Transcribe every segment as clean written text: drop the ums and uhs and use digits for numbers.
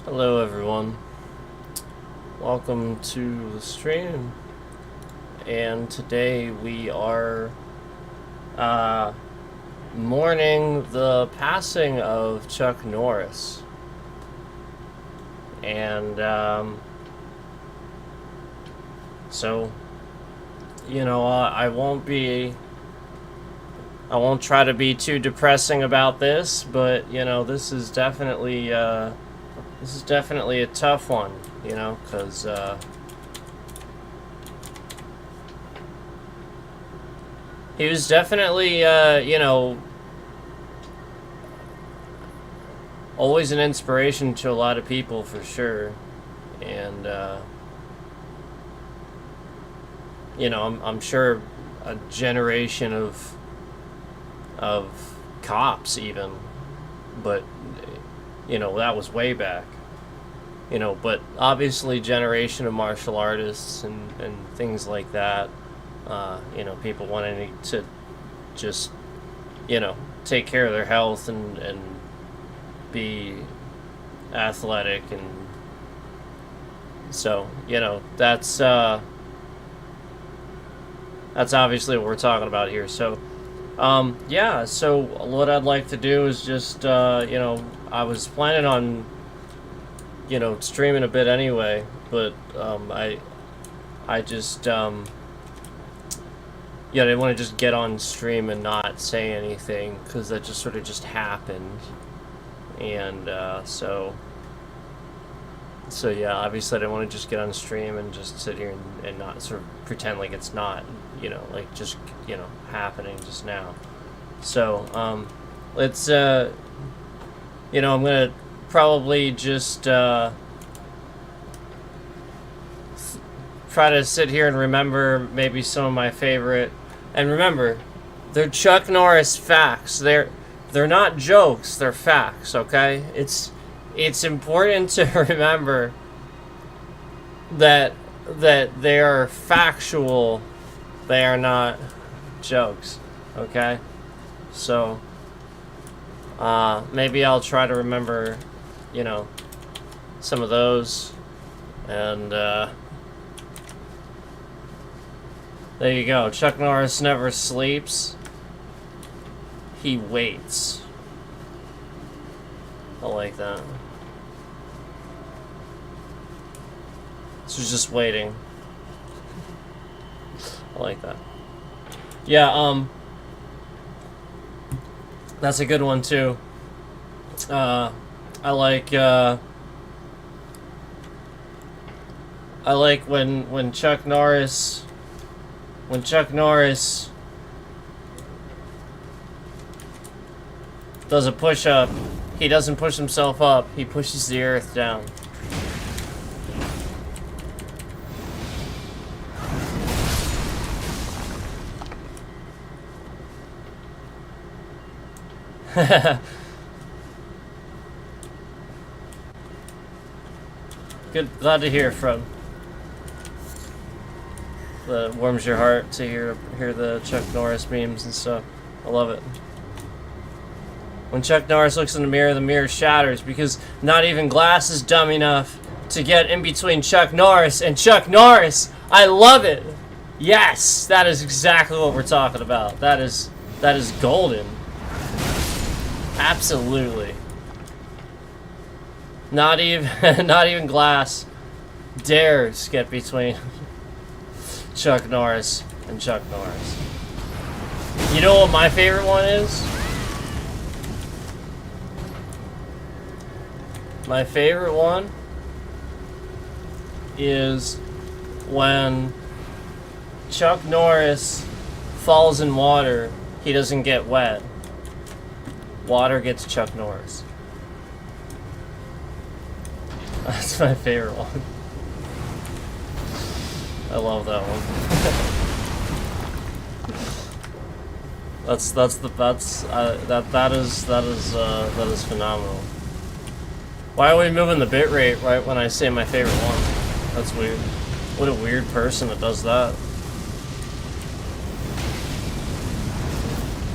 Hello everyone, welcome to the stream, and today we are mourning the passing of Chuck Norris, and so, you know, I won't try to be too depressing about this, but, you know, this is definitely a tough one, you know, because he was definitely, you know, always an inspiration to a lot of people for sure, and you know, I'm sure a generation of cops even, but you know, that was way back. You know, but obviously generation of martial artists and things like that. You know, people wanting to just, you know, take care of their health and be athletic, and so, you know, that's obviously what we're talking about here. So, yeah, so what I'd like to do is just, you know, I was planning on, you know, streaming a bit anyway, but I just yeah, I didn't want to just get on stream and not say anything, because that just sort of just happened, and so yeah, obviously I didn't want to just get on stream and just sit here and not sort of pretend like it's not, you know, like just, you know, happening just now. So let's you know, I'm gonna probably just try to sit here and remember maybe some of my favorite, and remember, they're Chuck Norris facts. They're not jokes, they're facts, okay? It's important to remember that they are factual, they are not jokes, okay? So maybe I'll try to remember, you know, some of those, and there you go. Chuck Norris never sleeps, he waits. I like that. So just waiting. I like that. Yeah, that's a good one too. I like when Chuck Norris does a push-up, he doesn't push himself up, he pushes the earth down. Good, glad to hear from. That warms your heart to hear the Chuck Norris memes and stuff. I love it. When Chuck Norris looks in the mirror shatters, because not even glass is dumb enough to get in between Chuck Norris and Chuck Norris. I love it. Yes, that is exactly what we're talking about. That is golden. Absolutely. Not even glass dares get between Chuck Norris and Chuck Norris. You know what my favorite one is? My favorite one is when Chuck Norris falls in water, he doesn't get wet. Water gets Chuck Norris. That's my favorite one. I love that one. that is phenomenal. Why are we moving the bitrate right when I say my favorite one? That's weird. What a weird person that does that.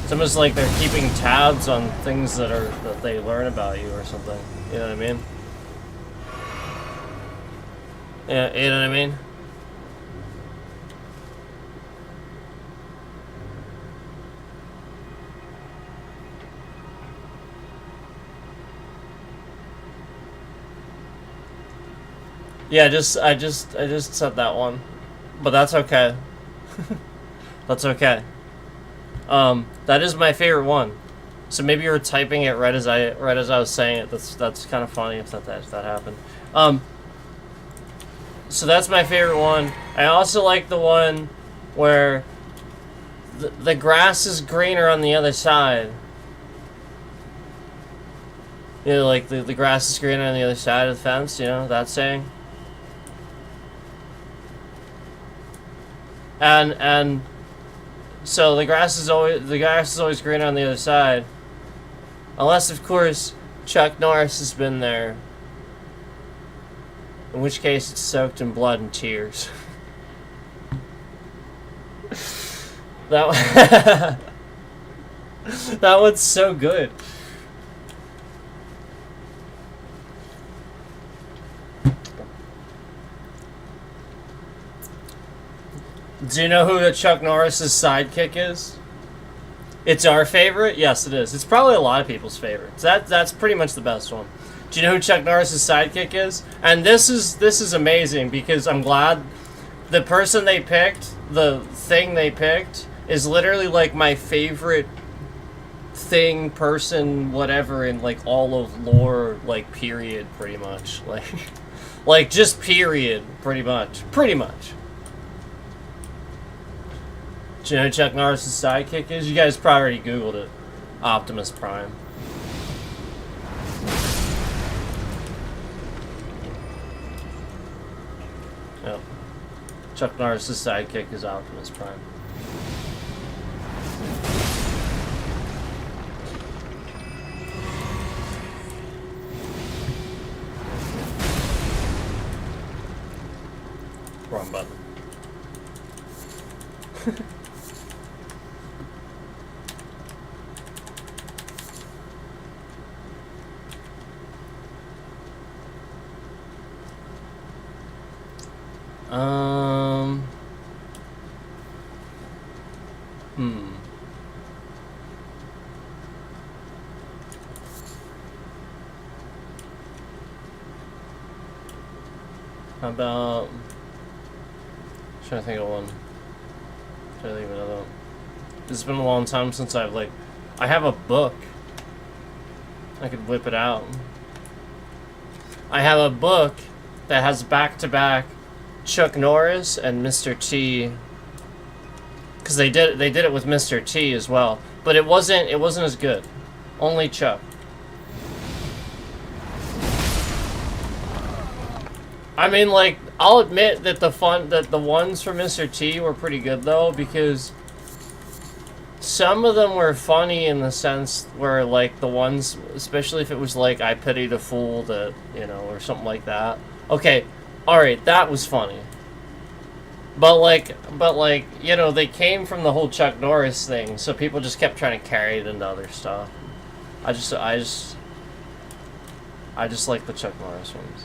It's almost like they're keeping tabs on things that they learn about you or something. You know what I mean? Yeah, you know what I mean? Yeah, I just said that one, but that's okay. That's okay. That is my favorite one. So maybe you were typing it right as I was saying it. That's kind of funny if that happened. So that's my favorite one. I also like the one where the grass is greener on the other side. You know, like the grass is greener on the other side of the fence. You know that saying. And so the grass is always greener on the other side, unless of course Chuck Norris has been there, in which case it's soaked in blood and tears. that that one's so good. Do you know who Chuck Norris's sidekick is? It's our favorite? Yes, it is. It's probably a lot of people's favorites. That's pretty much the best one. Do you know who Chuck Norris's sidekick is? And this is amazing because I'm glad the person they picked, the thing they picked, is literally like my favorite thing, person, whatever in like all of lore, like period, pretty much. Like just period, pretty much. Pretty much. Do you know who Chuck Norris' sidekick is? You guys probably already Googled it. Optimus Prime. Yep. Chuck Norris' sidekick is Optimus Prime. Wrong button. How about... I'm trying to think of one. Should I leave another one? It's been a long time since I've like... I have a book. I could whip it out. I have a book that has back-to-back Chuck Norris and Mr. T. Because they did it with Mr. T as well, but it wasn't as good. Only Chuck. I mean, like, I'll admit that the ones from Mr. T were pretty good though, because some of them were funny in the sense where, like, the ones, especially if it was like I Pity the Fool, that, you know, or something like that. Okay, alright, that was funny. But like, you know, they came from the whole Chuck Norris thing, so people just kept trying to carry it into other stuff. I just like the Chuck Norris ones.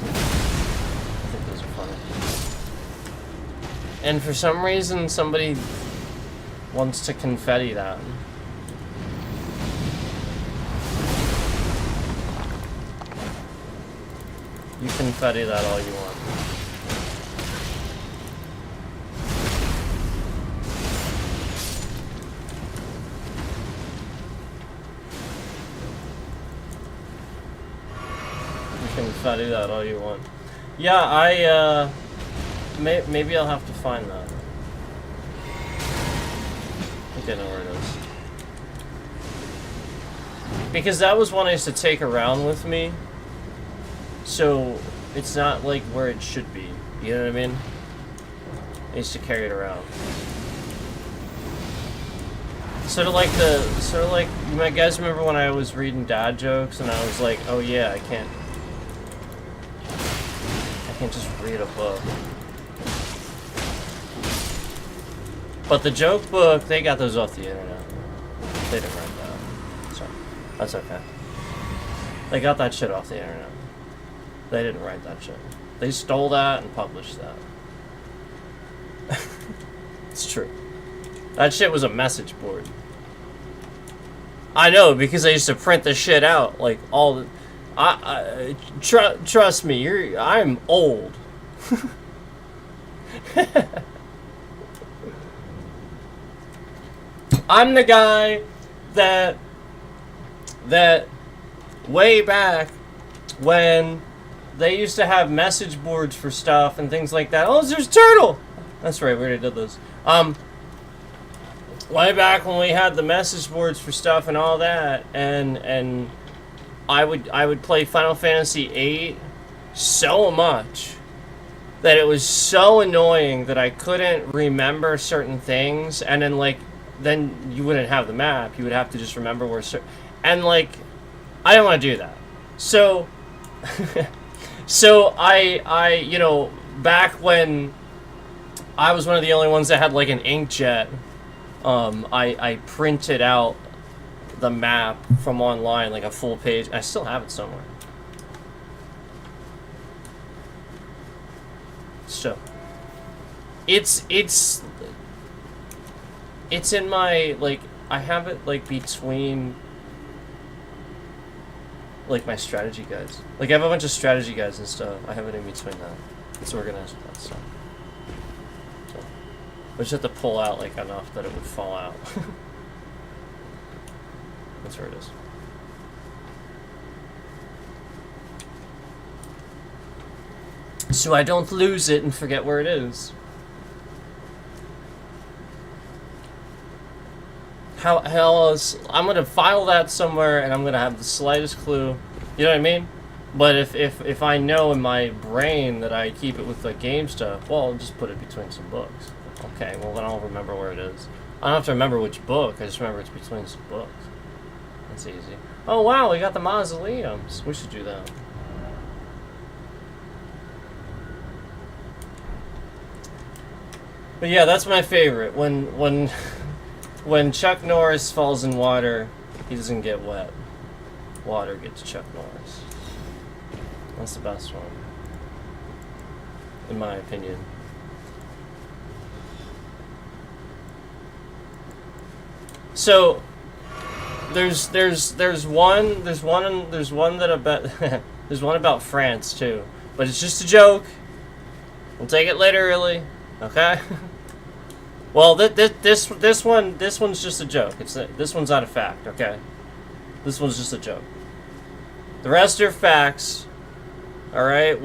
I think those are funny. And for some reason, somebody wants to confetti that. You confetti that all you want. Confetti that all you want. Yeah, maybe I'll have to find that. I think I know where it is. Because that was one I used to take around with me, so it's not like where it should be. You know what I mean? I used to carry it around. Sort of like you guys remember when I was reading dad jokes and I was like, oh yeah, I can't just read a book. But the joke book, they got those off the internet. They didn't write that. So, that's okay. They got that shit off the internet. They didn't write that shit. They stole that and published that. It's true. That shit was a message board. I know, because I used to print the shit out, like, all the... trust me, I'm old. I'm the guy that way back when they used to have message boards for stuff and things like that. Oh, there's Turtle! That's right, we already did those. Way back when we had the message boards for stuff and all that, and I would play Final Fantasy VIII so much that it was so annoying that I couldn't remember certain things, and then you wouldn't have the map. You would have to just remember where and like, I didn't want to do that. So so I you know, back when I was one of the only ones that had like an inkjet, I printed out the map from online, like a full page. I still have it somewhere. So it's in my, like, I have it like between like my strategy guides. Like, I have a bunch of strategy guides and stuff. I have it in between that. It's organized with that stuff. So I just have to pull out like enough that it would fall out. That's where it is. So I don't lose it and forget where it is. How else? I'm gonna file that somewhere, and I'm gonna have the slightest clue. You know what I mean? But if I know in my brain that I keep it with the game stuff, well, I'll just put it between some books. Okay, well then I'll remember where it is. I don't have to remember which book. I just remember it's between some books. That's easy. Oh wow, we got the mausoleums. We should do that. But yeah, that's my favorite. When Chuck Norris falls in water, he doesn't get wet. Water gets Chuck Norris. That's the best one, in my opinion. So there's one about France too, but it's just a joke. We'll take it literally, okay? Well, this one's just a joke. This one's not a fact, okay? This one's just a joke. The rest are facts. All right,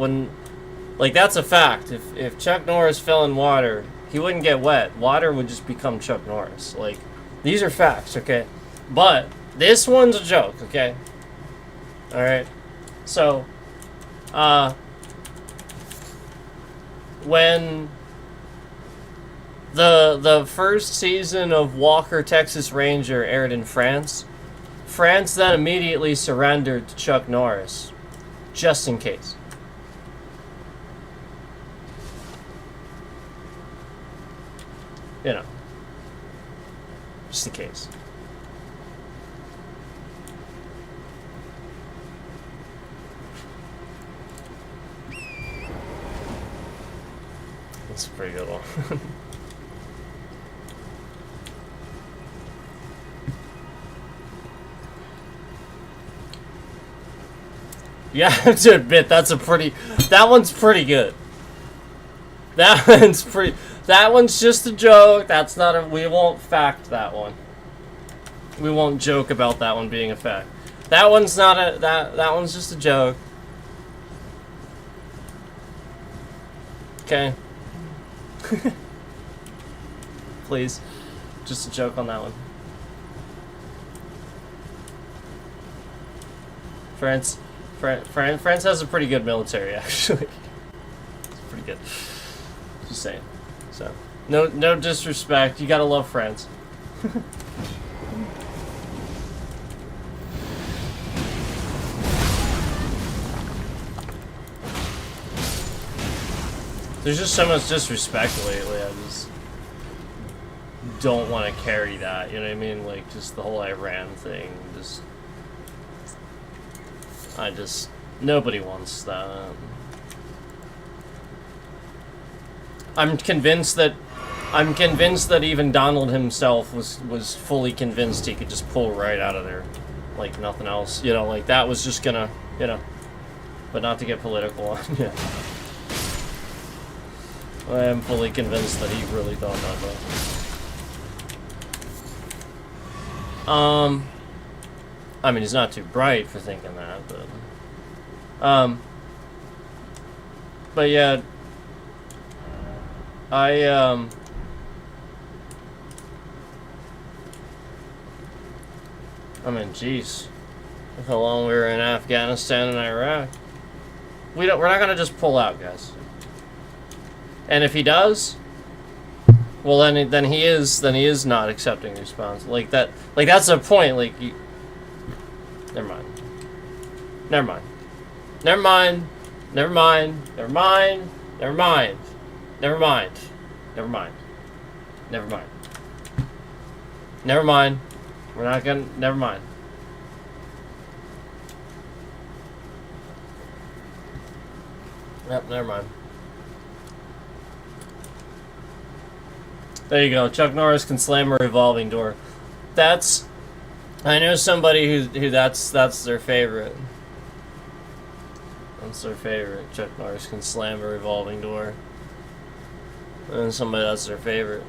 like, that's a fact. If Chuck Norris fell in water, he wouldn't get wet. Water would just become Chuck Norris. Like, these are facts, okay? But this one's a joke, okay? All right. So, when the first season of Walker, Texas Ranger aired in France, France then immediately surrendered to Chuck Norris, just in case. You know, just in case. That's a pretty good one. Yeah, I have to admit, that one's pretty good. That one's just a joke. That's not we won't fact that one. We won't joke about that one being a fact. That one's not that one's just a joke. Okay. Please. Just a joke on that one. France has a pretty good military, actually. It's pretty good. Just saying. So, no disrespect. You gotta love France. There's just so much disrespect lately. I just don't want to carry that. You know what I mean? Like, just the whole Iran thing. Nobody wants that. I'm convinced that even Donald himself was fully convinced he could just pull right out of there, like nothing else. You know, like that was just gonna, you know, but not to get political on you. I am fully convinced that he really thought that. I mean, he's not too bright for thinking that, but yeah, I mean, jeez, look how long we were in Afghanistan and Iraq. We're not gonna just pull out, guys. And if he does, well, then he is not accepting response. Like that, like that's the point. Like, never mind. Never mind. Never mind. Never mind. Never mind. Never mind. Never mind. Never mind. Never mind. Never mind. We're not gonna. Never mind. Yep. Never mind. There you go. Chuck Norris can slam a revolving door. That's. I know somebody who that's their favorite. That's their favorite. Chuck Norris can slam a revolving door. And somebody that's their favorite.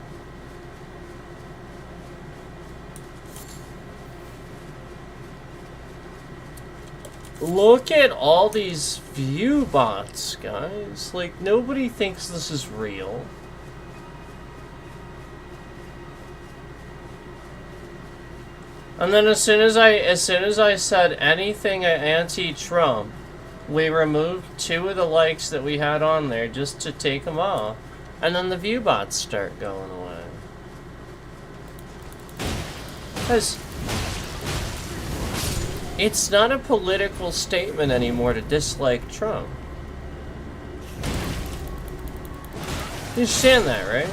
Look at all these view bots, guys. Like, nobody thinks this is real. And then as soon as I said anything anti-Trump, we removed 2 of the likes that we had on there just to take them off. And then the view bots start going away. Because it's not a political statement anymore to dislike Trump. You understand that, right?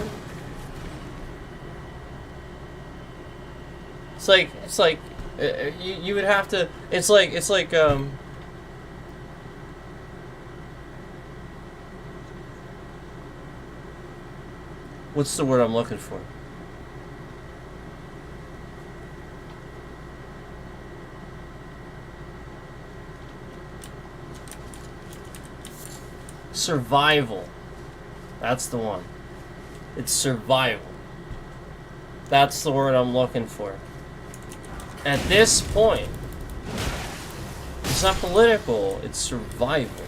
It's like you would have to. It's like what's the word I'm looking for? Survival. That's the one. It's survival. That's the word I'm looking for. At this point, it's not political, it's survival.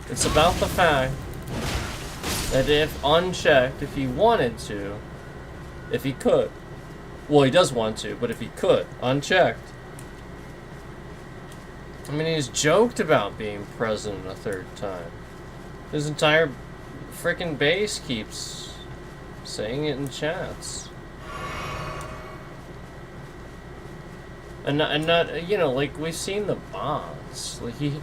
It's about the fact that if unchecked, if he wanted to, if he could, well, he does want to, but if he could, unchecked, I mean, he's joked about being president a 3rd time. His entire frickin' base keeps saying it in chats. And not, you know, like, we've seen the bots. Like, you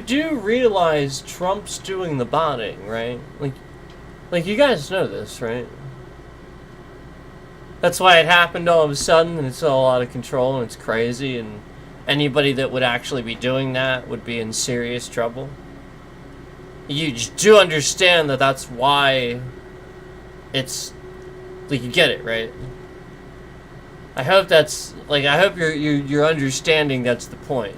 do realize Trump's doing the botting, right? Like, you guys know this, right? That's why it happened all of a sudden, and it's all out of control, and it's crazy, and anybody that would actually be doing that would be in serious trouble. You do understand that that's why it's, like, you get it, right? I hope that's, like, I hope you're understanding that's the point.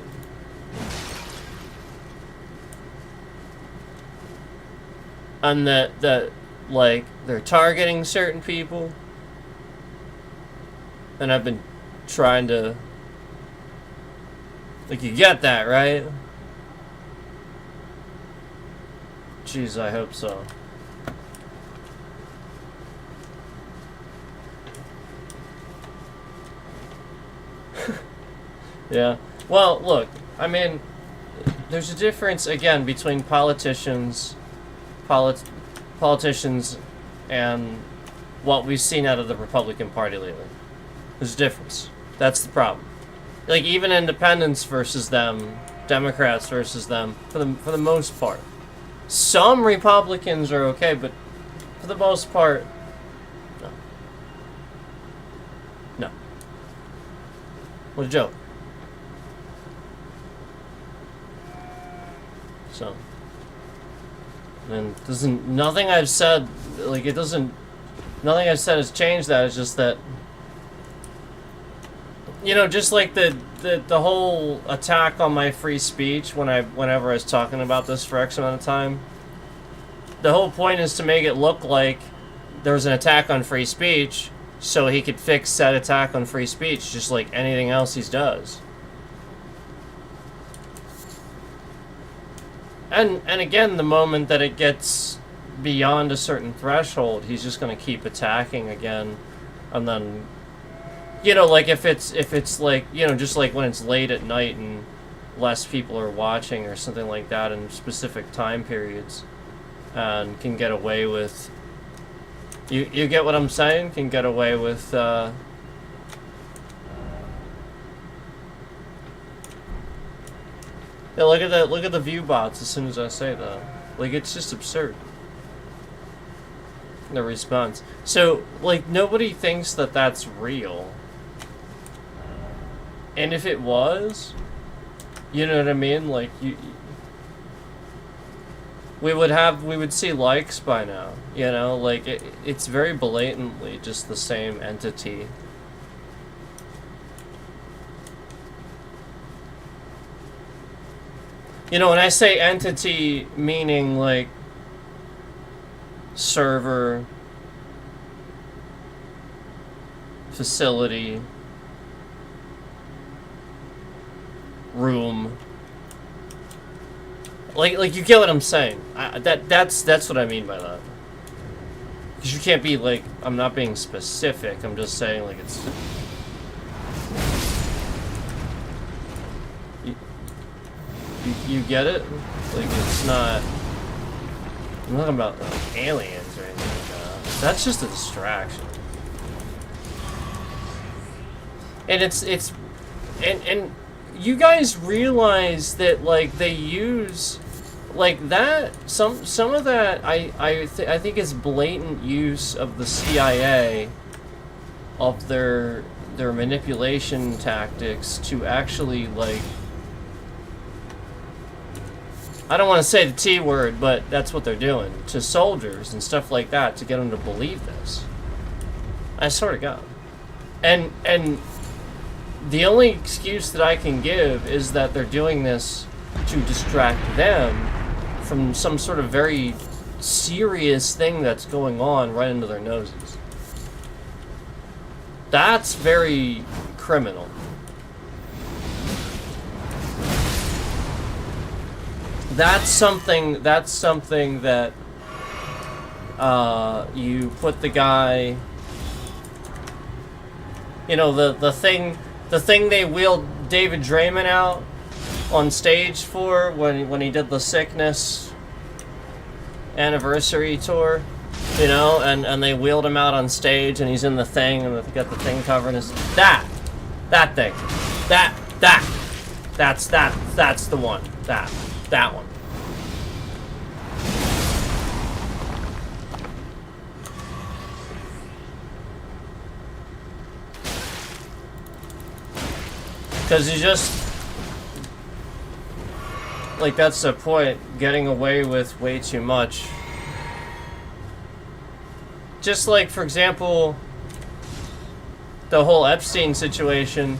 And that, like, they're targeting certain people. And I've been trying to, like, you get that, right? Jeez, I hope so. Yeah. Well, look, I mean, there's a difference, again, between politicians and what we've seen out of the Republican Party lately. There's a difference. That's the problem. Like, even independents versus them, Democrats versus them, for the most part. Some Republicans are okay, but for the most part, no. No. What a joke. So, and nothing I've said, like, nothing I've said has changed that. It's just that, you know, just like the whole attack on my free speech whenever I was talking about this for X amount of time, the whole point is to make it look like there was an attack on free speech so he could fix that attack on free speech just like anything else he does. And again, the moment that it gets beyond a certain threshold, he's just going to keep attacking again. And then, you know, like if it's like, you know, just like when it's late at night and less people are watching or something like that in specific time periods, and can get away with, you get what I'm saying? Can get away with, yeah, look at the view bots as soon as I say that. Like, it's just absurd. The response. So, like, nobody thinks that that's real. And if it was, you know what I mean? Like, we would see likes by now, you know? Like, it's very blatantly just the same entity. You know, when I say entity, meaning, like, server, facility, room, like you get what I'm saying. That's what I mean by that. Because you can't be like, I'm not being specific. I'm just saying like it's. You get it? Like it's not. I'm not talking about like, aliens or anything like that. That's just a distraction. And and you guys realize that like they use like that some of that I think is blatant use of the CIA of their manipulation tactics to actually like, I don't want to say the T word, but that's what they're doing to soldiers and stuff like that to get them to believe this. I swear to God. And the only excuse that I can give is that they're doing this to distract them from some sort of very serious thing that's going on right under their noses. That's very criminal. That's something that you put the guy, you know, the thing they wheeled David Draymond out on stage for when he did the Sickness anniversary tour, you know, and they wheeled him out on stage and he's in the thing and they got the thing covered. Is that thing, that's the one, that one. Because you just, like, that's the point, getting away with way too much. Just like, for example, the whole Epstein situation,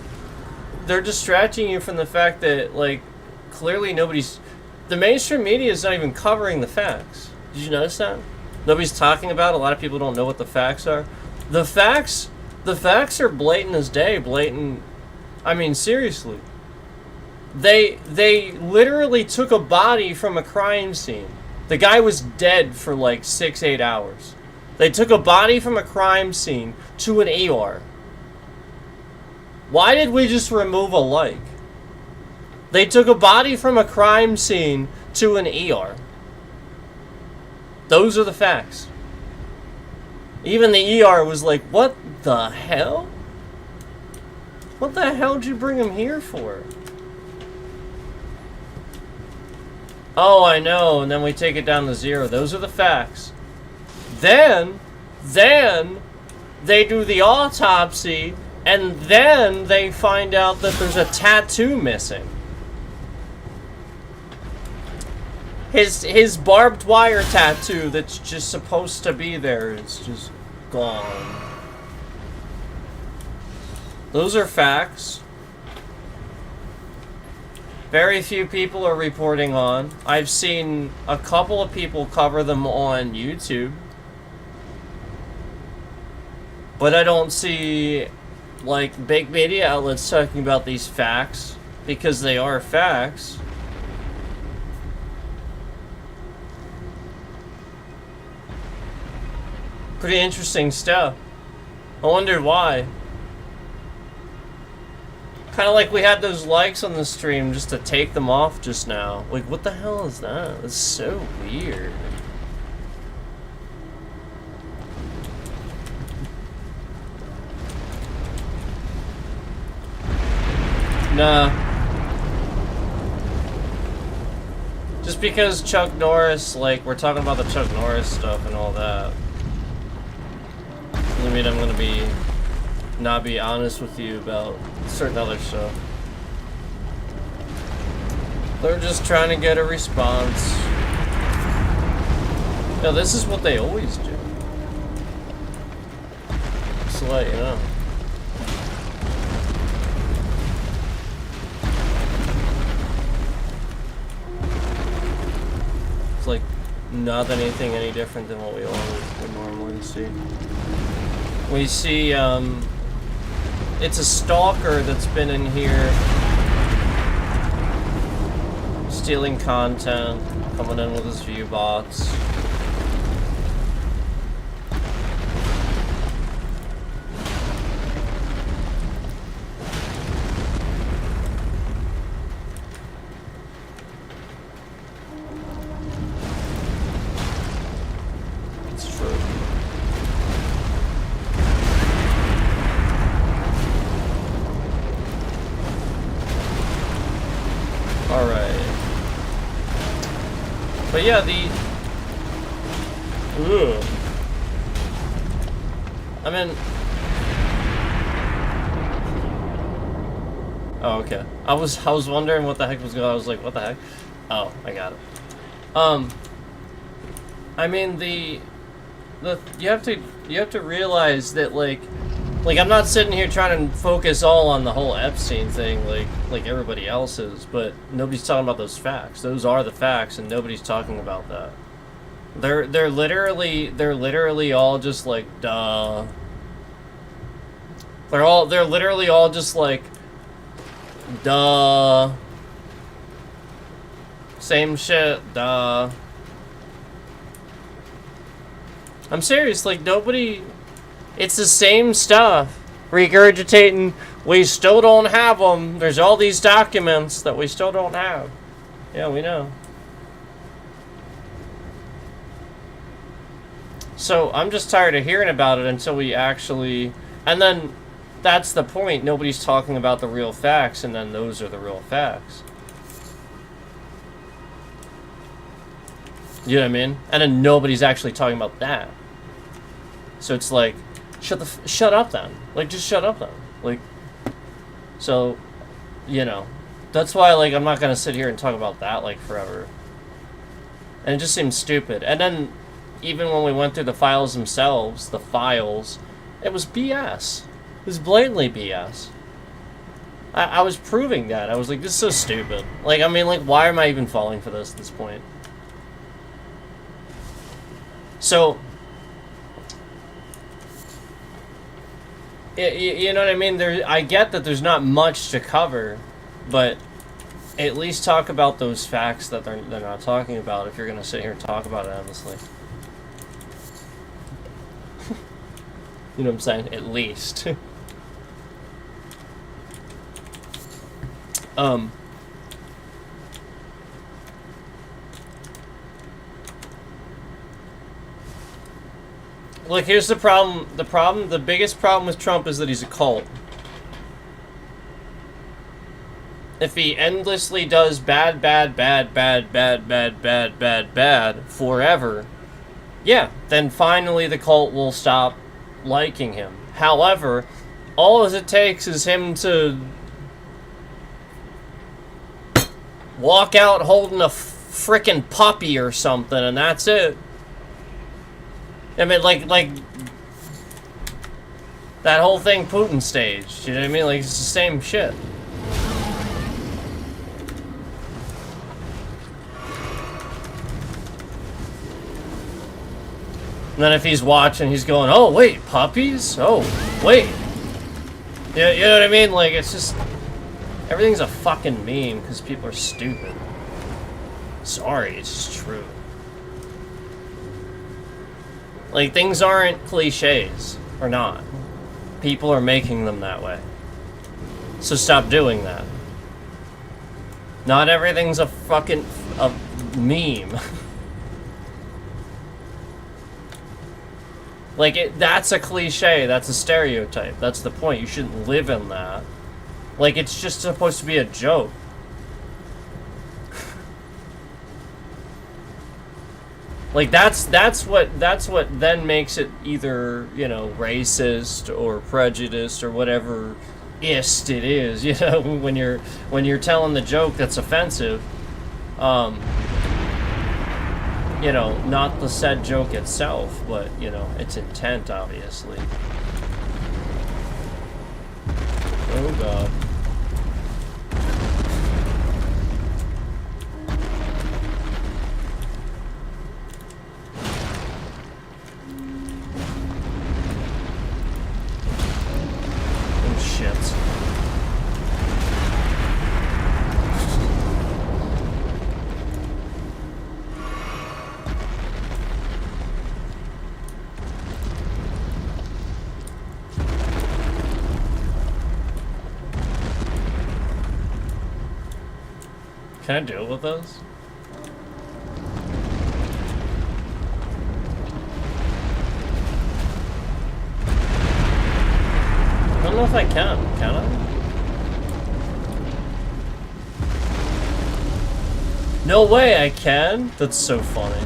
they're distracting you from the fact that, like, clearly the mainstream media is not even covering the facts. Did you notice that? Nobody's talking about it. A lot of people don't know what the facts are. The facts are blatant as day, blatant. I mean, seriously. They literally took a body from a crime scene. The guy was dead for like 6-8 hours. They took a body from a crime scene to an ER. Why did we just remove a leg? They took a body from a crime scene to an ER. Those are the facts. Even the ER was like, what the hell? What the hell did you bring him here for? Oh, I know, and then we take it down to 0. Those are the facts. Then they do the autopsy, and then they find out that there's a tattoo missing. his barbed wire tattoo that's just supposed to be there, it's just gone. Those are facts. Very few people are reporting on. I've seen a couple of people cover them on YouTube. But I don't see, like, big media outlets talking about these facts, because they are facts. Pretty interesting stuff. I wonder why. Kind of like we had those likes on the stream just to take them off just now. Like, what the hell is that? That's so weird. Nah. Just because Chuck Norris, like, we're talking about the Chuck Norris stuff and all that, doesn't mean I'm gonna not be honest with you about certain other stuff. They're just trying to get a response. No, this is what they always do. Just to let you know. It's like not anything any different than what we would normally see. We see, it's a stalker that's been in here stealing content, coming in with his view bots. It's true. Alright. But yeah, Ugh. I mean... Oh, okay. I was wondering what the heck was going on. I was like, what the heck? Oh, I got it. I mean, you have to realize that, like I'm not sitting here trying to focus all on the whole Epstein thing like everybody else is, but nobody's talking about those facts. Those are the facts, and nobody's talking about that. They're literally all just like, duh. They're literally all just like, duh. Same shit, duh. I'm serious, like, nobody... It's the same stuff. Regurgitating, we still don't have them. There's all these documents that we still don't have. Yeah, we know. So, I'm just tired of hearing about it until we actually... And then, that's the point. Nobody's talking about the real facts, and then those are the real facts. You know what I mean? And then nobody's actually talking about that. So it's like, shut up then. Like, just shut up then. Like, so, you know, that's why, like, I'm not gonna sit here and talk about that, like, forever. And it just seems stupid. And then, even when we went through the files themselves, it was BS. It was blatantly BS. I was proving that. I was like, this is so stupid. Like, I mean, like, why am I even falling for this at this point? So... You know what I mean? I get that there's not much to cover, but at least talk about those facts that they're not talking about if you're going to sit here and talk about it endlessly. You know what I'm saying? At least. Look, here's the problem. The biggest problem with Trump is that he's a cult. If he endlessly does bad forever, yeah, then finally the cult will stop liking him. However, all it takes is him to walk out holding a frickin' puppy or something, and that's it. I mean, like that whole thing Putin staged, you know what I mean? Like, it's the same shit. And then if he's watching, he's going, oh, wait, puppies? Oh, wait. Yeah, you know what I mean? Like, it's just... everything's a fucking meme because people are stupid. Sorry, it's just true. Like, things aren't cliches. Or not. People are making them that way. So stop doing that. Not everything's a fucking... a meme. Like, that's a cliche, that's a stereotype, that's the point, you shouldn't live in that. Like, it's just supposed to be a joke. Like, that's what then makes it either, you know, racist or prejudiced or whatever ist it is, you know, when you're telling the joke that's offensive. You know, not the said joke itself, but, you know, its intent, obviously. Oh, God. Oh, shit. Can I deal with those? I don't know if I can I? No way I can? That's so funny.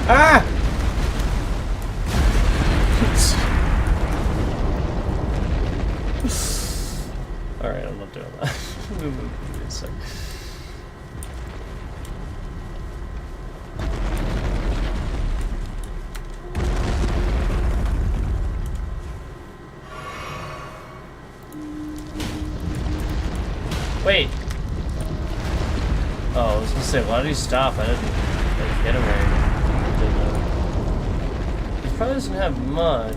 Ah! Alright, I'm not doing that. Wait. Oh, I was gonna say, why did he stop? I didn't like, hit him or anything. He probably doesn't have much.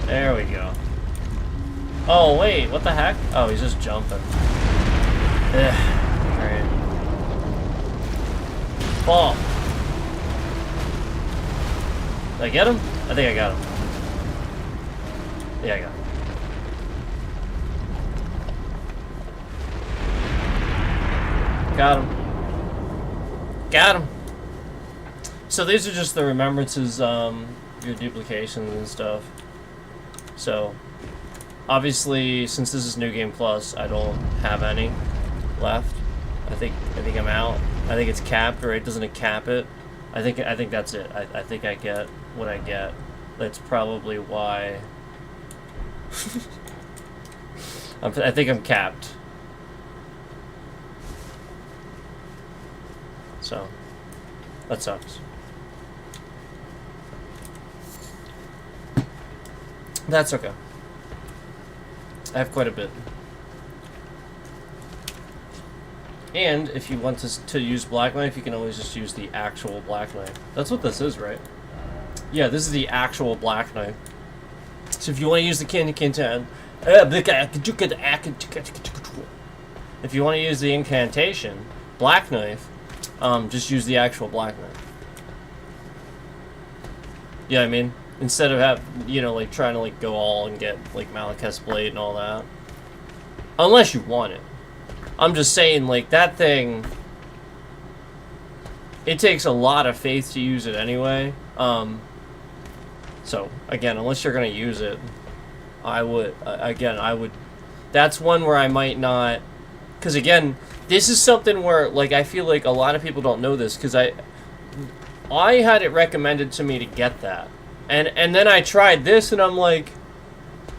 There we go. Oh, wait, what the heck? Oh, he's just jumping. Ugh. Alright. Ball. Did I get him? I think I got him. Yeah, I got him. Got him. Got him. So these are just the remembrances, your duplications and stuff. So, obviously, since this is New Game Plus, I don't have any left. I think I'm out. I think it's capped, right? Doesn't it cap it? I think that's it. I think I get what I get. That's probably why. I think I'm capped. So, that sucks. That's okay. I have quite a bit. And if you want to use Black Knife, you can always just use the actual Black Knife. That's what this is, right? Yeah, this is the actual Black Knife. So if you want to use the Kintan, if you want to use the incantation, Black Knife, just use the actual Black Knife. Yeah, I mean, instead of like trying to like go all and get like Malekith's Blade and all that. Unless you want it. I'm just saying, like, that thing, it takes a lot of faith to use it anyway. So again, unless you're gonna use it, I would That's one where I might not, because again, this is something where, like, I feel like a lot of people don't know this, because I had it recommended to me to get that, and then I tried this, and I'm like,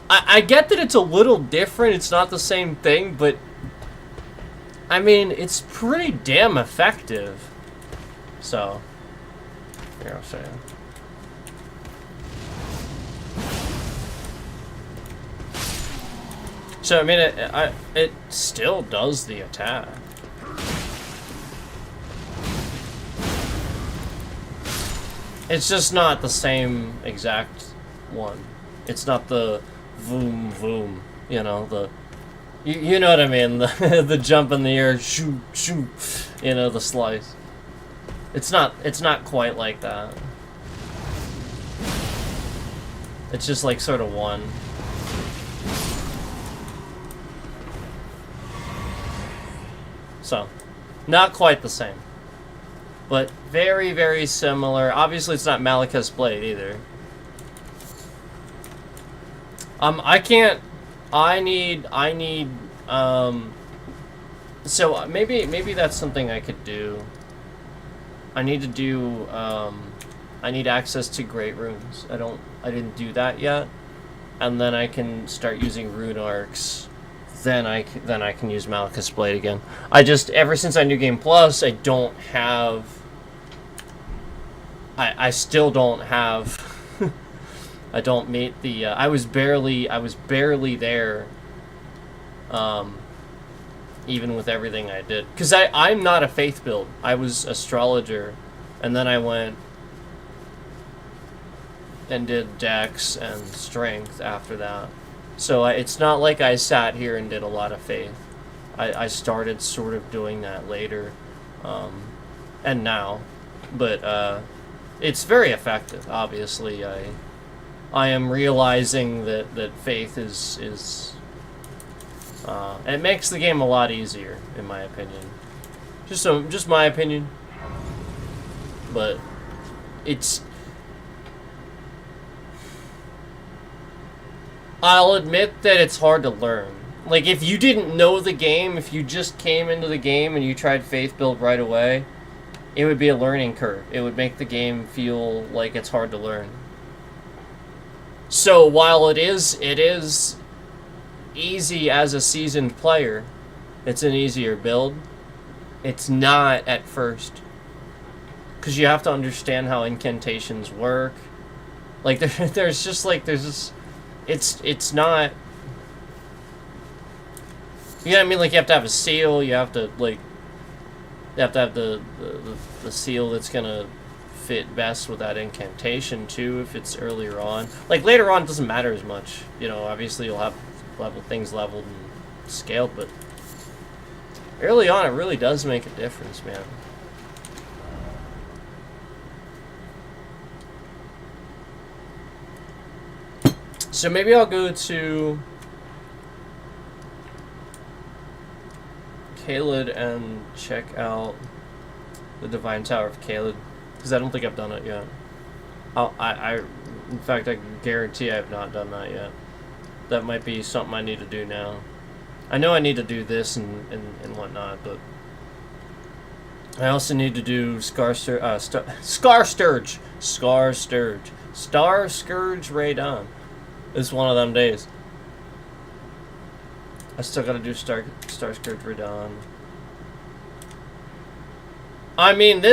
I get that it's a little different, it's not the same thing, but I mean, it's pretty damn effective. So, here, I'll show you. So, I mean, it still does the attack. It's just not the same exact one. It's not the voom voom, you know, the... You know what I mean, the jump in the air, shoot, shoot, you know, the slice. It's not quite like that. It's just like sort of one. So, not quite the same. But very, very similar. Obviously, it's not Malekith's blade either. So maybe that's something I could do. I need access to Great Runes. I didn't do that yet. And then I can start using rune arcs. Then I can use Malekith's blade again. Ever since I New Game Plus, I don't have... I still don't have... I don't meet the... I was barely there, even with everything I did. Because I'm not a faith build. I was astrologer, and then I went and did dex and strength after that. So it's not like I sat here and did a lot of faith. I started sort of doing that later, and now. But it's very effective, obviously. I am realizing that faith is it makes the game a lot easier, in my opinion. Just my opinion. But I'll admit that it's hard to learn. Like, if you didn't know the game, if you just came into the game and you tried faith build right away, it would be a learning curve. It would make the game feel like it's hard to learn. So while it is easy as a seasoned player, it's an easier build. It's not at first, because you have to understand how incantations work. Like it's not. You know what I mean? Like, you have to have a seal. You have to have the seal that's gonna fit best with that incantation too, if it's earlier on. Like, later on, it doesn't matter as much. You know, obviously you'll have things leveled and scaled, but early on, it really does make a difference, man. So maybe I'll go to Caelid and check out the Divine Tower of Caelid, because I don't think I've done it yet. In fact, I guarantee I have not done that yet. That might be something I need to do now. I know I need to do this and whatnot, but I also need to do Star Scourge Raidon. It's one of them days. I still gotta do Star Scourge Raidon. I mean,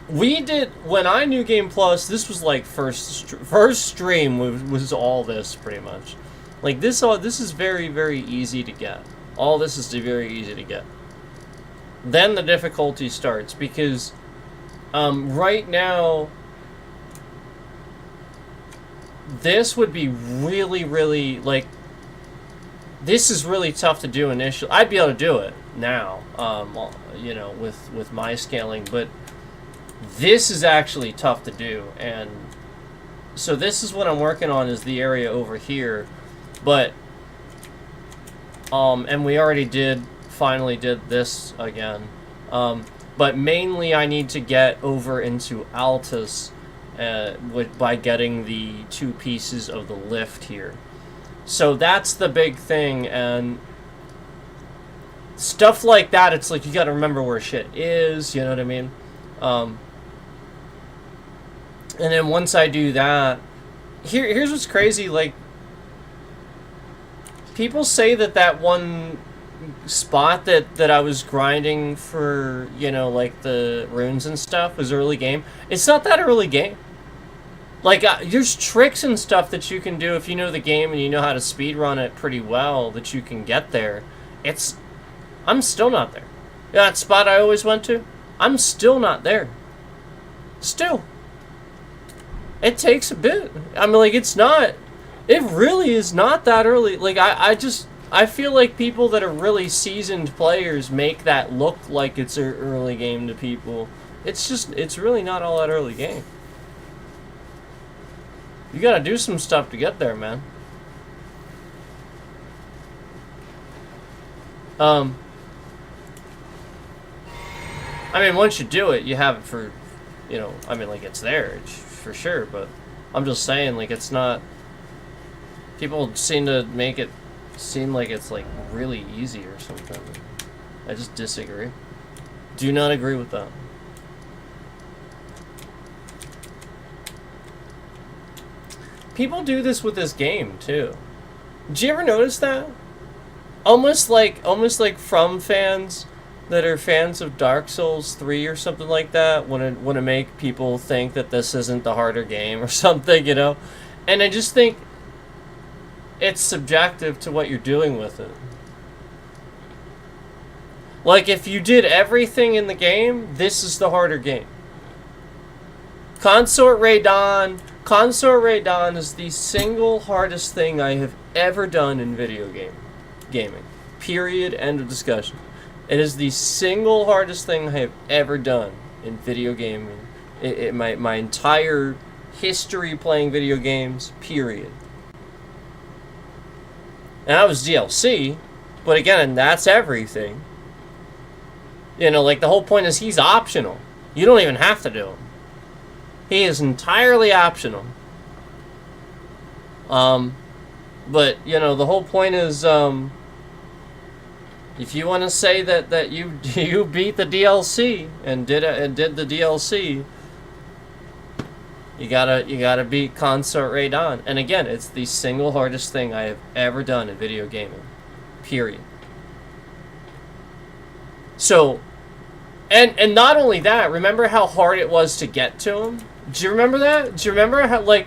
when I New Game Plus, this was like first stream was all this, pretty much. Like, this is very, very easy to get. All this is very easy to get. Then the difficulty starts, because right now this would be really, really, like, this is really tough to do initially. I'd be able to do it now, you know, with my scaling, but this is actually tough to do. And so this is what I'm working on, is the area over here. But and we already finally did this again. But mainly I need to get over into Altus by getting the 2 pieces of the lift here. So that's the big thing, and stuff like that, it's like you gotta remember where shit is, you know what I mean? And then once I do that, here's what's crazy, like, people say that one spot that I was grinding for, you know, like the runes and stuff was early game. It's not that early game. Like, there's tricks and stuff that you can do if you know the game and you know how to speedrun it pretty well that you can get there. I'm still not there. That spot I always went to, I'm still not there. Still. It takes a bit. I mean, like, it really is not that early. Like, I feel like people that are really seasoned players make that look like it's an early game to people. It's really not all that early game. You gotta do some stuff to get there, man. I mean, once you do it, you have it for, you know, I mean, like, it's there, for sure, but I'm just saying, like, it's not, people seem to make it seem like it's, like, really easy or something. I just disagree. Do not agree with that. People do this with this game, too. Did you ever notice that? Almost like From fans that are fans of Dark Souls 3 or something like that want to make people think that this isn't the harder game or something, you know? And I just think it's subjective to what you're doing with it. Like, if you did everything in the game, this is the harder game. Consort Raidon is the single hardest thing I have ever done in video gaming. Period. End of discussion. It is the single hardest thing I have ever done in video gaming. My entire history playing video games, period. And that was DLC, but again, that's everything. You know, like, the whole point is he's optional. You don't even have to do him. He is entirely optional. But, you know, the whole point is, if you want to say that you beat the DLC and did the DLC, you gotta beat Consort Raidon. And again, it's the single hardest thing I have ever done in video gaming. Period. So, and not only that, remember how hard it was to get to him? Do you remember that? Do you remember how, like,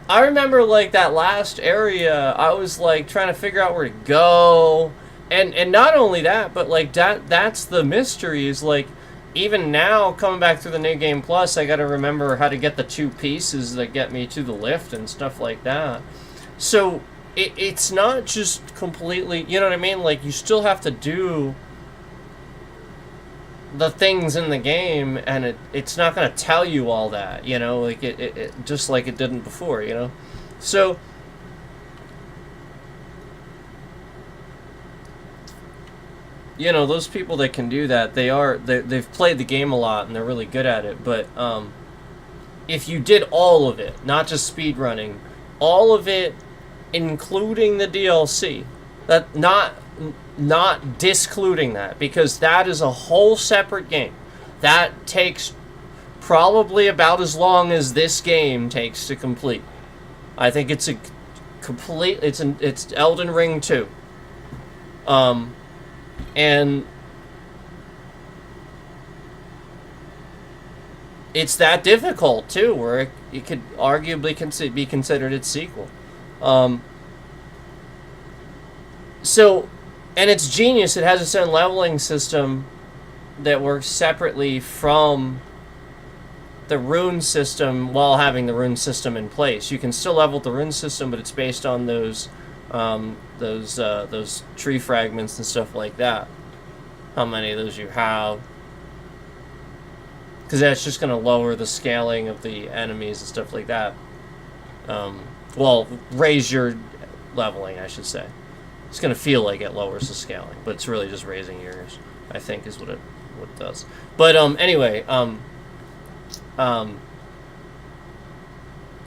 I remember, like, that last area, I was, like, trying to figure out where to go. And not only that, but, like, that's the mystery, is, like, even now, coming back through the New Game Plus, I gotta remember how to get the 2 pieces that get me to the lift and stuff like that. So, it's not just completely, you know what I mean? Like, you still have to do the things in the game, and it's not going to tell you all that, you know, like it just like it didn't before, you know. So you know, those people that can do that, they've played the game a lot and they're really good at it. But if you did all of it, not just speedrunning, all of it, including the DLC, that not discluding that, because that is a whole separate game. That takes probably about as long as this game takes to complete. I think it's a complete. It's Elden Ring 2. And it's that difficult too, where it could arguably be considered its sequel. So, and it's genius. It has its own leveling system that works separately from the rune system while having the rune system in place. You can still level the rune system, but it's based on those tree fragments and stuff like that. How many of those you have. Because that's just going to lower the scaling of the enemies and stuff like that. Well, raise your leveling, I should say. It's going to feel like it lowers the scaling, but it's really just raising yours, I think, is what it does. But anyway, because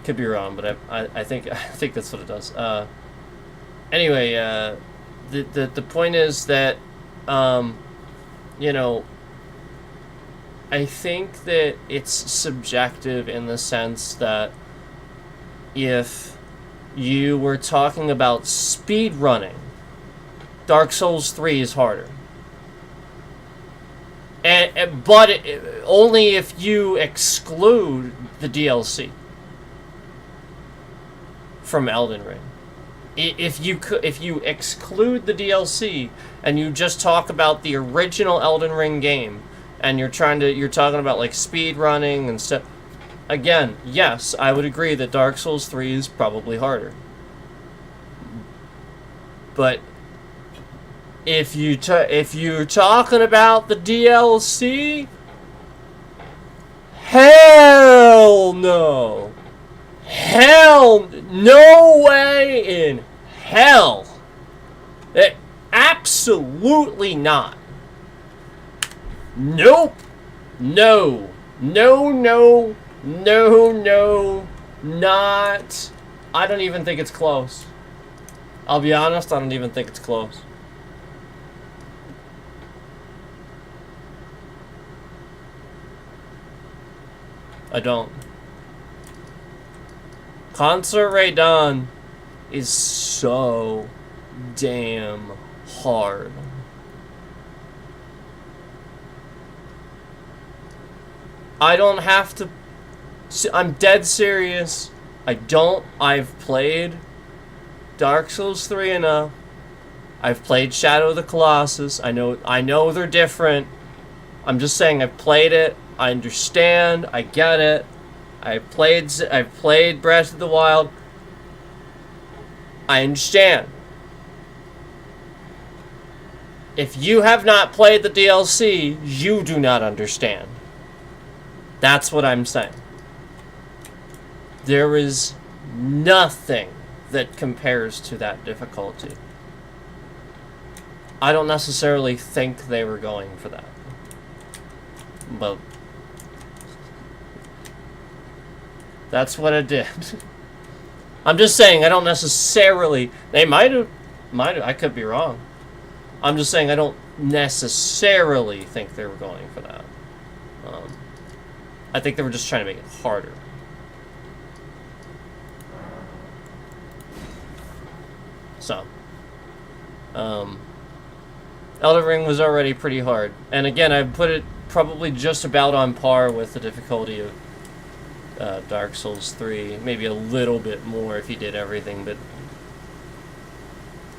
could be wrong, but I think that's what it does. Anyway, the point is that, you know, I think that it's subjective in the sense that if you were talking about speed running, Dark Souls 3 is harder. But only if you exclude the DLC from Elden Ring. If you exclude the DLC and you just talk about the original Elden Ring game, and you're talking about like speed running and stuff, again, yes, I would agree that Dark Souls 3 is probably harder. But if you're talking about the DLC, hell no. Hell no way in hell. Absolutely not. Nope. No. No. Not. I don't even think it's close. I'll be honest, I don't even think it's close. I don't. Concert Raidon is so damn hard. I don't have to... I'm dead serious. I've played Dark Souls 3 enough. I've played Shadow of the Colossus. I know they're different. I'm just saying I've played it. I understand. I get it. I've played Breath of the Wild. I understand. If you have not played the DLC, you do not understand. That's what I'm saying. There is nothing that compares to that difficulty. I don't necessarily think they were going for that. But that's what it did. I'm just saying, I don't necessarily... They might have... I could be wrong. I'm just saying I don't necessarily think they were going for that. I think they were just trying to make it harder. So. Elden Ring was already pretty hard. And again, I put it probably just about on par with the difficulty of Dark Souls 3. Maybe a little bit more if you did everything, but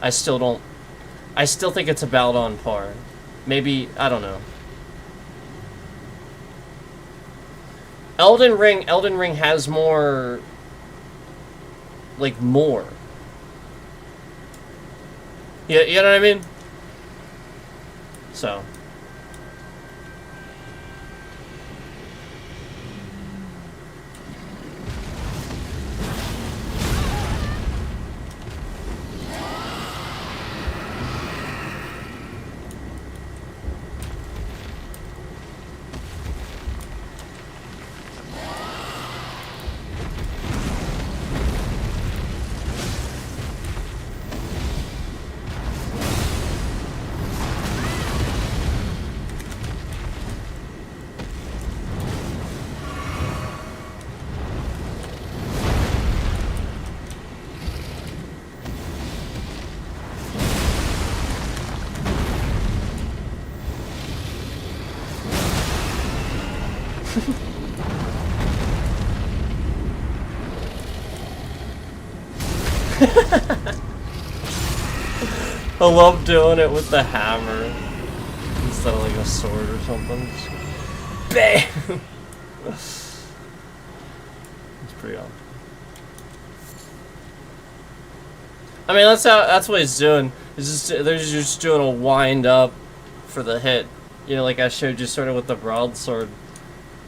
I still think it's about on par. Maybe, I don't know. Elden Ring has more, like, more. Yeah, you know what I mean? So. I love doing it with the hammer instead of like a sword or something. Just bam! It's pretty awesome. I mean, that's what he's doing. They're just doing a wind up for the hit. You know, like I showed you sort of with the broadsword.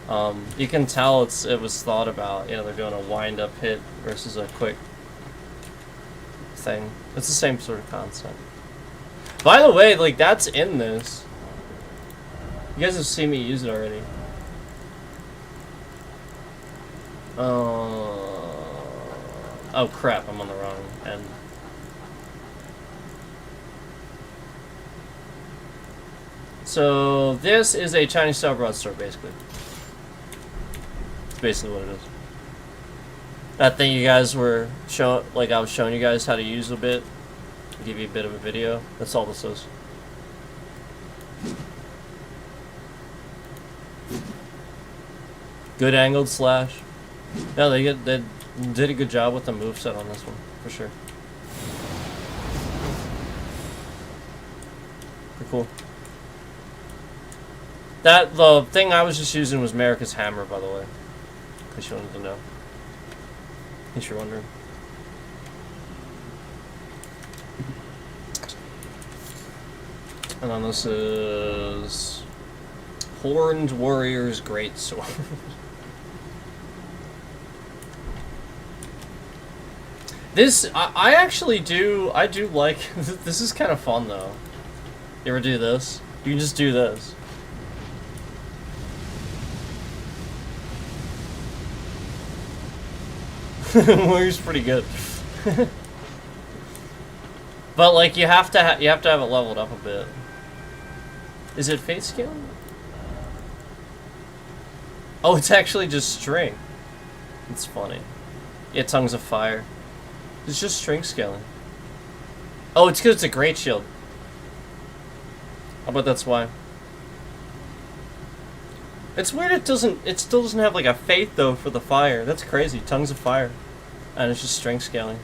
You can tell it was thought about. You know, they're doing a wind up hit versus a quick thing. It's the same sort of concept. By the way, like, that's in this. You guys have seen me use it already. Oh crap, I'm on the wrong end. So this is a Chinese style broadsword, basically. It's basically what it is. That thing you guys were showing, like I was showing you guys how to use a bit, give you a bit of a video. That's all this is. Good angled slash. No, they did a good job with the moveset on this one, for sure. Pretty cool. The thing I was just using was America's Hammer, by the way. In case you wanted to know. In case you're wondering. And then this is Horned Warrior's Greatsword. This, I actually do, I do like, this is kind of fun though. You ever do this? You can just do this. Warrior's pretty good. But like you have to have it leveled up a bit. Is it fate scale? Oh, it's actually just string. It's funny. Yeah, Tongues of Fire. It's just string scaling. Oh, it's because it's a great shield. I bet that's why. It's weird it still doesn't have like a fate though for the fire. That's crazy. Tongues of Fire. And it's just string scaling.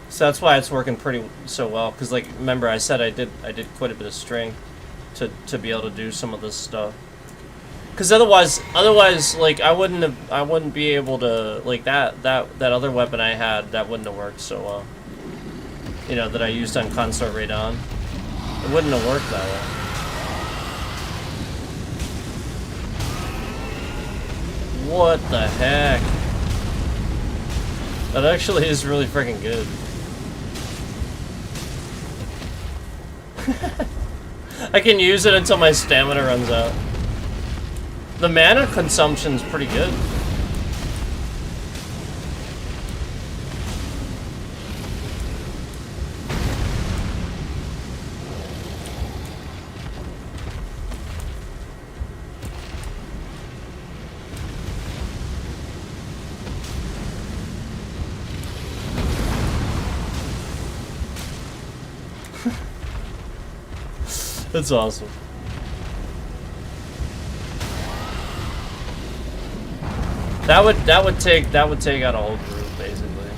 So that's why it's working so well. Cause like remember I said I did quite a bit of string to be able to do some of this stuff. Cause otherwise like I wouldn't be able to like that other weapon I had that wouldn't have worked so well. You know, that I used on Consort Radon. It wouldn't have worked that way. What the heck? That actually is really freaking good. I can use it until my stamina runs out. The mana consumption's pretty good. That's awesome. That would take out a whole group basically.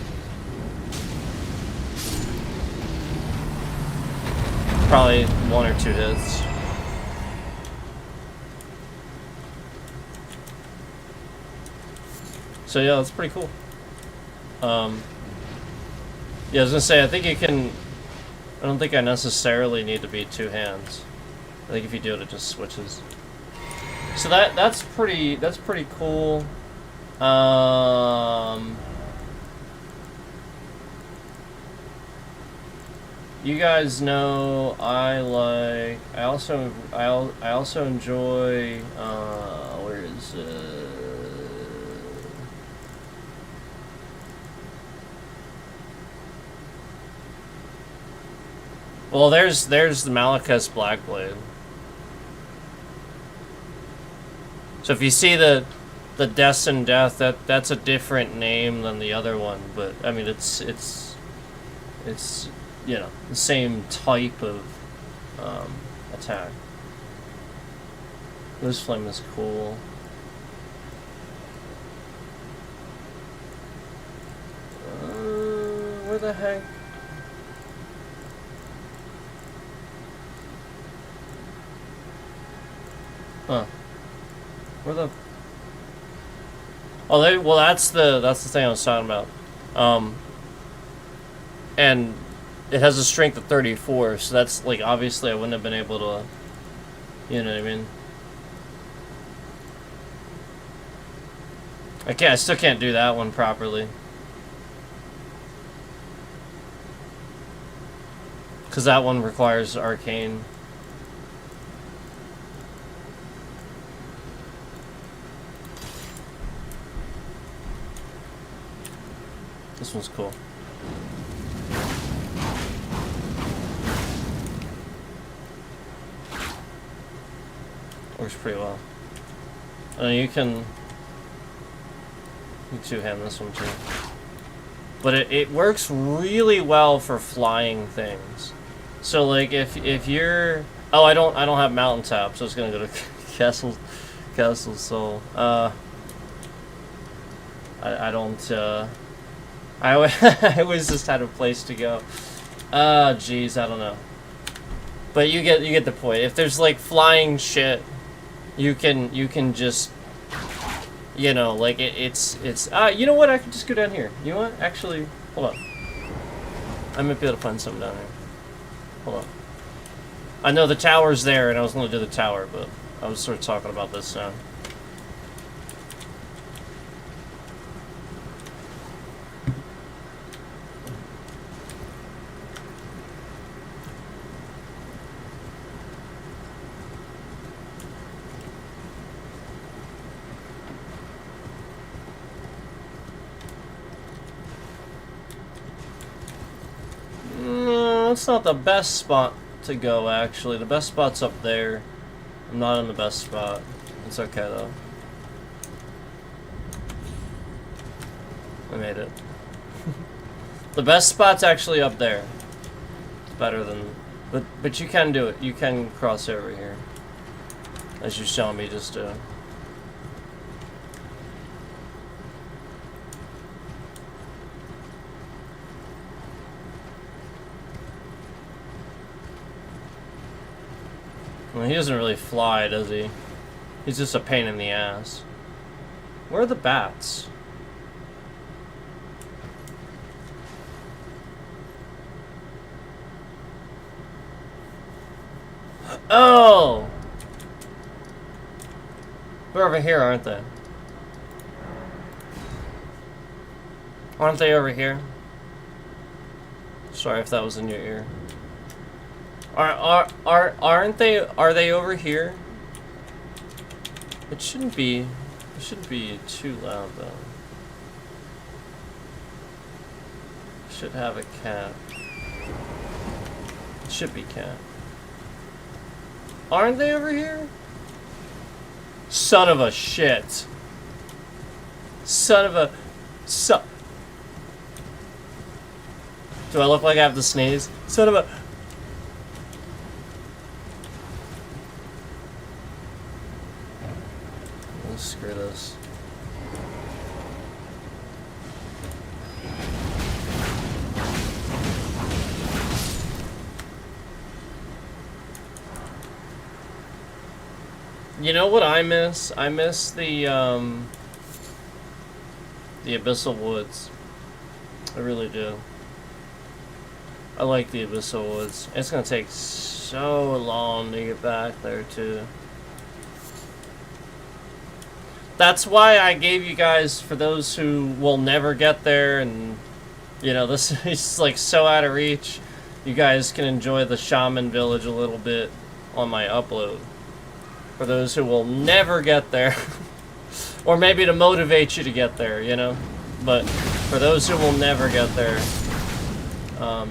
Probably 1 or 2 hits. So yeah, that's pretty cool. Yeah, I was gonna say I think you can. I don't think I necessarily need to be 2 hands. I think if you do it, it just switches. So that's pretty cool. You guys know I also enjoy where is well, there's the Malachus Blackblade. So if you see the Destined Death, that's a different name than the other one, but I mean it's you know the same type of attack. This flame is cool. Where the heck? Huh. Where the... Oh, well, that's the thing I was talking about. And it has a strength of 34, so that's, like, obviously I wouldn't have been able to... You know what I mean? I still can't do that one properly. Because that one requires arcane. This one's cool. Works pretty well. You can two-hand this one too. But it works really well for flying things. So like if you're I don't have mountain tap, so it's gonna go to Castle Soul. I don't I always just had a place to go. Geez, I don't know. But you get the point. If there's like flying shit, you can just, you know, like it's you know what, I can just go down here. You know what? Actually, hold on. I might be able to find something down here. Hold on. I know the tower's there, and I was going to do the tower, but I was sort of talking about this now. It's not the best spot to go, actually. The best spot's up there. I'm not in the best spot. It's okay, though. I made it. The best spot's actually up there. It's better than... But you can do it. You can cross over here. As you saw me just do. Well, he doesn't really fly, does he? He's just a pain in the ass. Where are the bats? Oh! They're over here, aren't they? Aren't they over here? Sorry if that was in your ear. Aren't they? Are they over here? It shouldn't be too loud though. Should have a cat. It should be cat. Aren't they over here? Son of a shit. Son of a... Do I look like I have to sneeze? Son of a... Screw this. You know what I miss? I miss the Abyssal Woods. I really do. I like the Abyssal Woods. It's gonna take so long to get back there too. That's why I gave you guys, for those who will never get there, and you know, this is like so out of reach, you guys can enjoy the Shaman Village a little bit on my upload. For those who will never get there, or maybe to motivate you to get there, you know, but for those who will never get there,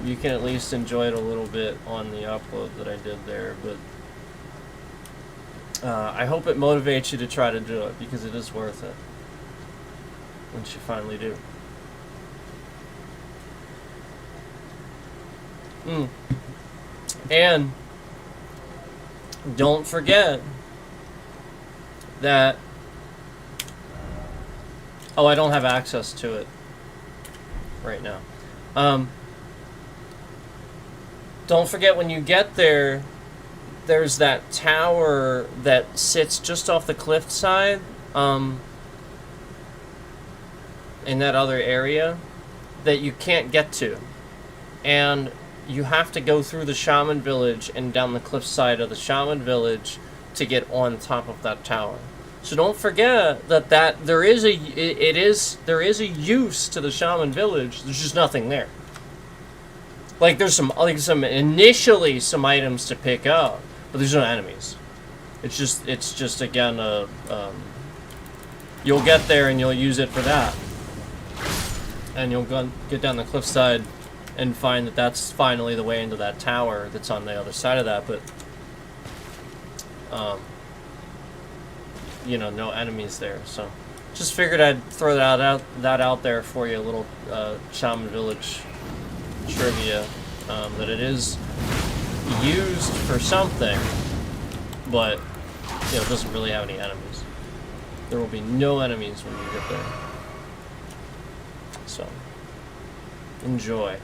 you can at least enjoy it a little bit on the upload that I did there. But I hope it motivates you to try to do it, because it is worth it once you finally do. And don't forget that... Oh, I don't have access to it right now. Don't forget, when you get there, there's that tower that sits just off the cliff side, in that other area, that you can't get to. And you have to go through the Shaman Village and down the cliff side of the Shaman Village to get on top of that tower. So don't forget that there is a use to the Shaman Village. There's just nothing there. Like there's some initially some items to pick up, but there's no enemies. It's just again you'll get there and you'll use it for that. and you'll get down the cliffside and find that that's finally the way into that tower that's on the other side of that, but you know, no enemies there. So just figured I'd throw that out there for you, a little Shaman Village trivia, that it is used for something, but you know, it doesn't really have any enemies. There will be no enemies when you get there. So enjoy.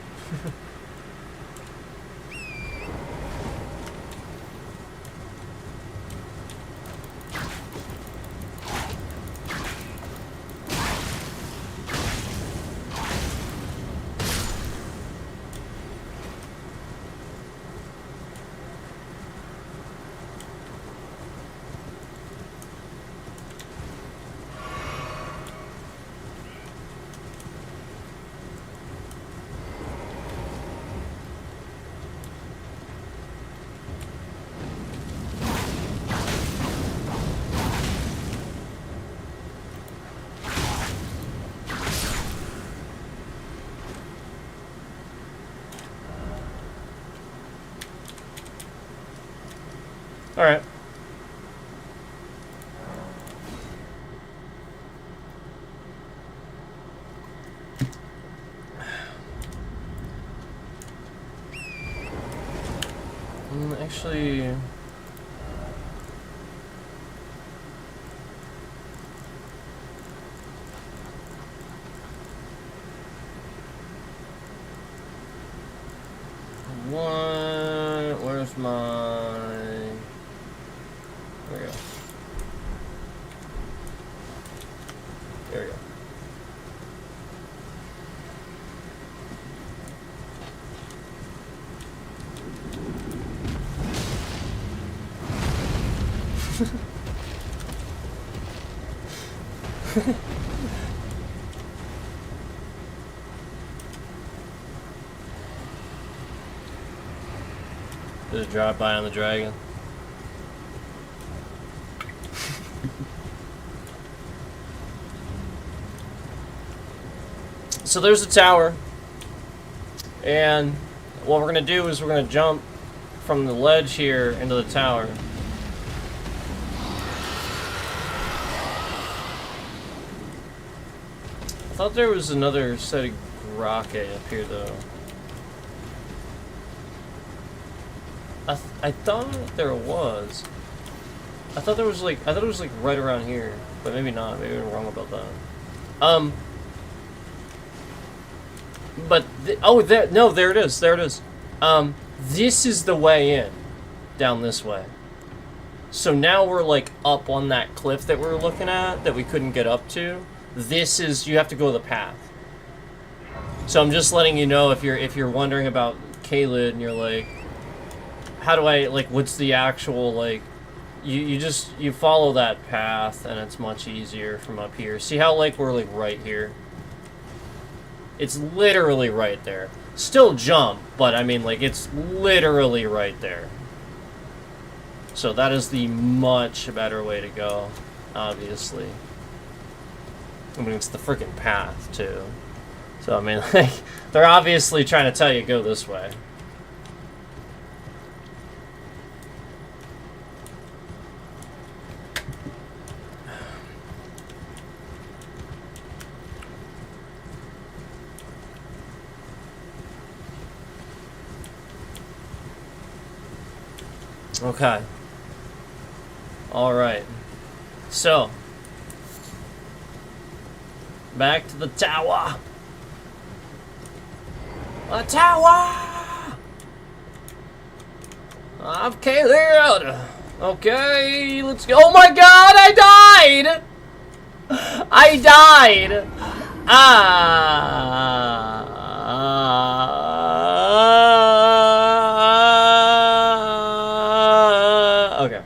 All right. Actually, where's my... There we go. There we go. Did it drive by on the dragon? So there's a tower, and what we're gonna do is we're gonna jump from the ledge here into the tower. I thought there was another set of rocket up here though. I thought there was. I thought it was like right around here, but maybe not. Maybe I'm wrong about that. But oh, there it is. There it is. This is the way in, down this way. So now we're like up on that cliff that we were looking at that we couldn't get up to. This is, you have to go the path. So I'm just letting you know if you're wondering about Caelid and you're like, how do I, like, what's the actual, like, you follow that path and it's much easier from up here. See how, like, we're, like, right here? It's literally right there. Still jump, but I mean, like, it's literally right there. So that is the much better way to go, obviously. I mean, it's the freaking path, too. So, I mean, like, they're obviously trying to tell you go this way. Okay. Alright. So. Back to the tower. A tower! I'm Caelid. Okay, let's go. Oh my god, I died! I died! Okay.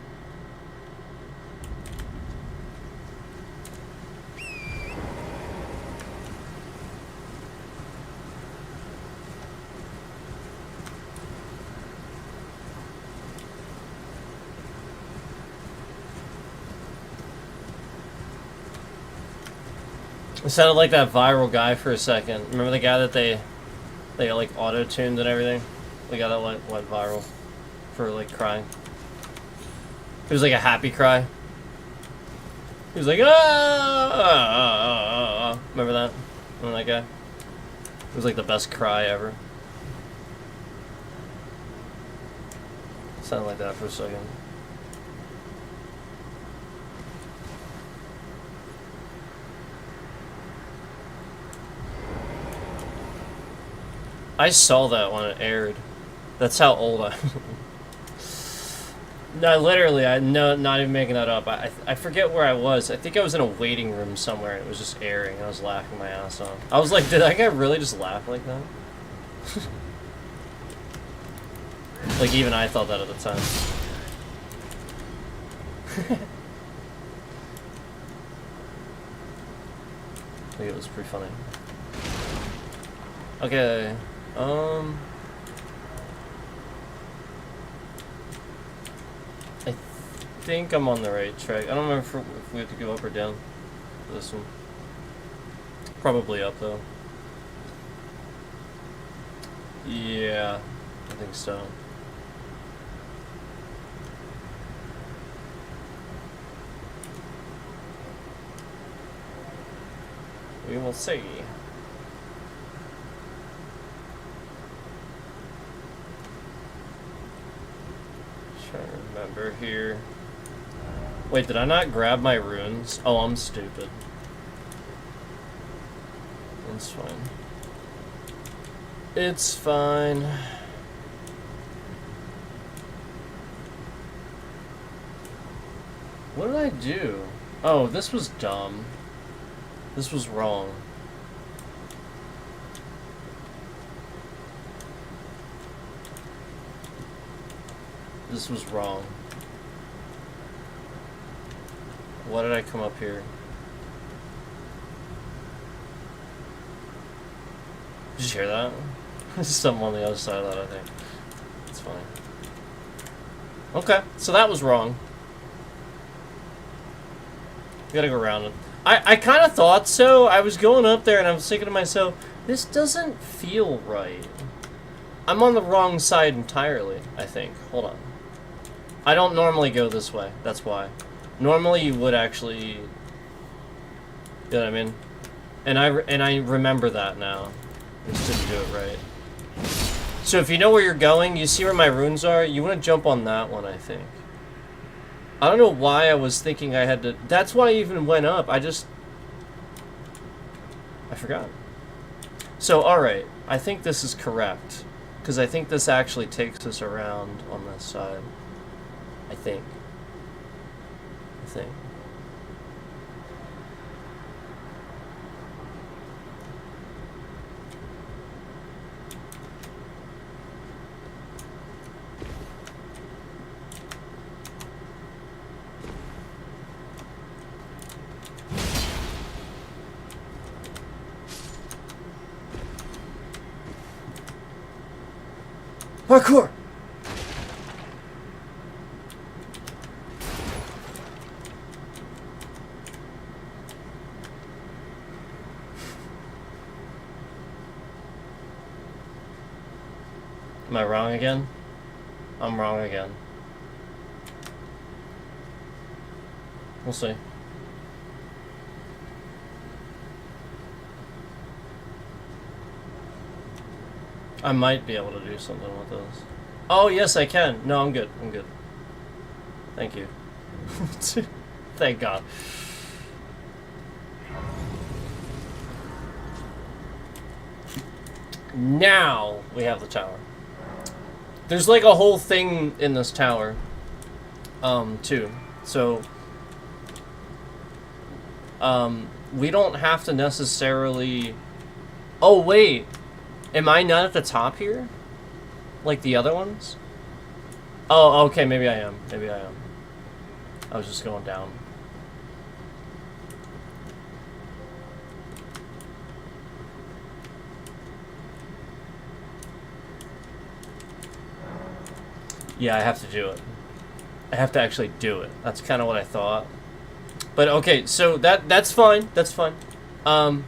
It sounded like that viral guy for a second. Remember the guy that they like auto-tuned and everything? The guy that went viral for like crying. It was like a happy cry. He was like, ah! Remember that? Remember that guy? It was like the best cry ever. Sounded like that for a second. I saw that when it aired. That's how old I am. No, literally, not even making that up. I forget where I was. I think I was in a waiting room somewhere, and it was just airing, and I was laughing my ass off. I was like, did that guy really just laugh like that? Like, even I thought that at the time. I think it was pretty funny. Okay, I think I'm on the right track. I don't remember if we have to go up or down for this one. Probably up, though. Yeah, I think so. We will see. Trying to remember here. Wait, did I not grab my runes? Oh, I'm stupid. It's fine. It's fine. What did I do? Oh, this was dumb. This was wrong. This was wrong. Why did I come up here? Did you hear that? There's something on the other side of that, I think. It's funny. Okay, so that was wrong. We gotta go around it. I kind of thought so. I was going up there and I was thinking to myself, this doesn't feel right. I'm on the wrong side entirely, I think. Hold on. I don't normally go this way. That's why. Normally you would actually... You know what I mean? And I remember that now. I just didn't do it right. So if you know where you're going, you see where my runes are, you want to jump on that one, I think. I don't know why I was thinking I had to... That's why I even went up. I forgot. So, alright. I think this is correct. Because I think this actually takes us around on this side. I think. Parkour! Am I wrong again? I'm wrong again. We'll see. I might be able to do something with this. Oh, yes, I can. No, I'm good. I'm good. Thank you. Thank God. Now we have the tower. There's like a whole thing in this tower, too. So, we don't have to necessarily... Oh, wait. Am I not at the top here? Like the other ones? Oh, okay, maybe I am. Maybe I am. I was just going down. Yeah, I have to do it. I have to actually do it. That's kind of what I thought. But okay, so that's fine. That's fine. Um,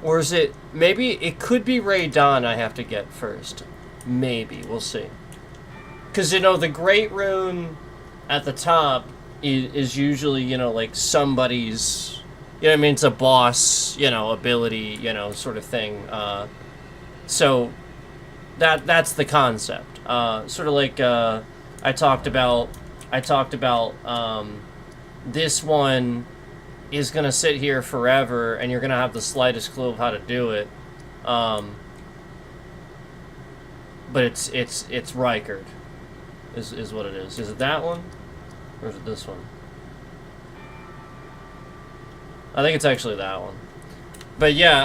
or is it, maybe it could be Ray Dawn I have to get first. Maybe, we'll see. Because, you know, the Great Rune at the top is usually, you know, like somebody's, you know what I mean? It's a boss, you know, ability, you know, sort of thing. So that's the concept. Sort of like I talked about this one is gonna sit here forever, and you're gonna have the slightest clue of how to do it. But it's Rykard, is what it is. Is it that one, or is it this one? I think it's actually that one. But yeah,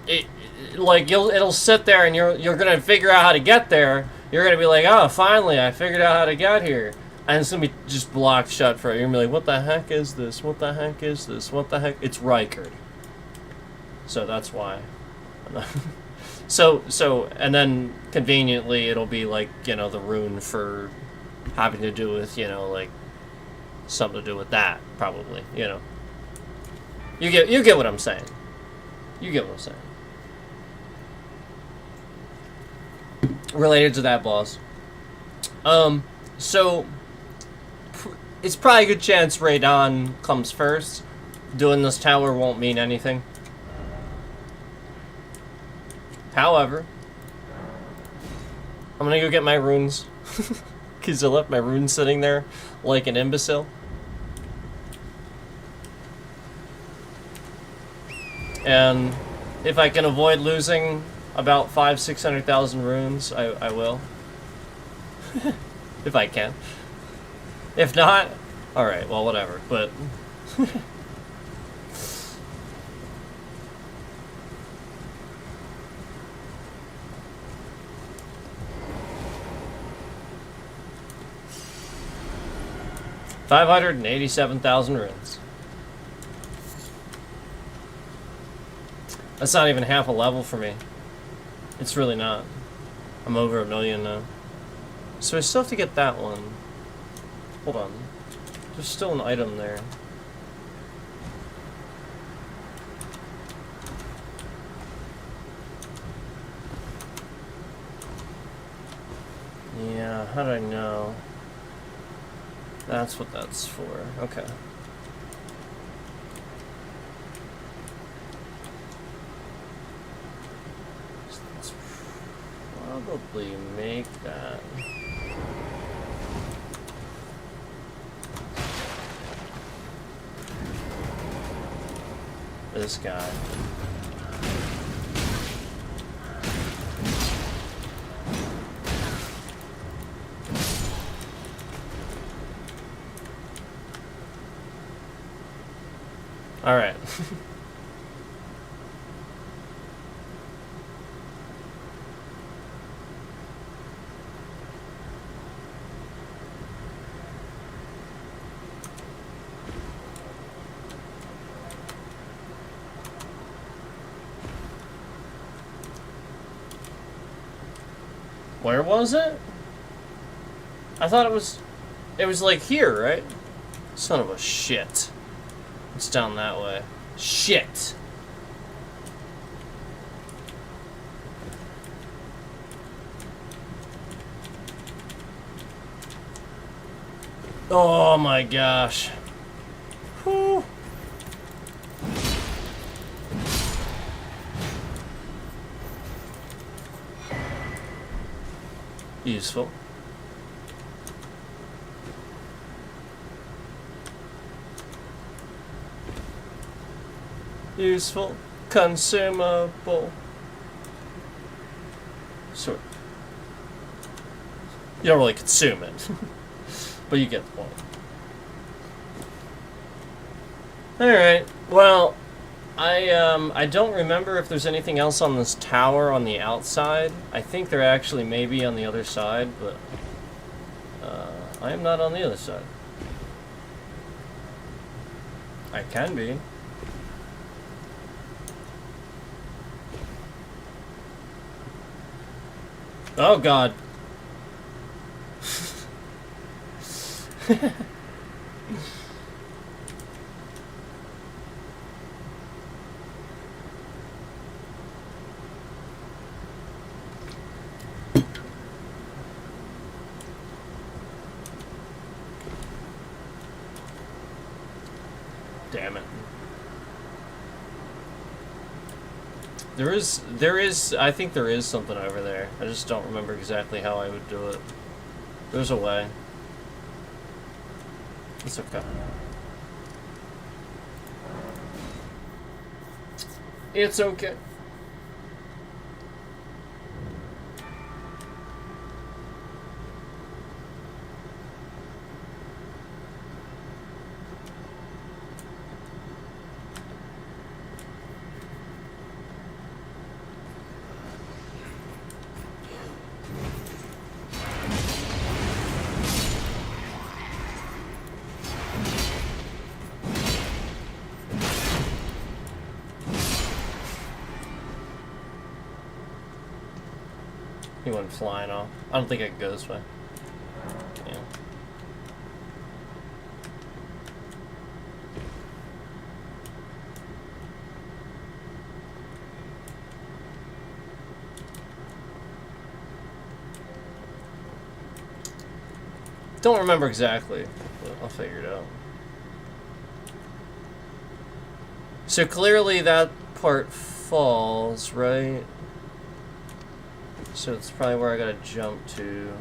it'll sit there, and you're gonna figure out how to get there. You're gonna be like, oh, finally, I figured out how to get here. And it's gonna be just blocked shut for you. You're gonna be like, what the heck is this? What the heck is this? What the heck? It's Rykard. So that's why. So, and then conveniently, it'll be like, you know, the rune for having to do with, you know, like something to do with that, probably. You know, you get what I'm saying. You get what I'm saying. Related to that boss. So it's probably a good chance Radon comes first. Doing this tower won't mean anything. However, I'm gonna go get my runes. Because I left my runes sitting there like an imbecile. And if I can avoid losing about 500,000-600,000 runes, I will. If I can. If not, alright, well, whatever, but... $587,000 runes. That's not even half a level for me. It's really not. I'm over 1 million now. So I still have to get that one. Hold on. There's still an item there. Yeah, how do I know? That's what that's for. Okay. So let's probably make that. This guy. All right. Where was it? I thought it was like here, right? Son of a shit. It's down that way. Shit. Oh my gosh. Whew. Useful. Useful. Consumable. Sort. You don't really consume it. But you get the point. Alright. Well, I don't remember if there's anything else on this tower on the outside. I think there actually may be on the other side, but I am not on the other side. I can be. Oh god. Damn it. There is, I think there is something over there. I just don't remember exactly how I would do it. There's a way. It's okay. It's okay. He went flying off. I don't think I can go this way. Yeah. Don't remember exactly, but I'll figure it out. So clearly that part falls, right? So it's probably where I gotta jump to.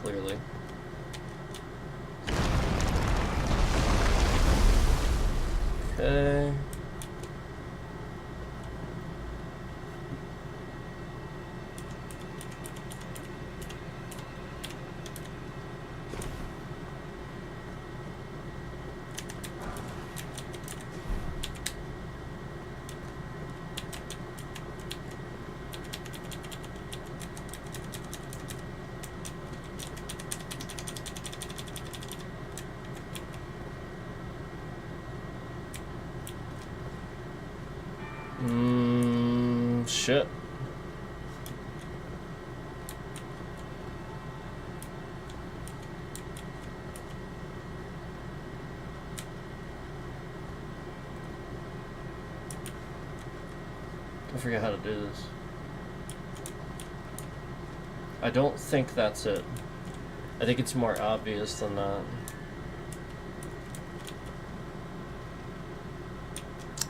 Clearly. Okay. Shit. I forget how to do this. I don't think that's it. I think it's more obvious than that.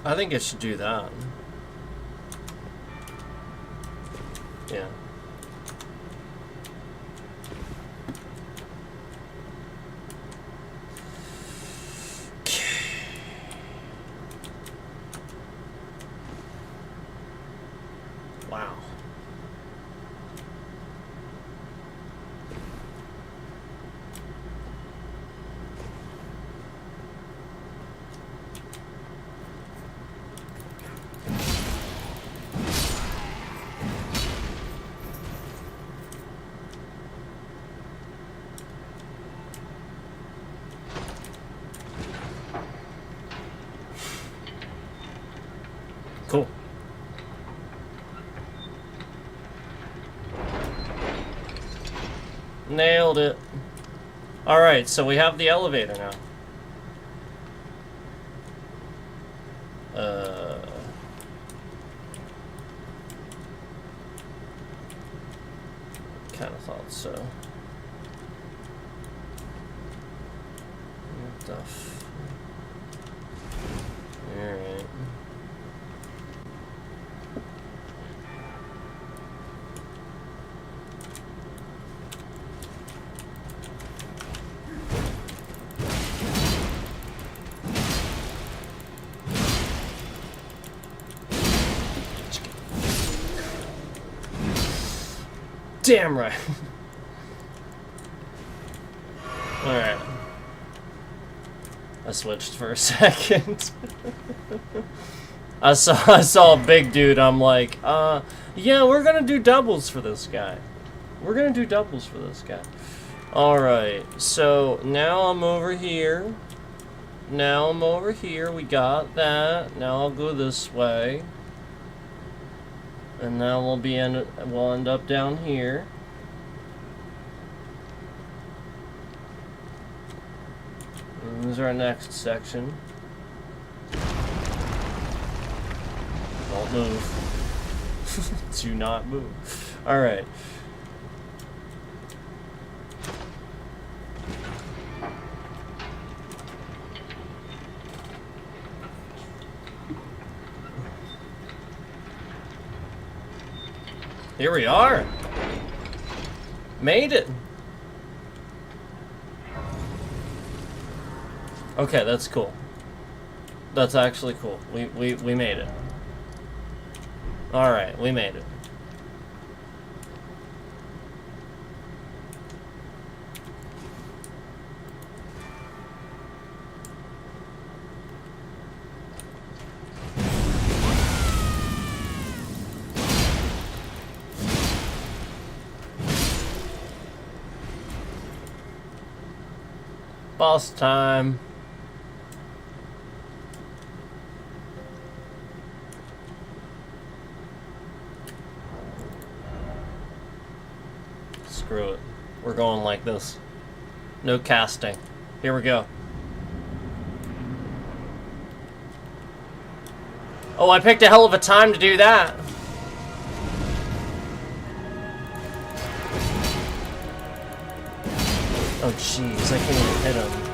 I think it should do that. Yeah. Wow. Cool. Nailed it. Alright, so we have the elevator now. Kind of thought so. What the f... Alright. Damn right. Alright. I switched for a second. I saw a big dude, I'm like, yeah, we're gonna do doubles for this guy. We're gonna do doubles for this guy. Alright, so now I'm over here. Now I'm over here, we got that. Now I'll go this way. And now we'll end up down here. And this is our next section. Don't move. Do not move. Alright. Here we are. Made it. Okay, that's cool. That's actually cool. We made it. Alright, we made it. Boss time. Screw it. We're going like this. No casting. Here we go. Oh, I picked a hell of a time to do that. Oh jeez, I can't even hit him.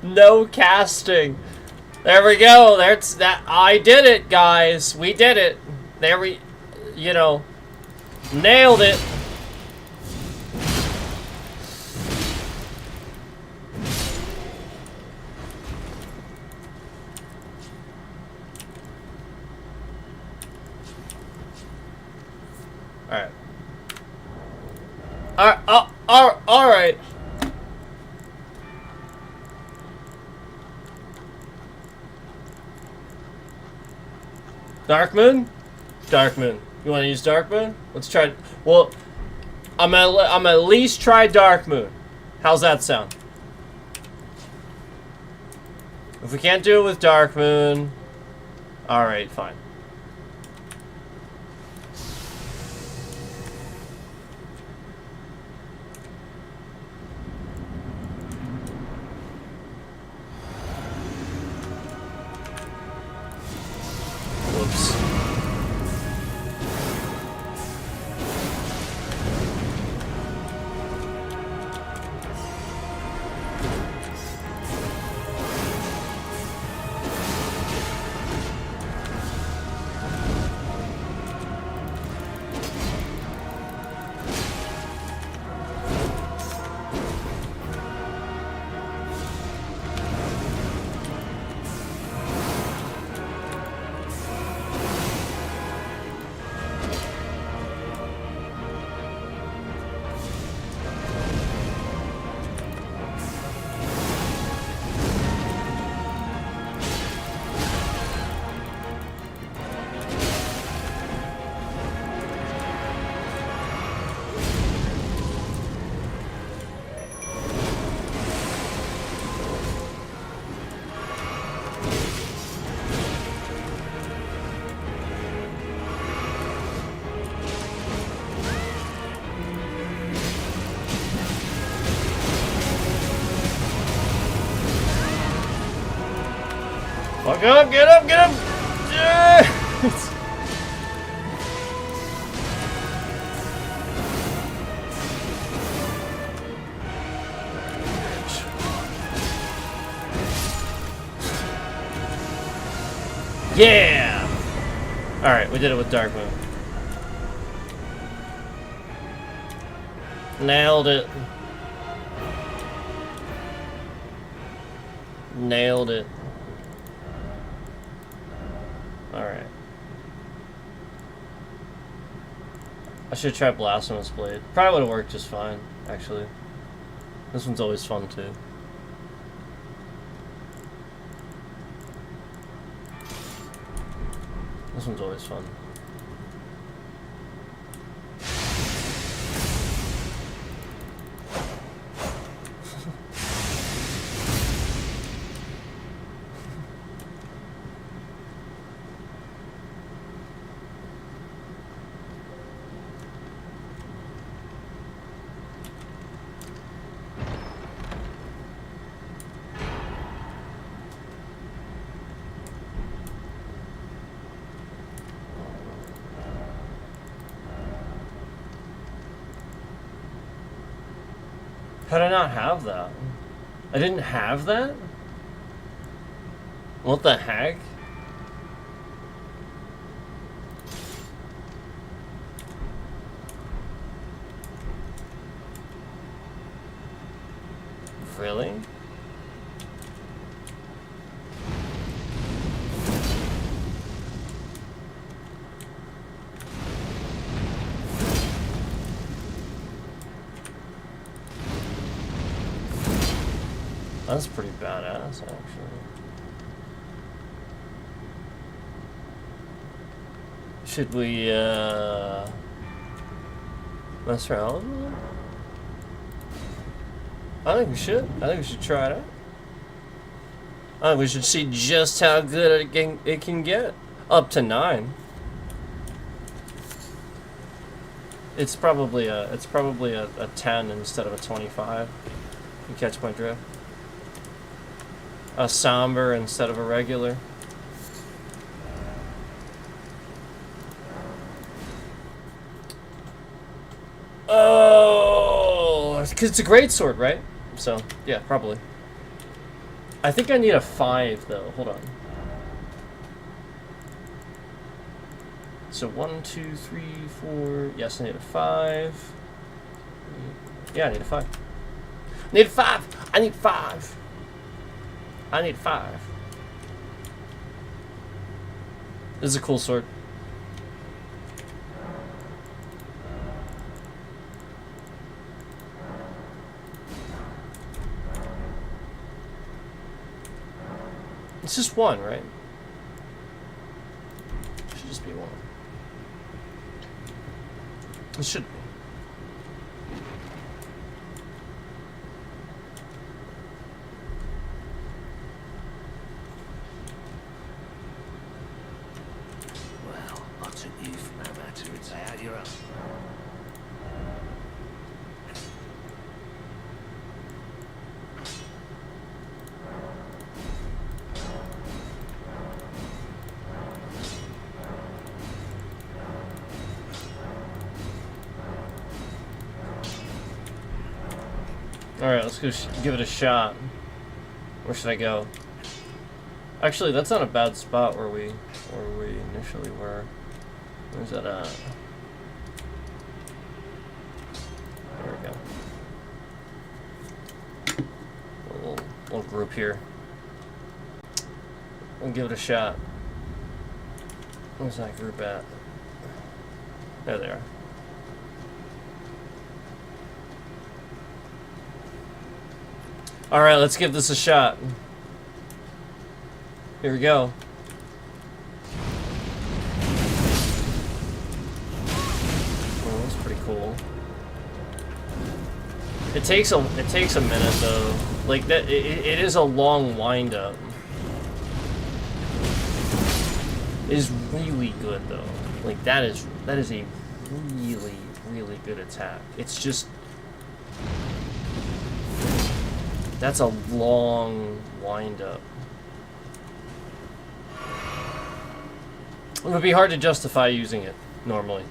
No casting. There we go. That's that. I did it, guys. We did it. There we, you know, nailed it. All right. Dark Moon? Dark Moon. You want to use Dark Moon? Let's try. Well, I'm at least try Dark Moon. How's that sound? If we can't do it with Dark Moon, all right, fine. Fuck up, get up, get up! Yeah! Alright, we did it with Dark Moon. Nailed it. Nailed it. Alright. I should try Blasphemous Blade. Probably would have worked just fine, actually. This one's always fun, too. This one's always fun. How did I not have that? I didn't have that? What the heck? Really? That's pretty badass, actually. Should we, mess around with it? I think we should. I think we should try it out. I think we should see just how good it can get. Up to 9. It's probably a 10 instead of a 25. You catch my drift? A somber instead of a regular. Oh, because it's a great sword, right? So, yeah, probably. I think I need a 5, though. Hold on. So 1, 2, 3, 4. Yes, I need a 5. Yeah, I need a 5. Need a 5. I need 5. I need 5. This is a cool sword. It's just 1, right? It should just be 1. It should be. Well, I took you for no matter. It's out your own. Alright, let's go give it a shot. Where should I go? Actually, that's not a bad spot where we initially were. Where's that at? There we go. Little group here. We'll give it a shot. Where's that group at? There they are. Alright, let's give this a shot. Here we go. Oh, that's pretty cool. It takes a minute though. Like that, it is a long wind up. It is really good though. Like that is a really good attack. It's just that's a long wind up. It would be hard to justify using it normally.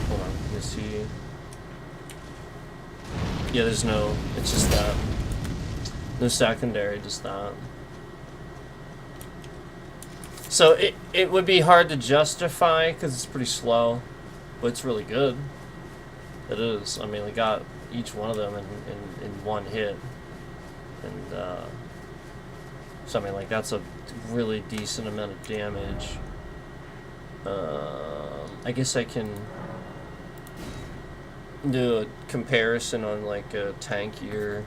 Hold on, let me see. Yeah, there's no, it's just that. No secondary, just that. So it would be hard to justify because it's pretty slow, but it's really good. It is. I mean, we got each one of them in one hit, and so I mean, like that's a really decent amount of damage. I guess I can do a comparison on like a tankier,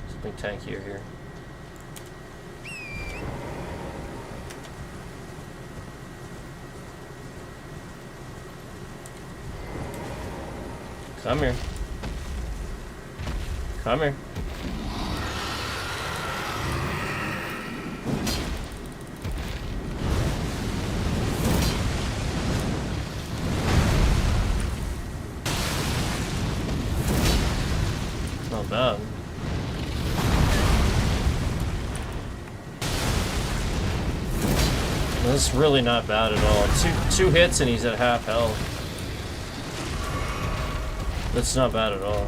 something tankier here. Come here. Come here. Not bad. That's really not bad at all. Two hits and he's at half health. That's not bad at all.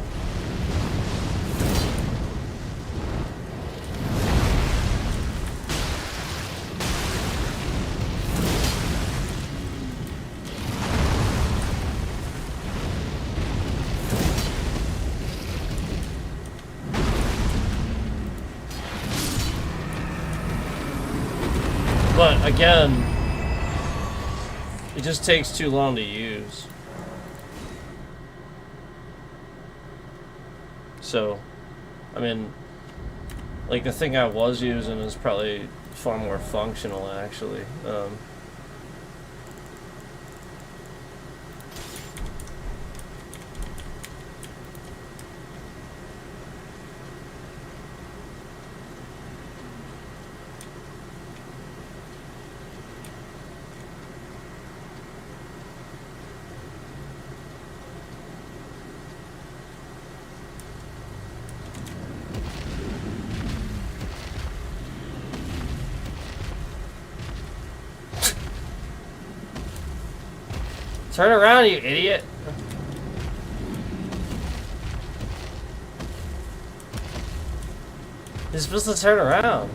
But again, it just takes too long to use. So, I mean, like the thing I was using is probably far more functional actually. Turn around, you idiot! You're supposed to turn around.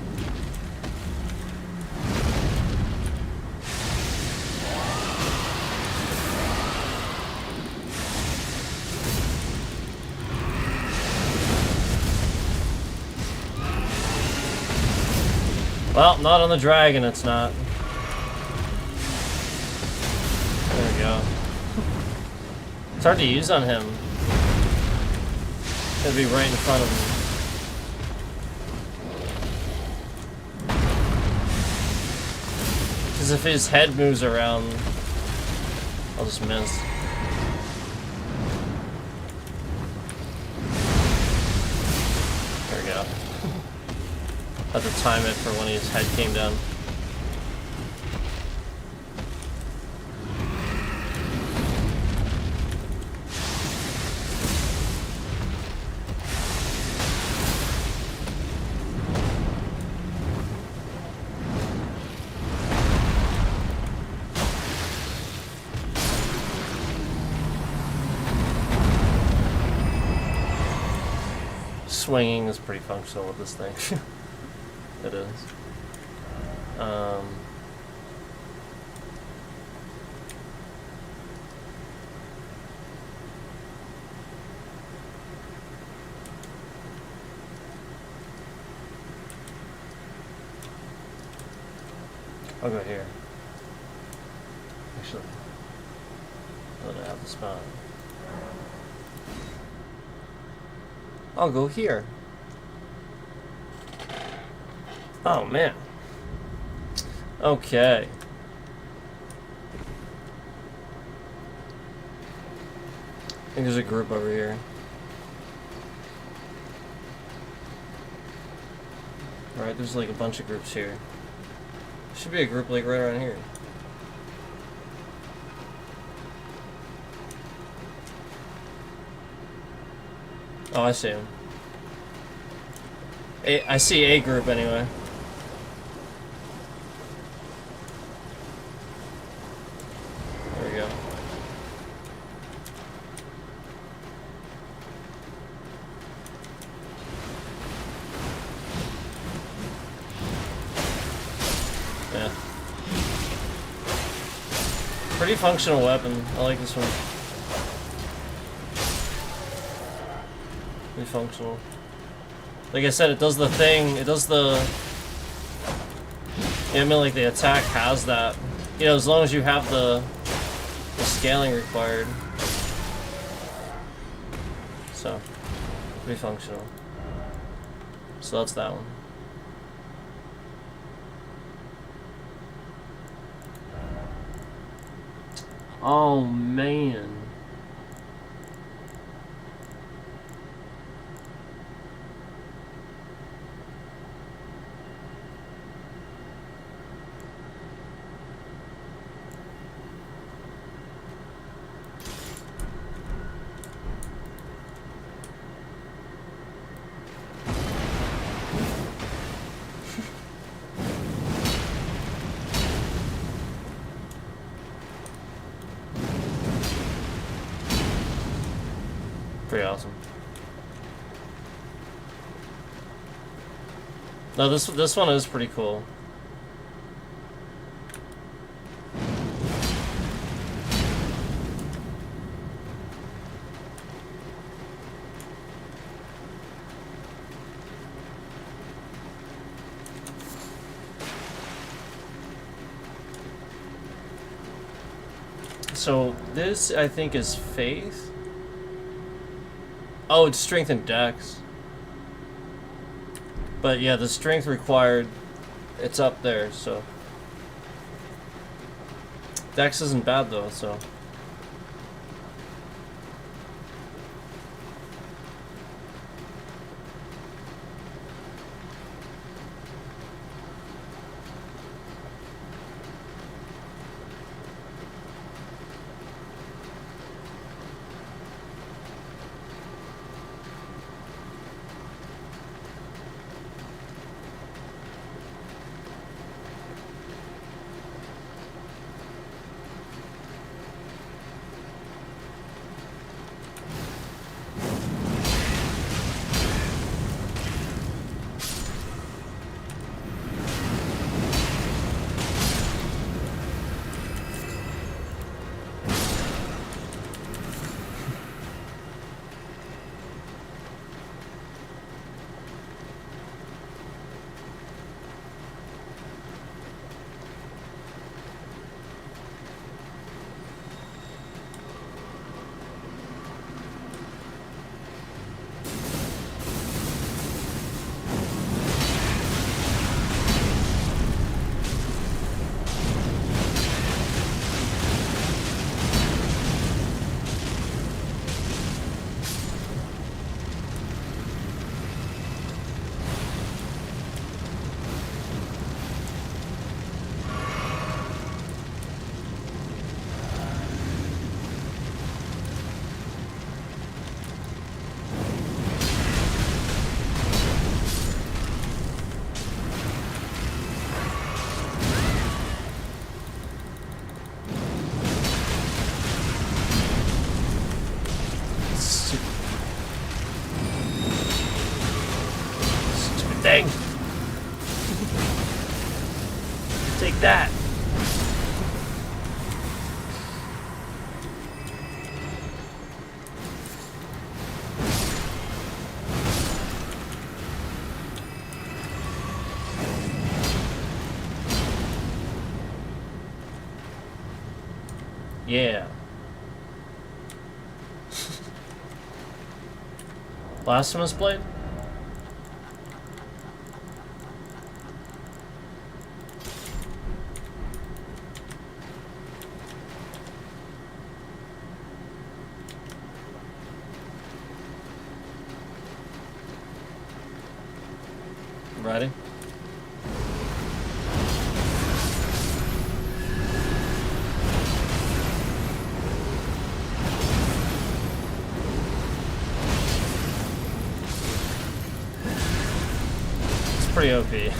Well, not on the dragon, it's not. There we go. It's hard to use on him. It'd be right in front of him. Because if his head moves around, I'll just miss. There we go. Had to time it for when his head came down. Swinging is pretty functional with this thing. It is. I'll go here. Actually, let it have the spot. I'll go here. Oh man. Okay. I think there's a group over here. Alright, there's like a bunch of groups here. Should be a group like right around here. Oh, I see him. I see a group anyway. There we go. Yeah. Pretty functional weapon. I like this one. Pretty functional. Like I said, it does the thing. It does the. I mean, like the attack has that. You know, as long as you have the scaling required. So, pretty functional. So that's that one. Oh man. pretty awesome. No, this one is pretty cool. So this, I think, is faith. Oh, it's strength and dex. But yeah, the strength required, it's up there, so. Dex isn't bad though, so. Thing. Take that. Yeah. Blasphemous Blade? Ready? It's pretty OP.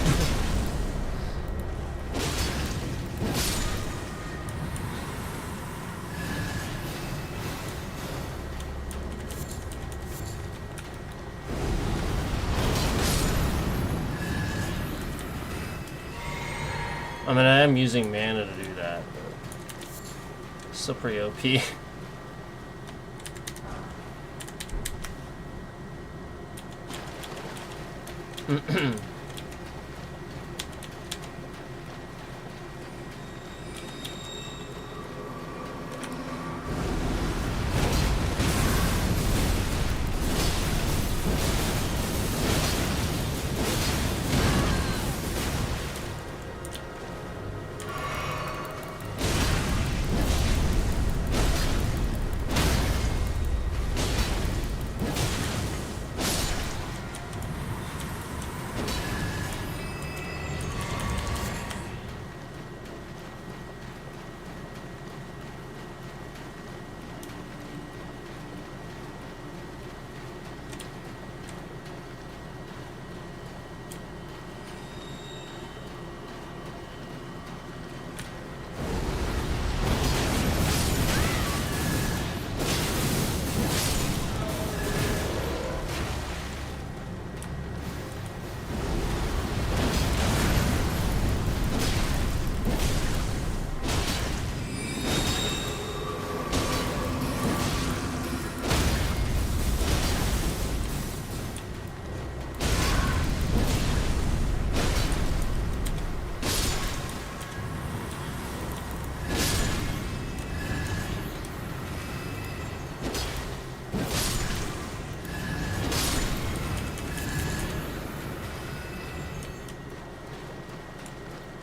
I mean, I am using mana to do that, but it's still pretty OP.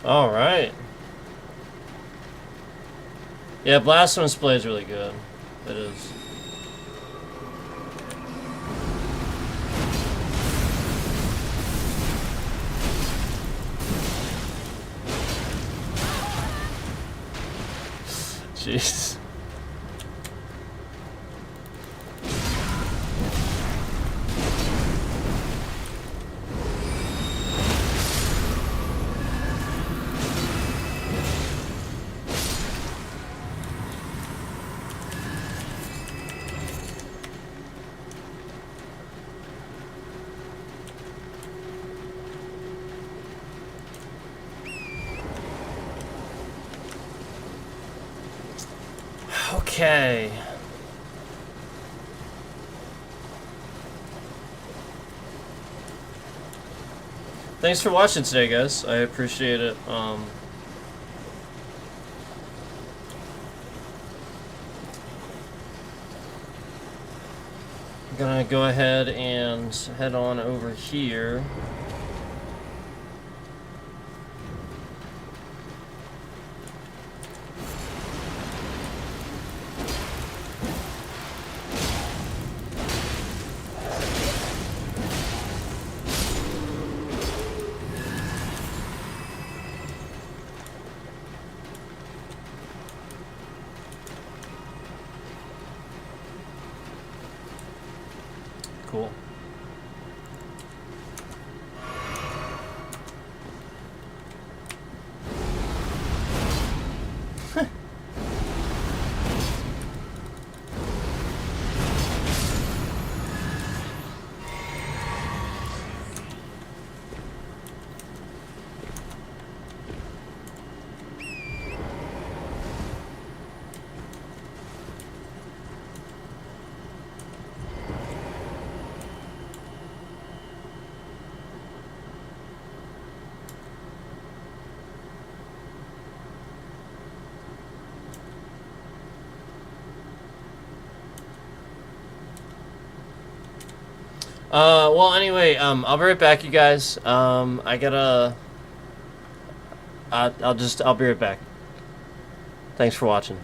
All right. Yeah, Blasphemous Blade's really good. It is. Jeez. Okay. Thanks for watching today, guys. I appreciate it. I'm gonna go ahead and head on over here. Cool. Well, anyway, I'll be right back, you guys. I gotta. I'll be right back. Thanks for watching.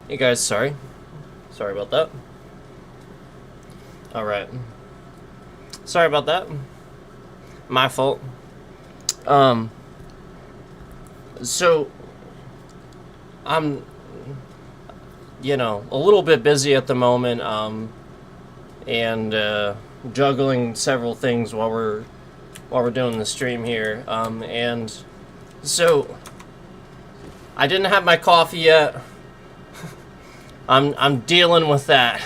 Hey guys, sorry. Sorry about that. Alright. Sorry about that. My fault. So I'm, a little bit busy at the moment, and juggling several things while we're doing the stream here. And so I didn't have my coffee yet. I'm dealing with that.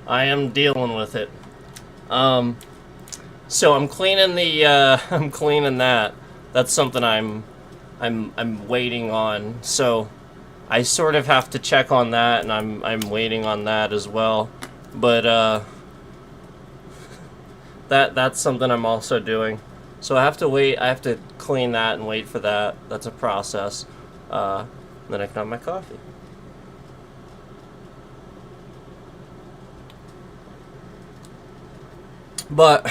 I am dealing with it. So I'm cleaning the I'm cleaning that. That's something I'm waiting on. So I sort of have to check on that, and I'm waiting on that as well. But that's something I'm also doing. So I have to wait. I have to clean that and wait for that. That's a process. Then I can have my coffee. But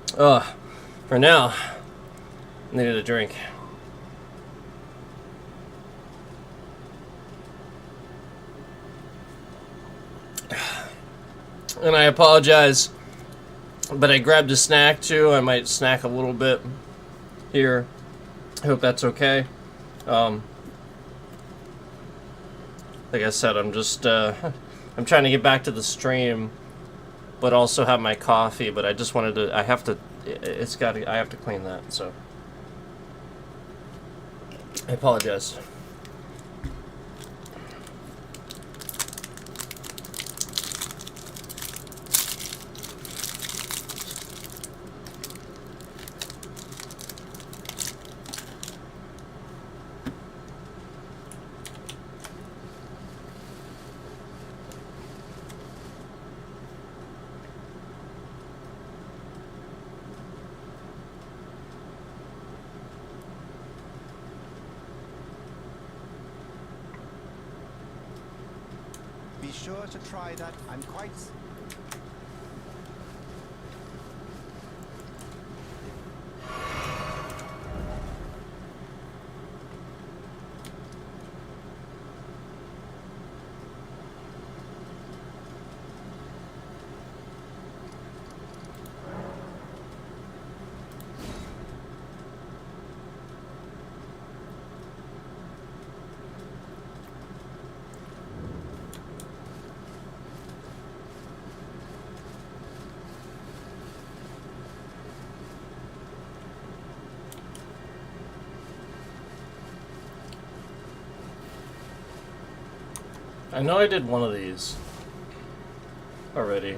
for now, I needed a drink. And I apologize, but I grabbed a snack too. I might snack a little bit here. I hope that's okay. Like I said, I'm just I'm trying to get back to the stream, but also have my coffee. But I just wanted to. I have to. I have to clean that. So I apologize. Be sure to try that. I'm quite... I know I did one of these already.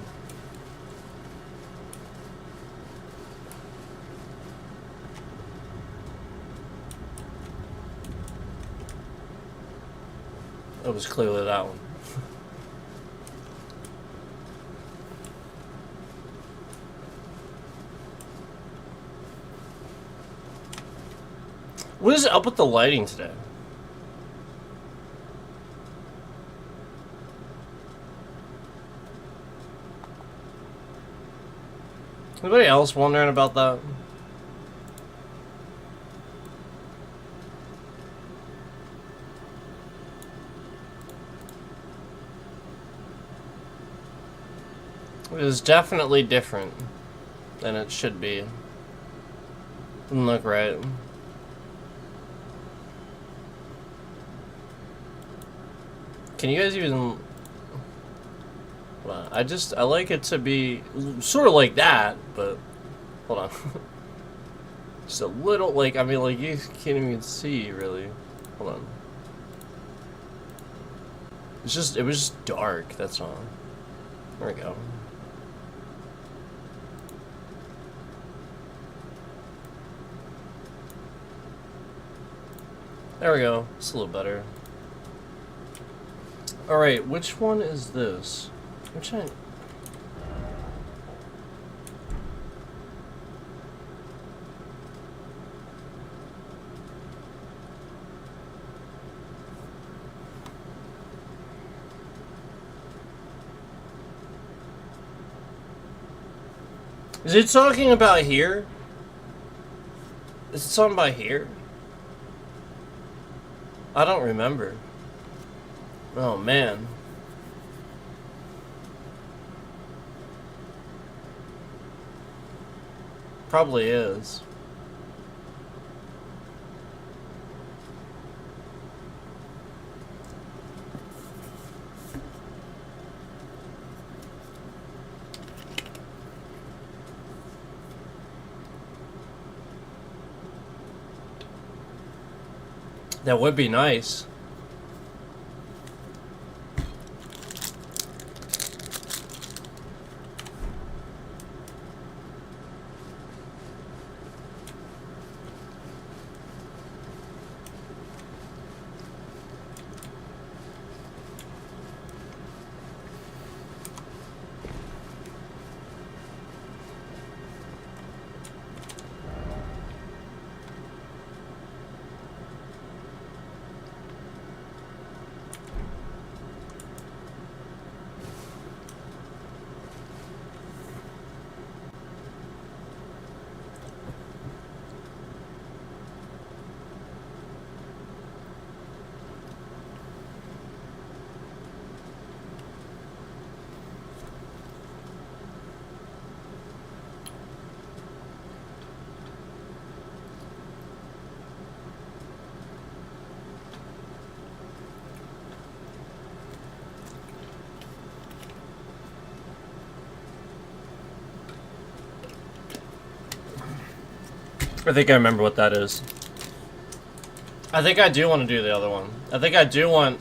It was clearly that one. What is up with the lighting today? Anybody else wondering about that? It is definitely different than it should be. Doesn't look right. Can you guys even... Well, I like it to be sort of like that, but... Hold on. Just a little, like, I mean, like, you can't even see, really. Hold on. It was just dark, that's all. There we go. There we go. It's a little better. Alright, which one is this? Which one? Is it talking about here? Is it talking about here? I don't remember. Oh man. Probably is. That would be nice. I think I remember what that is. I think I do want to do the other one. I think I do want...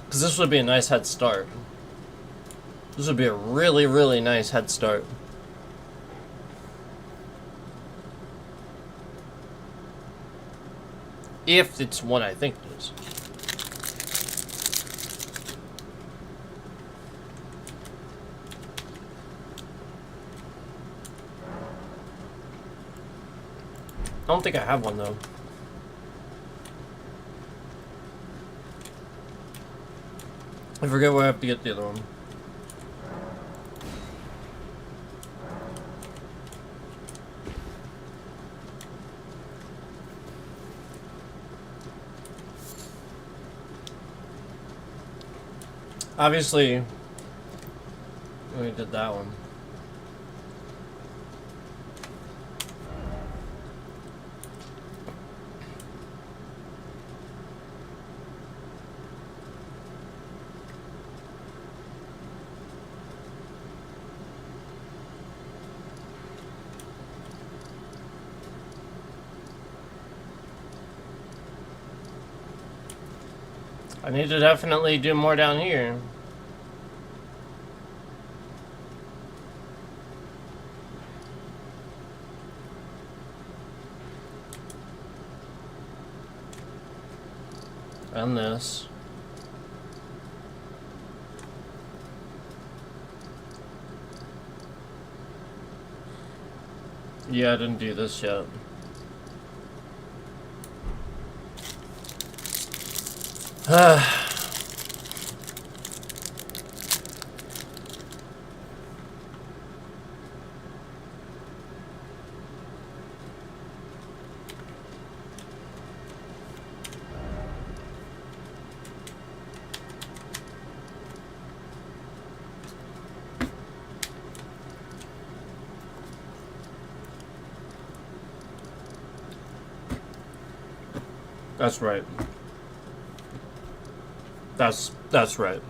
Because this would be a nice head start. This would be a really, really nice head start. If it's what I think it is. I don't think I have one though. I forget where I have to get the other one. Obviously, we did that one. I need to definitely do more down here. And this. Yeah, I didn't do this yet. That's right. That's right.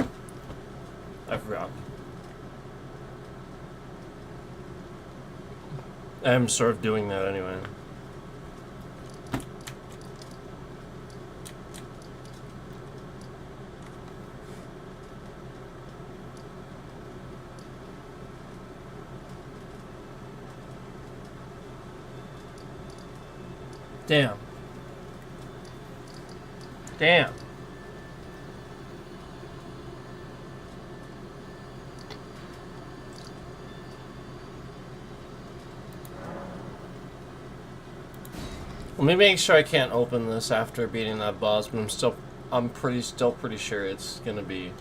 I forgot. I'm sort of doing that anyway. Damn. Damn. Let me make sure I can't open this after beating that boss, but I'm still pretty sure it's gonna be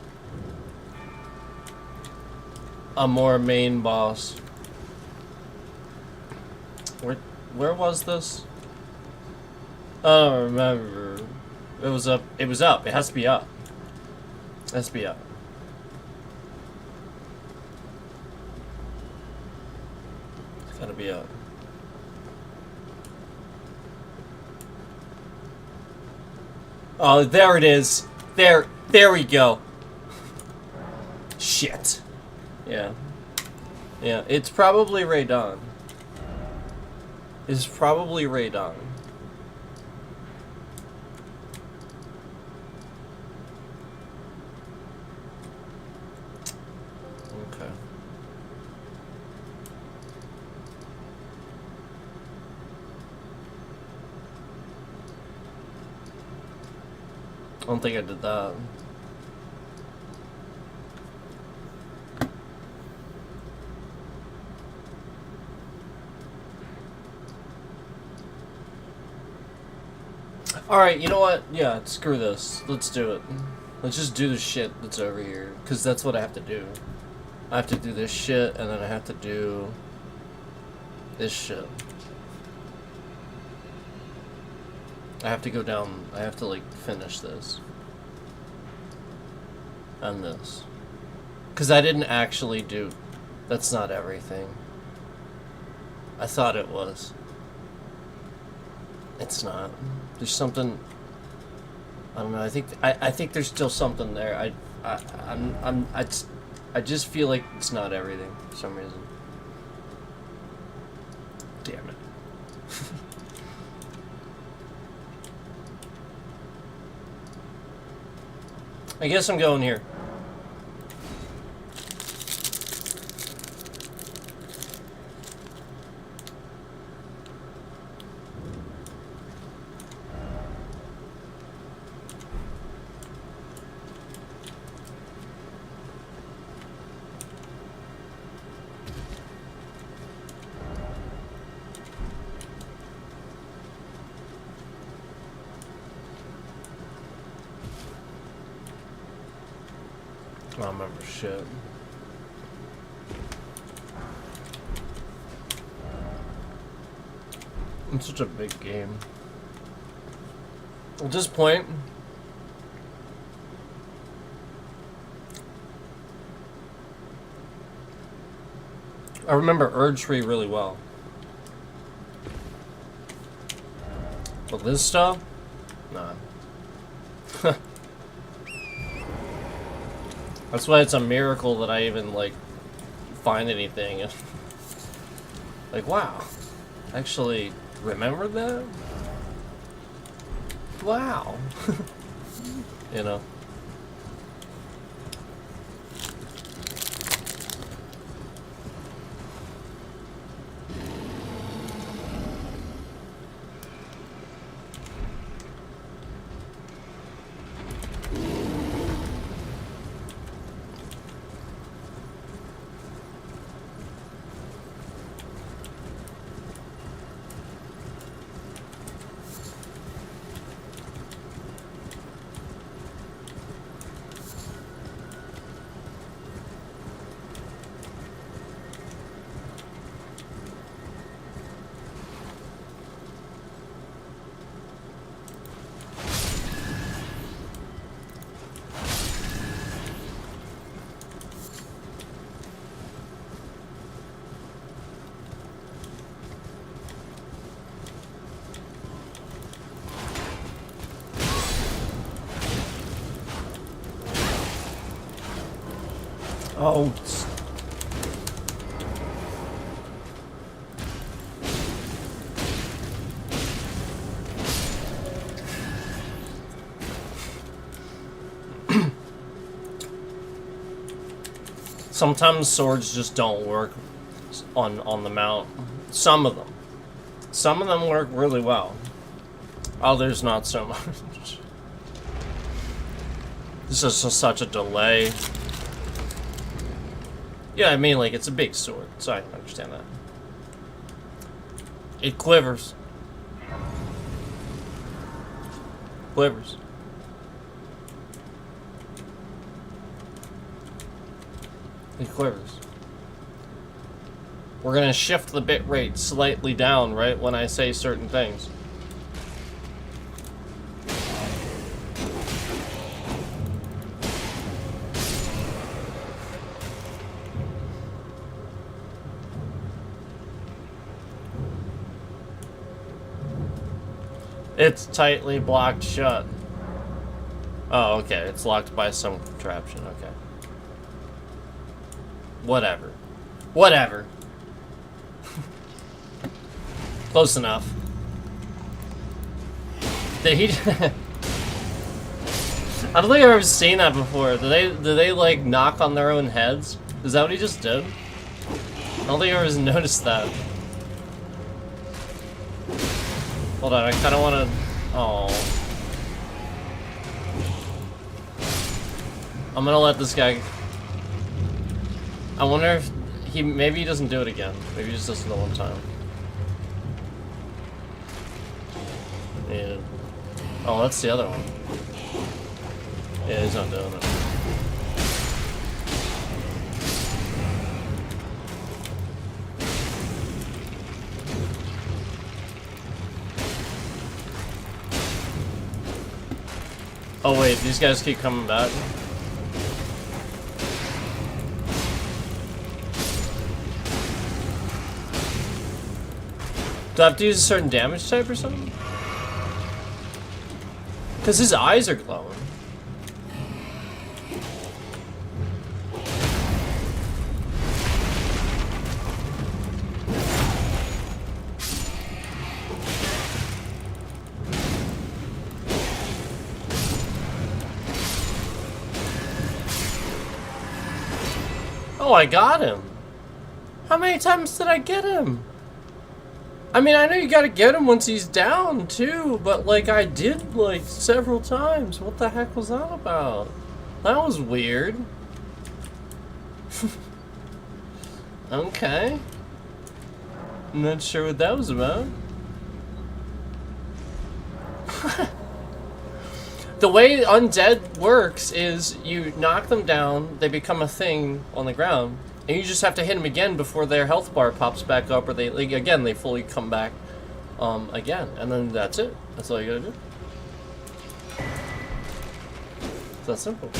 a more main boss. Where was this? I don't remember. It was up. It was up. It has to be up. It has to be up. It's gotta be up. Oh, there it is. There we go. Shit. Yeah. Yeah, it's probably Radon. It's probably Radon. Okay. I don't think I did that. Alright, you know what? Yeah, screw this. Let's do it. Let's just do the shit that's over here. Because that's what I have to do. I have to do this shit, and then I have to do this shit. I have to go down, I have to, like, finish this. And this. Because I didn't actually do... That's not everything. I thought it was. It's not. There's something... I don't know, I think there's still something there. I just feel like it's not everything for some reason. Damn it. I guess I'm going here. I don't remember shit. It's such a big game. At this point, I remember Urge Tree really well. But this stuff? Nah. That's why it's a miracle that I even, like, find anything. Like, wow. Actually, remember that? Wow. You know? Oh. Sometimes swords just don't work on the mount. Some of them. Some of them work really well. Others not so much. This is just such a delay. Yeah, I mean, like, it's a big sword, so I can understand that. It quivers. Quivers. It quivers. We're gonna shift the bit rate slightly down, right, when I say certain things. It's tightly blocked shut. Oh, okay. It's locked by some contraption. Okay. Whatever. Whatever. Close enough. Did he? I don't think I've ever seen that before. Do they like knock on their own heads? Is that what he just did? I don't think I've ever noticed that. Hold on, I kind of want to. Oh. I'm gonna let this guy. I wonder if maybe he doesn't do it again. Maybe he just does it the one time. Yeah. Oh, that's the other one. Yeah, he's not doing it. Oh wait, these guys keep coming back. Do I have to use a certain damage type or something? Because his eyes are glowing. Oh, I got him. How many times did I get him? I mean, I know you gotta get him once he's down, too, but, like, I did, like, several times. What the heck was that about? That was weird. Okay. I'm not sure what that was about. The way undead works is you knock them down, they become a thing on the ground, and you just have to hit them again before their health bar pops back up, or they, like, again, they fully come back again. And then that's it. That's all you gotta do. It's that simple.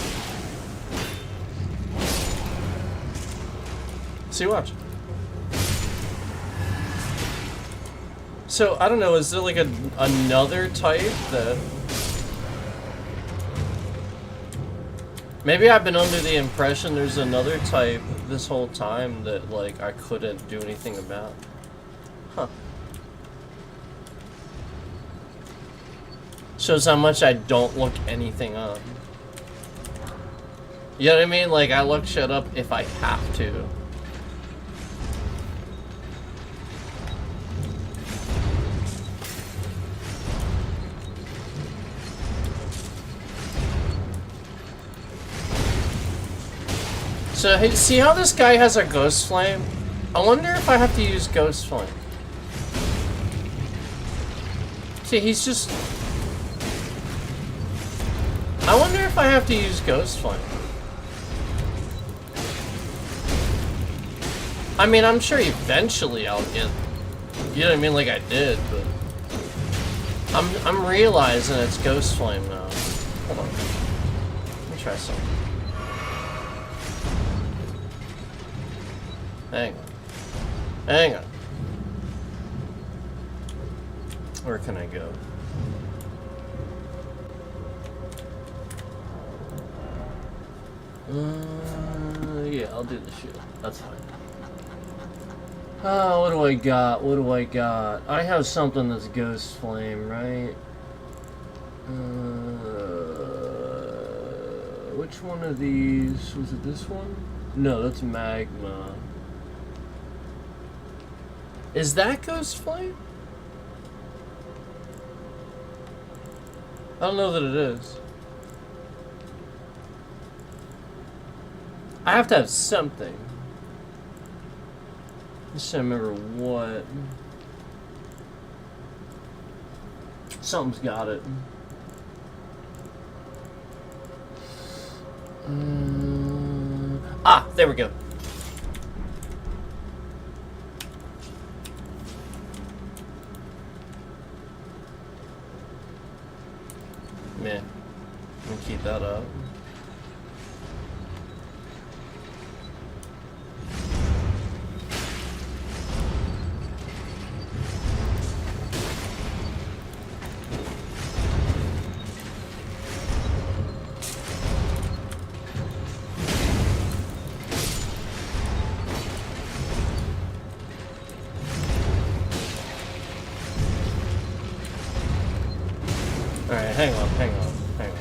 See, watch. So, I don't know, is there like another type that... Maybe I've been under the impression there's another type this whole time that, like, I couldn't do anything about. Huh. Shows how much I don't look anything up. You know what I mean? Like, I look shit up if I have to. So, hey, see how this guy has a ghost flame? I wonder if I have to use ghost flame. See, he's just... I wonder if I have to use ghost flame. I mean, I'm sure eventually I'll get... You know what I mean? Like I did, but... I'm realizing it's ghost flame now. Hold on. Let me try something. Hang on. Hang on. Where can I go? Yeah, I'll do the shield. That's fine. Oh, what do I got? What do I got? I have something that's ghost flame, right? Which one of these? Was it this one? No, that's magma. Is that ghost flame? I don't know that it is. I have to have something. Just trying to remember what. Something's got it. Ah, there we go. Yeah, I'm gonna keep that up. hang on, hang on, hang on.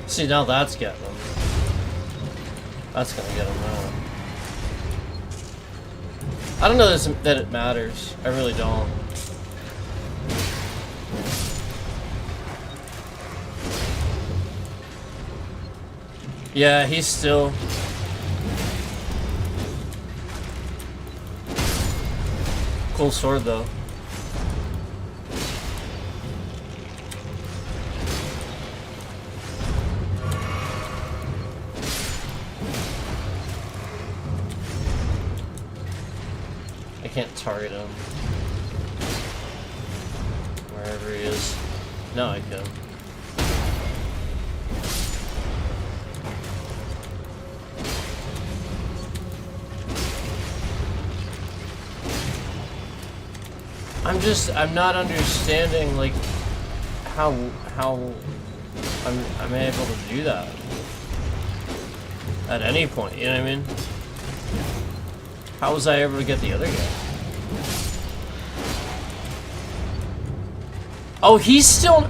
See, now that's getting him. That's gonna get him now. I don't know that it matters. I really don't. Yeah, he's still... Cool sword, though. I can't target him. Wherever he is. No, I can. I'm not understanding, like, how I'm able to do that at any point, you know what I mean? How was I able to get the other guy? Oh, he's still...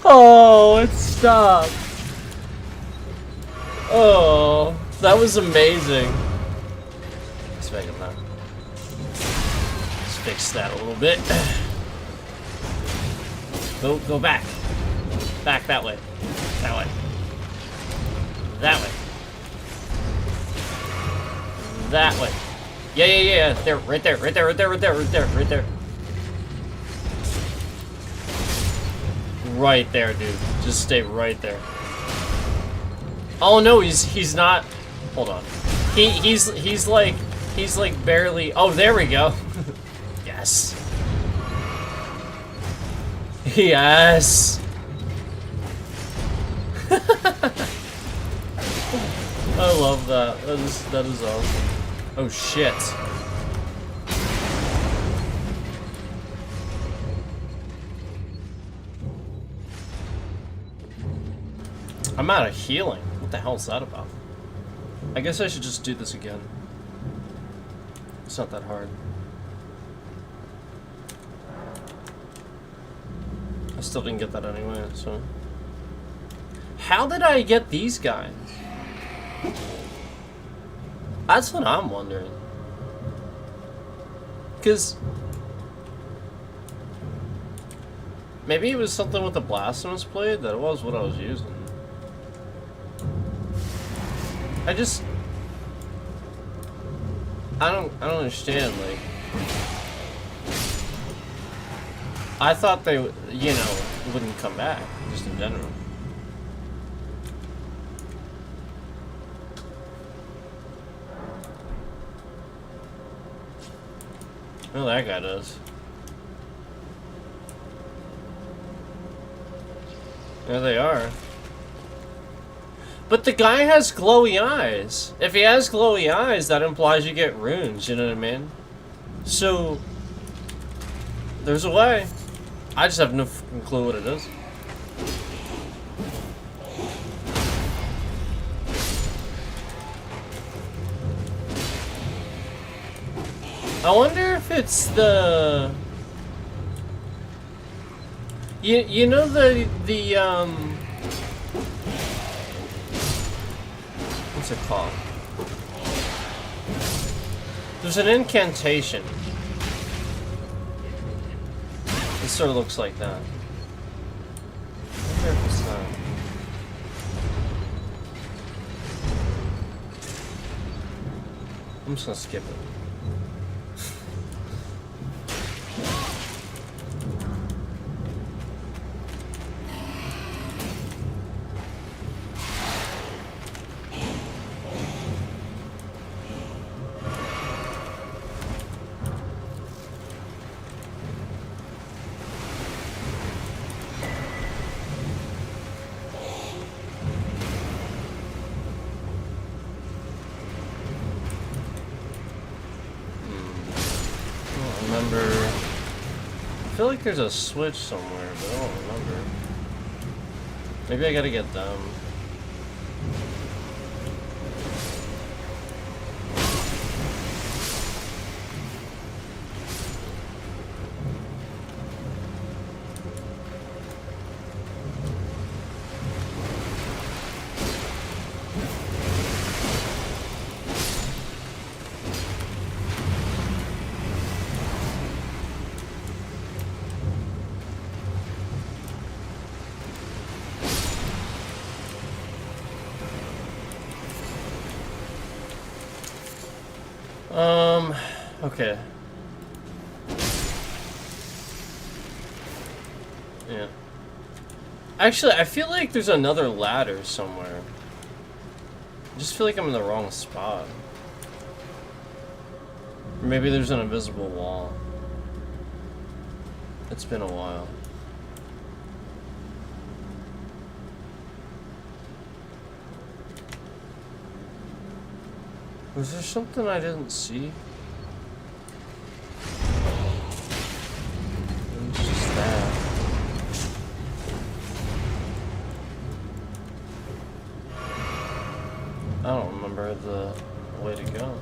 Oh, it stopped. Oh, that was amazing. Let's make him that. Let's fix that a little bit. Go back. Back that way. That way. That way. That way. Yeah. There, right there. Right there. Right there, dude. Just stay right there. Oh no, he's not. Hold on. He's like barely. Oh, there we go. Yes. Yes. I love that. That is awesome. Oh shit. I'm out of healing. What the hell is that about? I guess I should just do this again. It's not that hard. I still didn't get that anyway, so... How did I get these guys? That's what I'm wondering. Because... maybe it was something with the blasphemous blade? That was what I was using. I don't understand, like... I thought they, you know, wouldn't come back, just in general. Well, that guy does. There they are. But the guy has glowy eyes. If he has glowy eyes, that implies you get runes, you know what I mean? So, there's a way. I just have no fucking clue what it is. I wonder if it's the... You know the what's it called? There's an incantation. It sort of looks like that. I wonder if it's that. I'm just gonna skip it. feel like there's a switch somewhere, but I don't remember. Maybe I gotta get them. Okay. Yeah. Actually, I feel like there's another ladder somewhere. I just feel like I'm in the wrong spot. Or maybe there's an invisible wall. It's been a while. Was there something I didn't see? It was just that. I don't remember the way to go.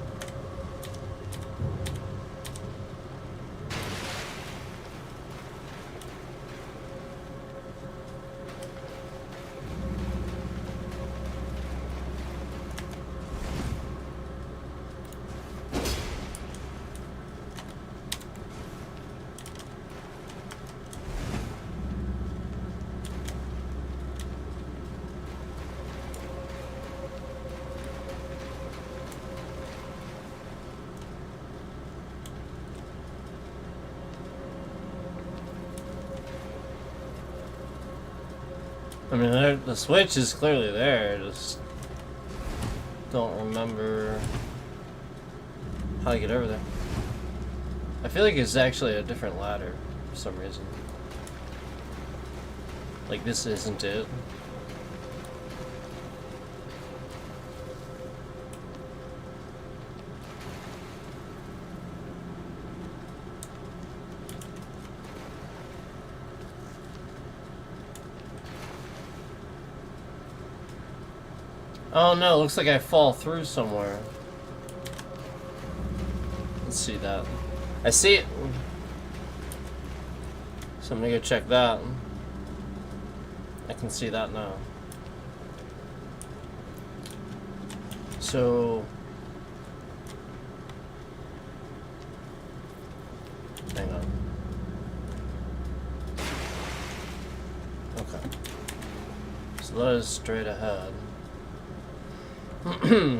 I mean, the switch is clearly there, just don't remember how to get over there. I feel like it's actually a different ladder for some reason. Like, this isn't it. Oh no, looks like I fall through somewhere. Let's see that. I see it! So I'm gonna go check that. I can see that now. So... hang on. Okay. So that is straight ahead.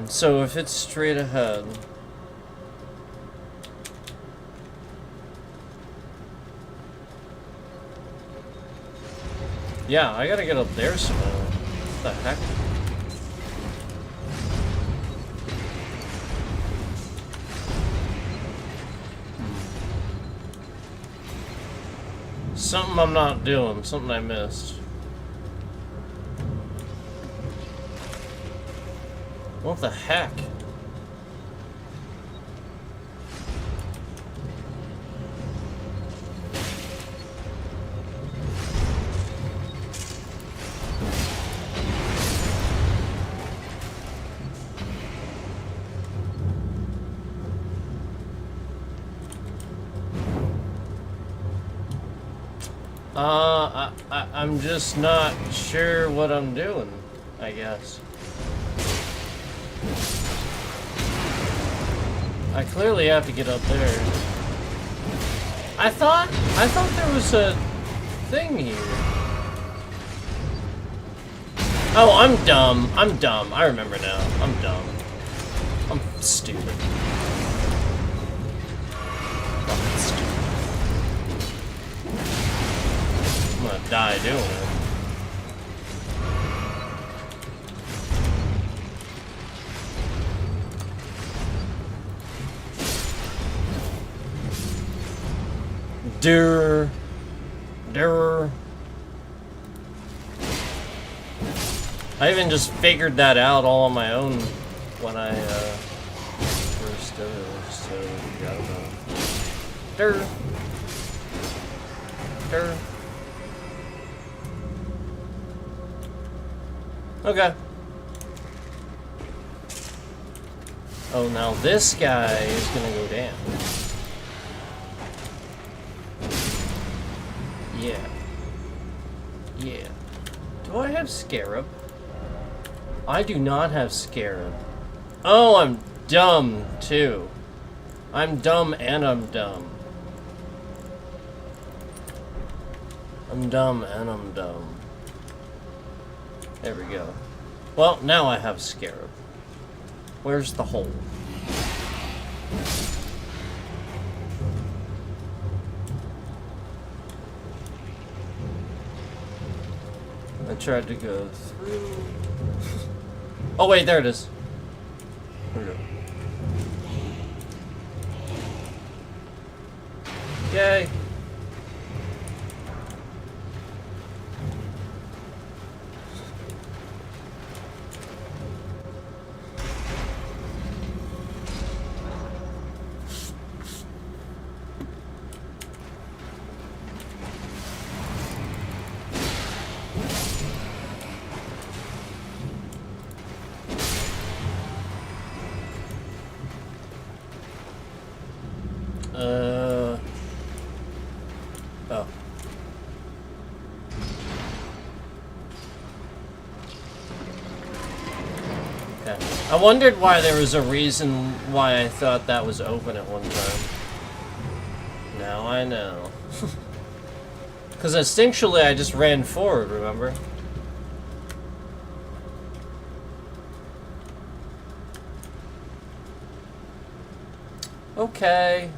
So if it's straight ahead, yeah, I gotta get up there somehow. What the heck? Something I'm not doing, something I missed. What the heck? I'm just not sure what I'm doing, I guess. I clearly have to get up there. I thought there was a thing here. Oh, I'm dumb. I'm dumb. I remember now. I'm dumb. I'm stupid. Fucking stupid. I'm gonna die doing it. Durr. I even just figured that out all on my own when I first did it, so I don't know. Durr. doctor. Okay. Oh, now this guy is gonna go down. Yeah. Yeah. Do I have Scarab? I do not have Scarab. Oh, I'm dumb, too. I'm dumb and I'm dumb. I'm dumb and I'm dumb. There we go. Well, now I have Scarab. Where's the hole? I tried to go through. Oh wait, there it is. There we go. Yay. Oh. Okay. I wondered why there was a reason why I thought that was open at one time. Now I know. Because instinctually I just ran forward, remember? Okay.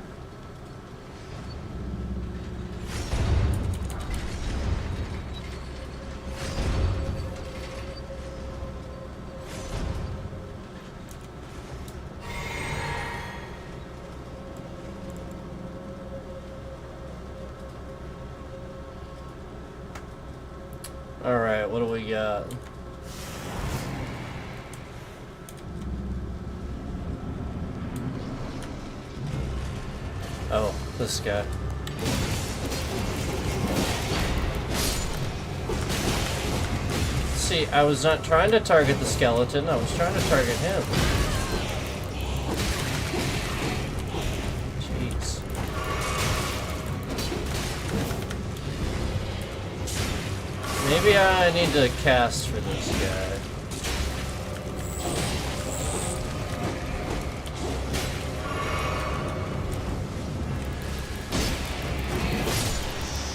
Alright, what do we got? Oh, this guy. See, I was not trying to target the skeleton, I was trying to target him. Jeez. Maybe I need to cast for this guy.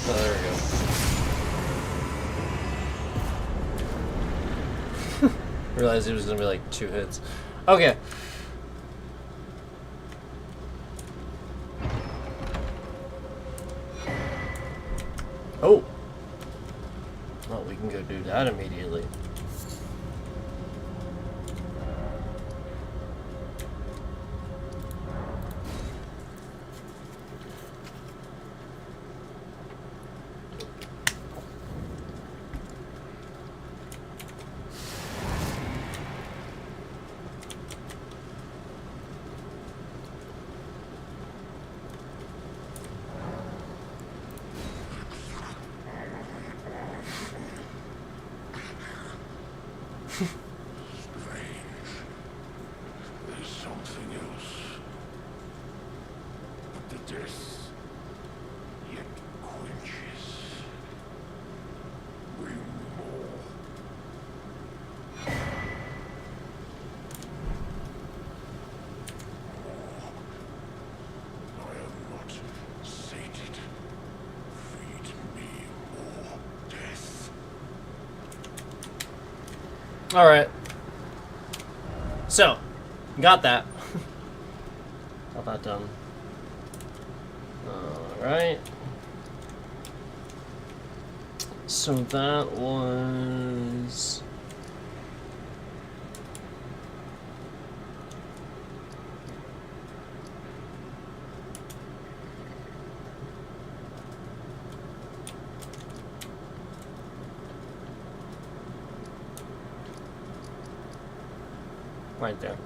Oh, there we go. Realized it was gonna be like 2 hits. Okay. Oh. Well, we can go do that immediately. There's something else. But the death yet quenches. Bring more. I am not sated. Feed me more death. Alright. So, got that. Got that done. Alright. So that was... right there.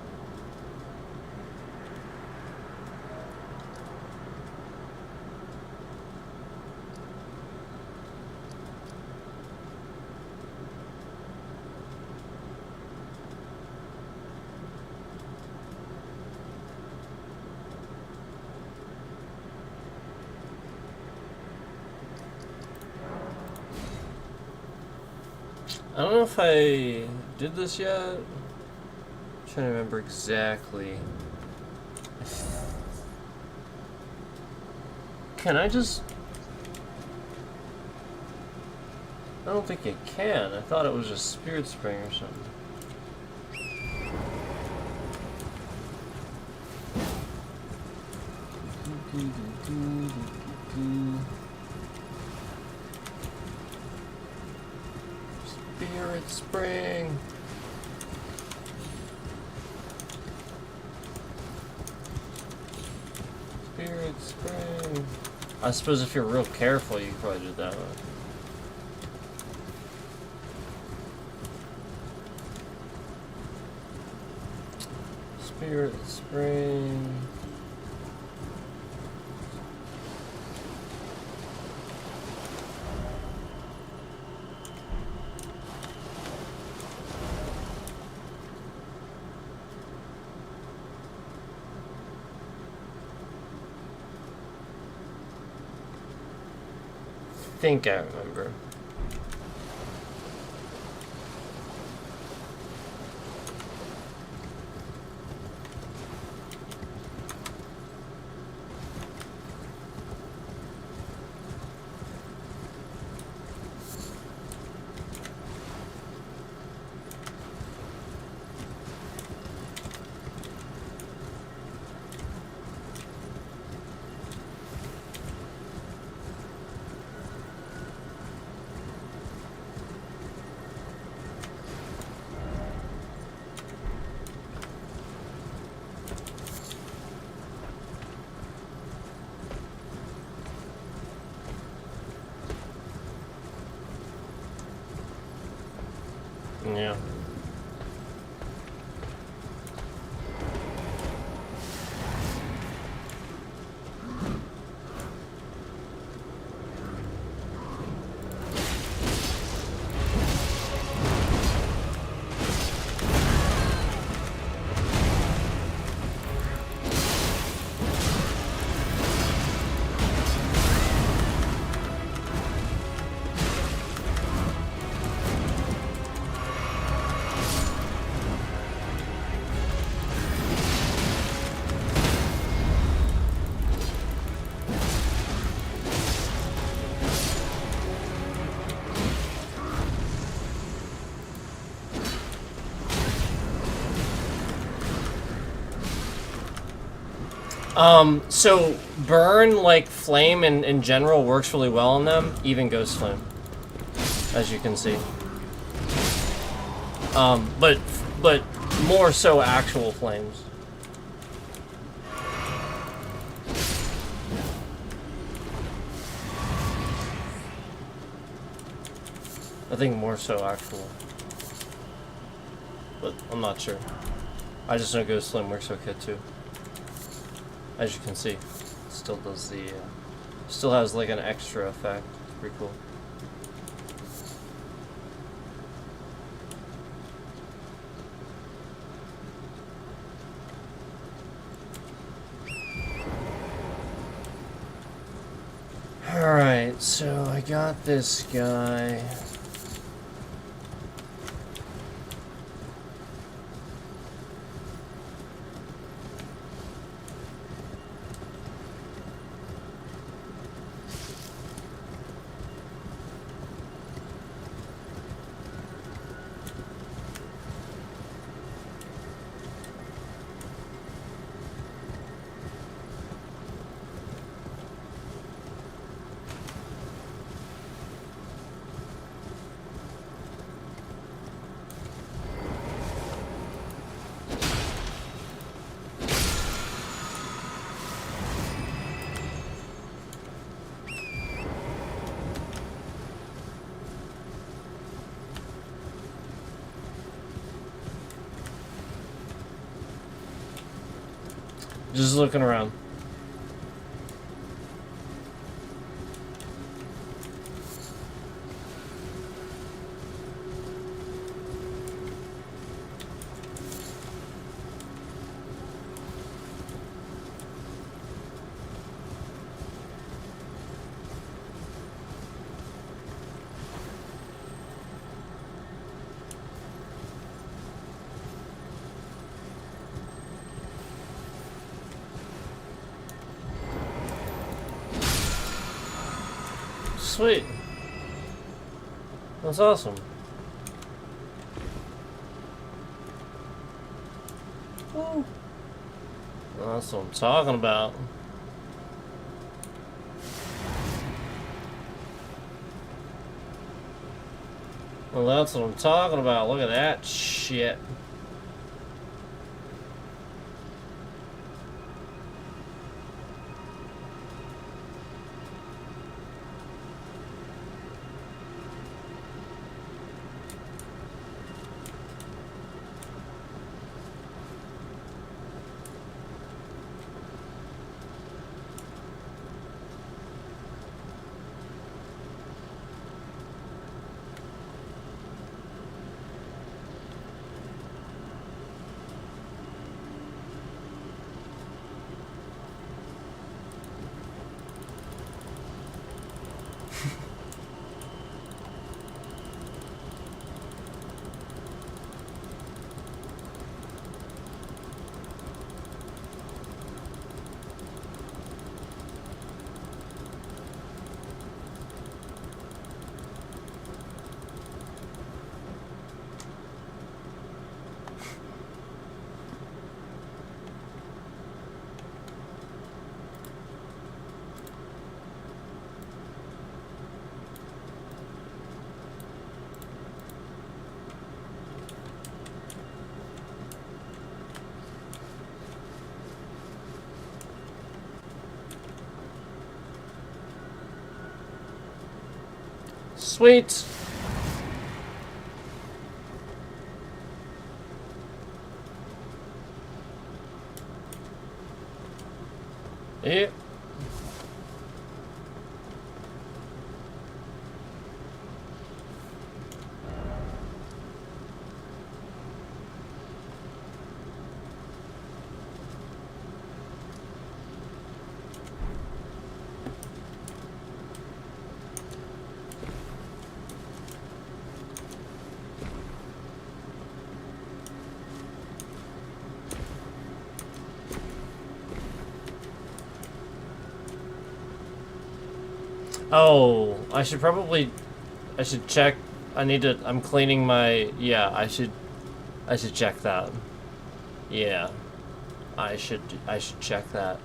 I don't know if I did this yet. I'm trying to remember exactly. Can I just... I don't think it can. I thought it was just Spirit Spring or something. Spirit Spring. Spirit Spring. I suppose if you're real careful, you could probably do it that way. Spirit Spring. I think I remember. Yeah. So burn, like flame in general, works really well on them, even ghost flame, as you can see. But more so actual flames. I think more so actual, but I'm not sure. I just know ghost flame works okay too. As you can see, still does the, still has like an extra effect. Pretty cool. Alright, so I got this guy. Just looking around. sweet. That's awesome. Woo. That's what I'm talking about. Well, that's what I'm talking about. Look at that shit. Sweet. Yeah. Oh, I should check. I'm cleaning my, yeah, I should check that. Yeah, I should check that.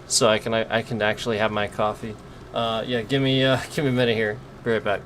So I can actually have my coffee. Yeah, give me a minute here. Be right back.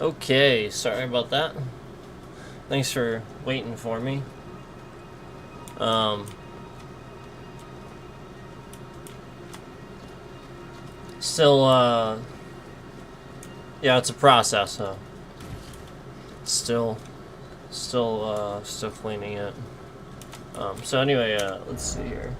Okay, sorry about that. Thanks for waiting for me. Still, yeah, it's a process, so still cleaning it. So anyway, let's see here.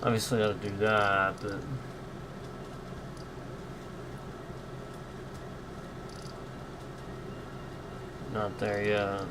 Obviously, gotta do that, but not there yet.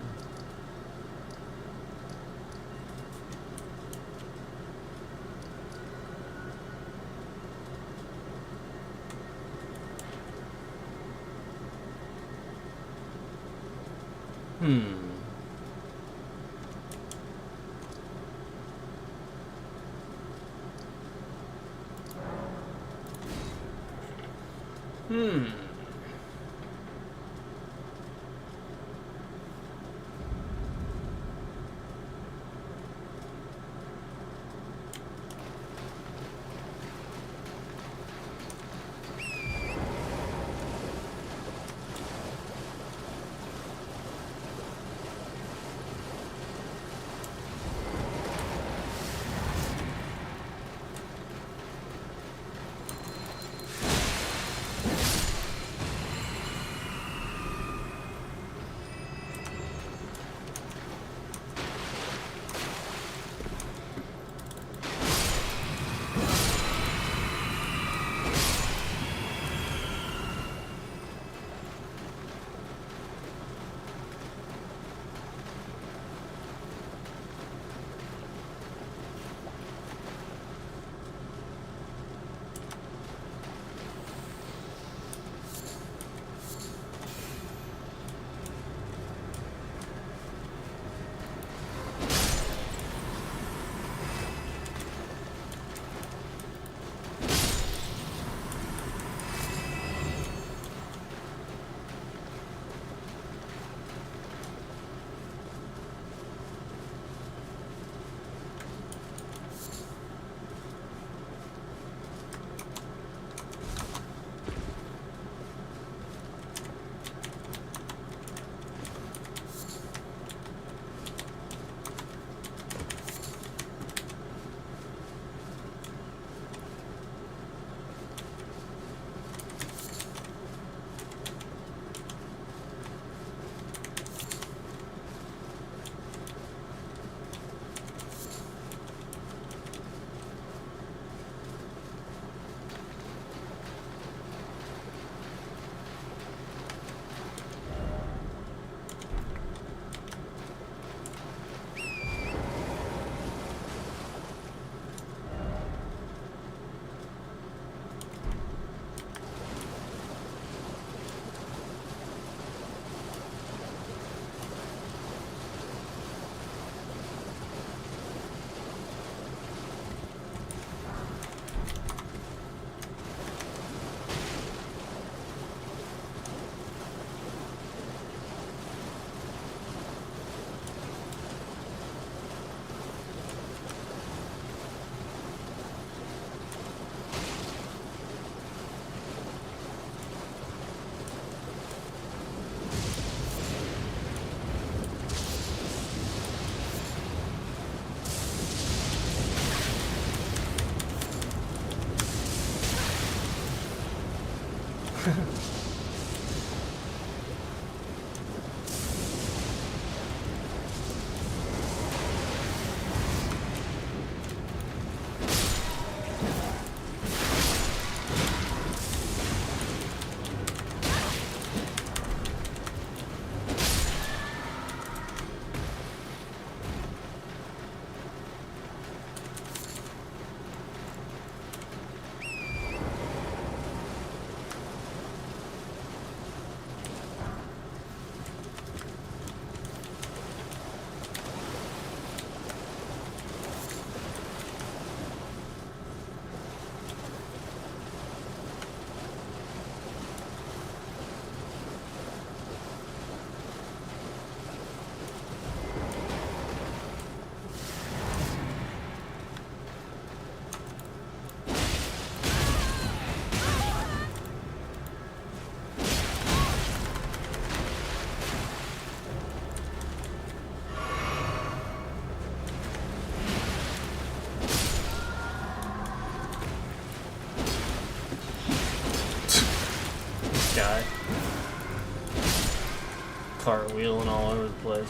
cartwheeling all over the place.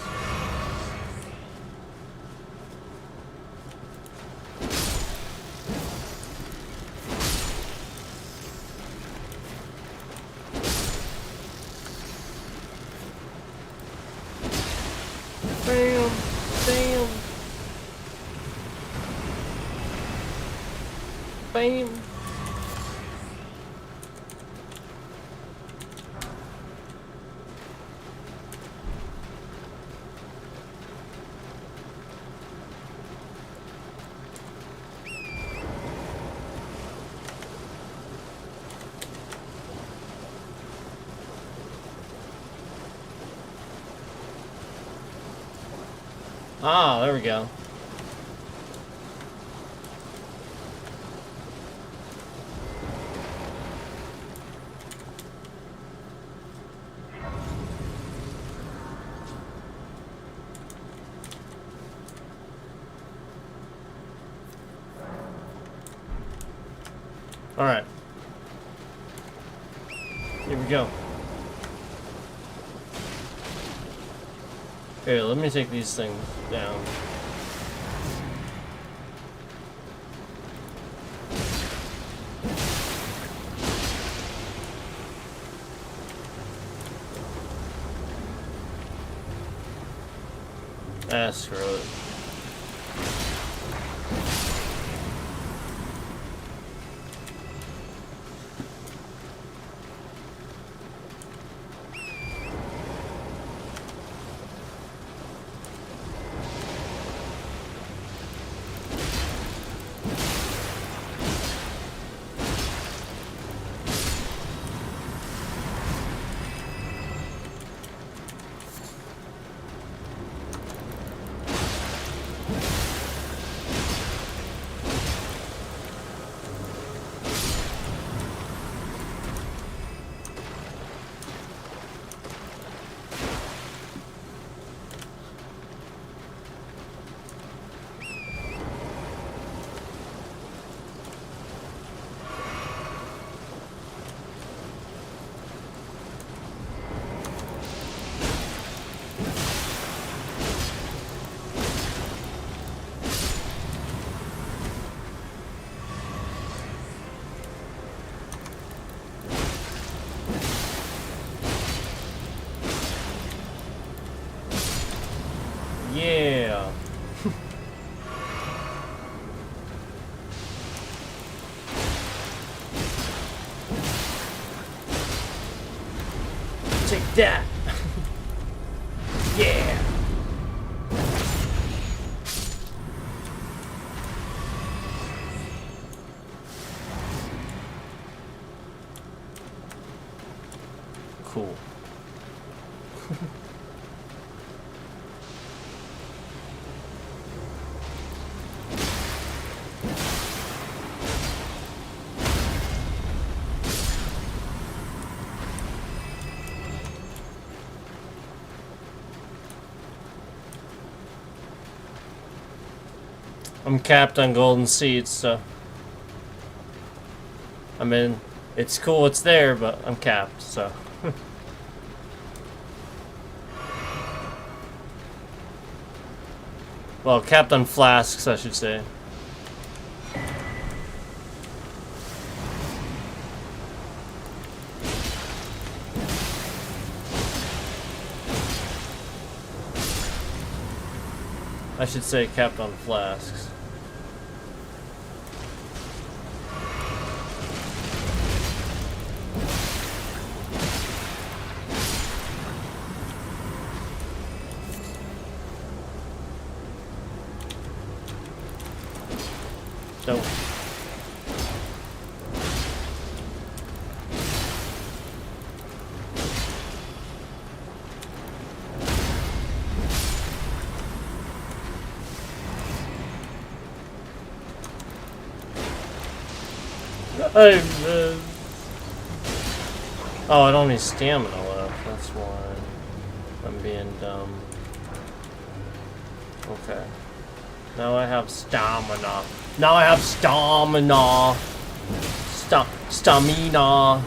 Bam! Bam! Bam! Ah, there we go. All right. Here we go. Here, let me take these things down. Ah, screw it. Yeah. Take that. Yeah. Cool. I'm capped on golden seeds, so I mean, it's cool it's there, but I'm capped, so well, capped on flasks, I should say. I should say capped on flasks. Don't. Oh, I don't need stamina left. That's why I'm being dumb. Okay. Now I have stamina. Now I have stamina. Stamina.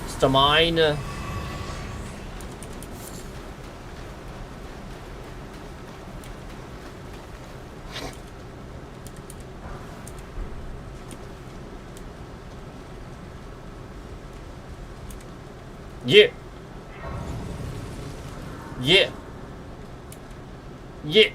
Stamina. Yeah. Yeah. Yeah.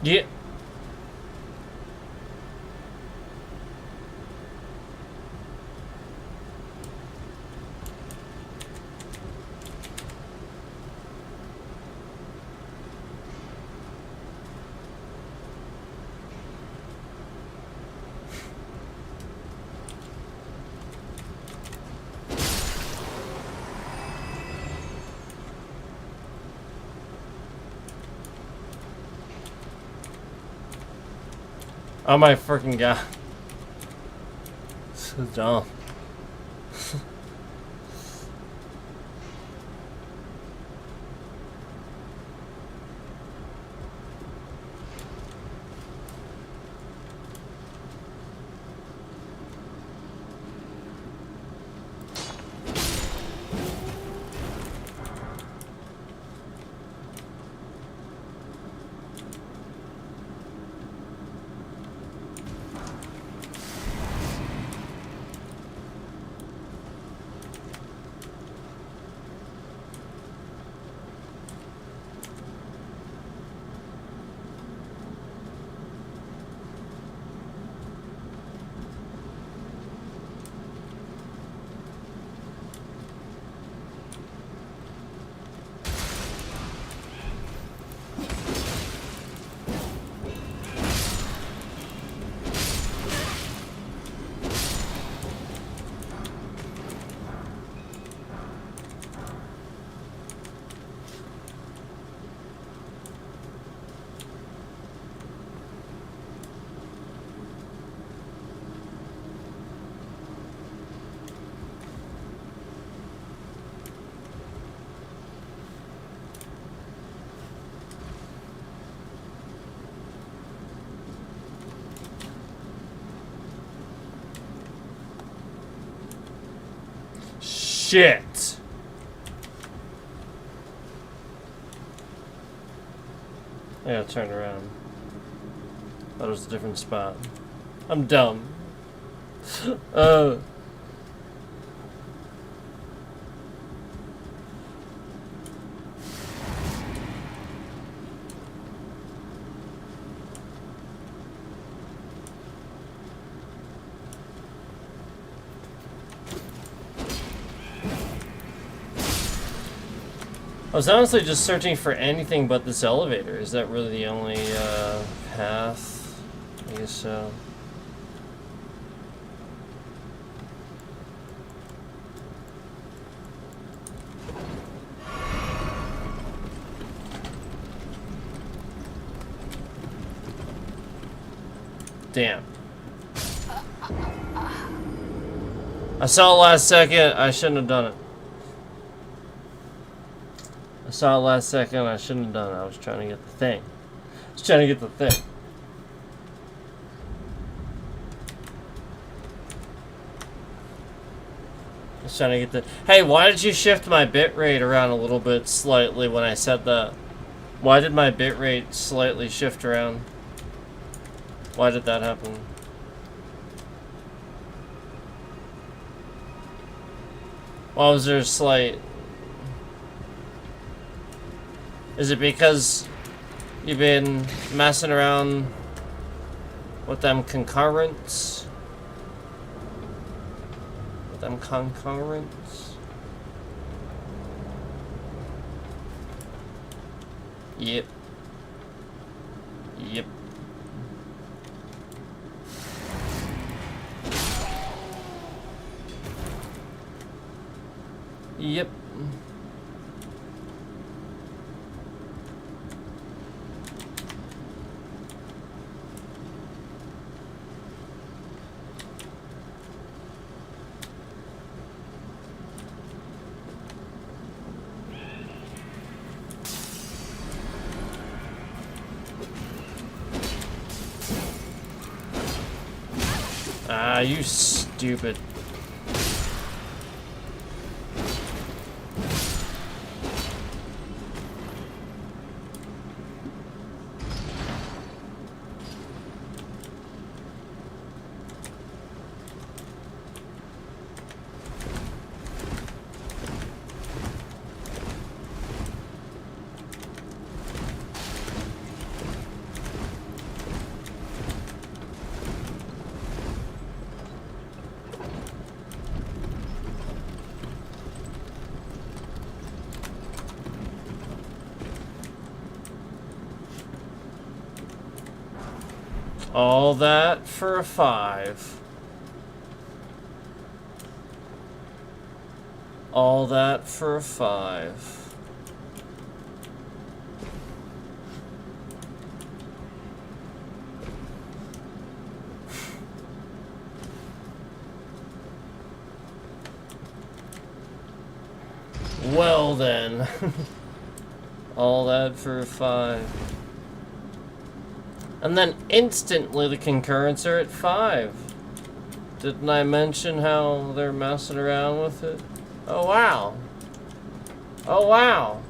Yeah. Oh my freaking god. So dumb. Shit. I gotta turn around. That was a different spot. I'm dumb. I was honestly just searching for anything but this elevator. Is that really the only path? I guess so. Damn. I saw it last second. I shouldn't have done it. I saw it last second. I shouldn't have done it. I was trying to get the thing. I was trying to get the thing. I was trying to get the... Hey, why did you shift my bitrate around a little bit slightly when I said that? Why did my bitrate slightly shift around? Why did that happen? Why was there a slight... Is it because you've been messing around with them concurrents? With them concurrents? Yep. Yep. Yep. Ah, you stupid. All that for a 5. All that for a 5. Well then. All that for a 5. And then instantly the concurrents are at 5. Didn't I mention how they're messing around with it? Oh wow. Oh wow.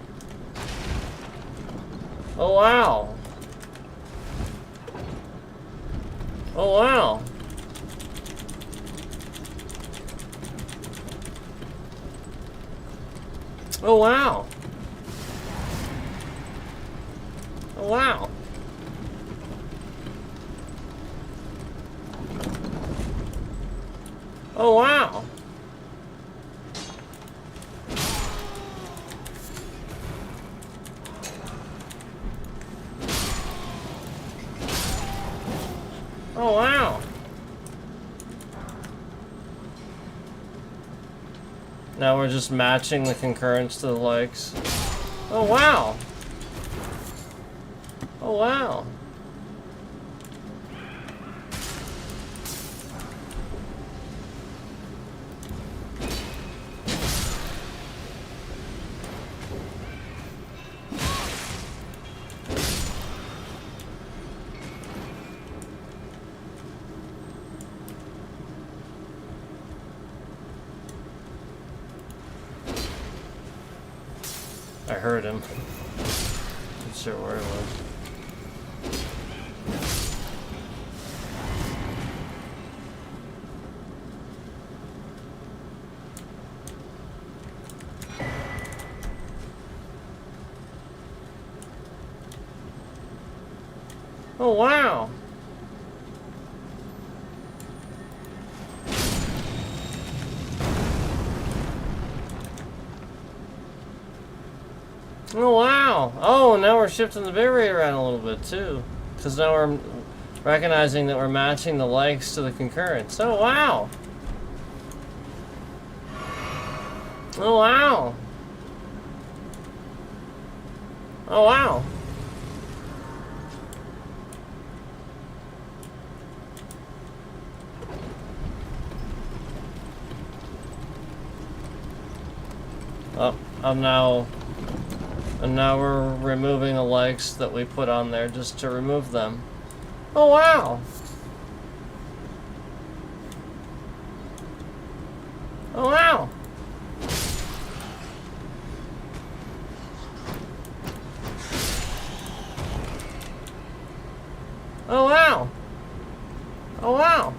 Oh wow. Oh wow. Oh wow. Oh wow. Oh wow. Oh wow. Now we're just matching the concurrence to the likes. Oh wow. Oh wow. I heard him. Not sure where it was. Oh wow. Oh wow! Oh, now we're shifting the bitrate around a little bit too, because now we're recognizing that we're matching the likes to the concurrence. Oh wow! Oh wow! Oh wow! Oh, and now we're removing the likes that we put on there just to remove them. Oh wow! Oh wow! Oh wow! Oh wow!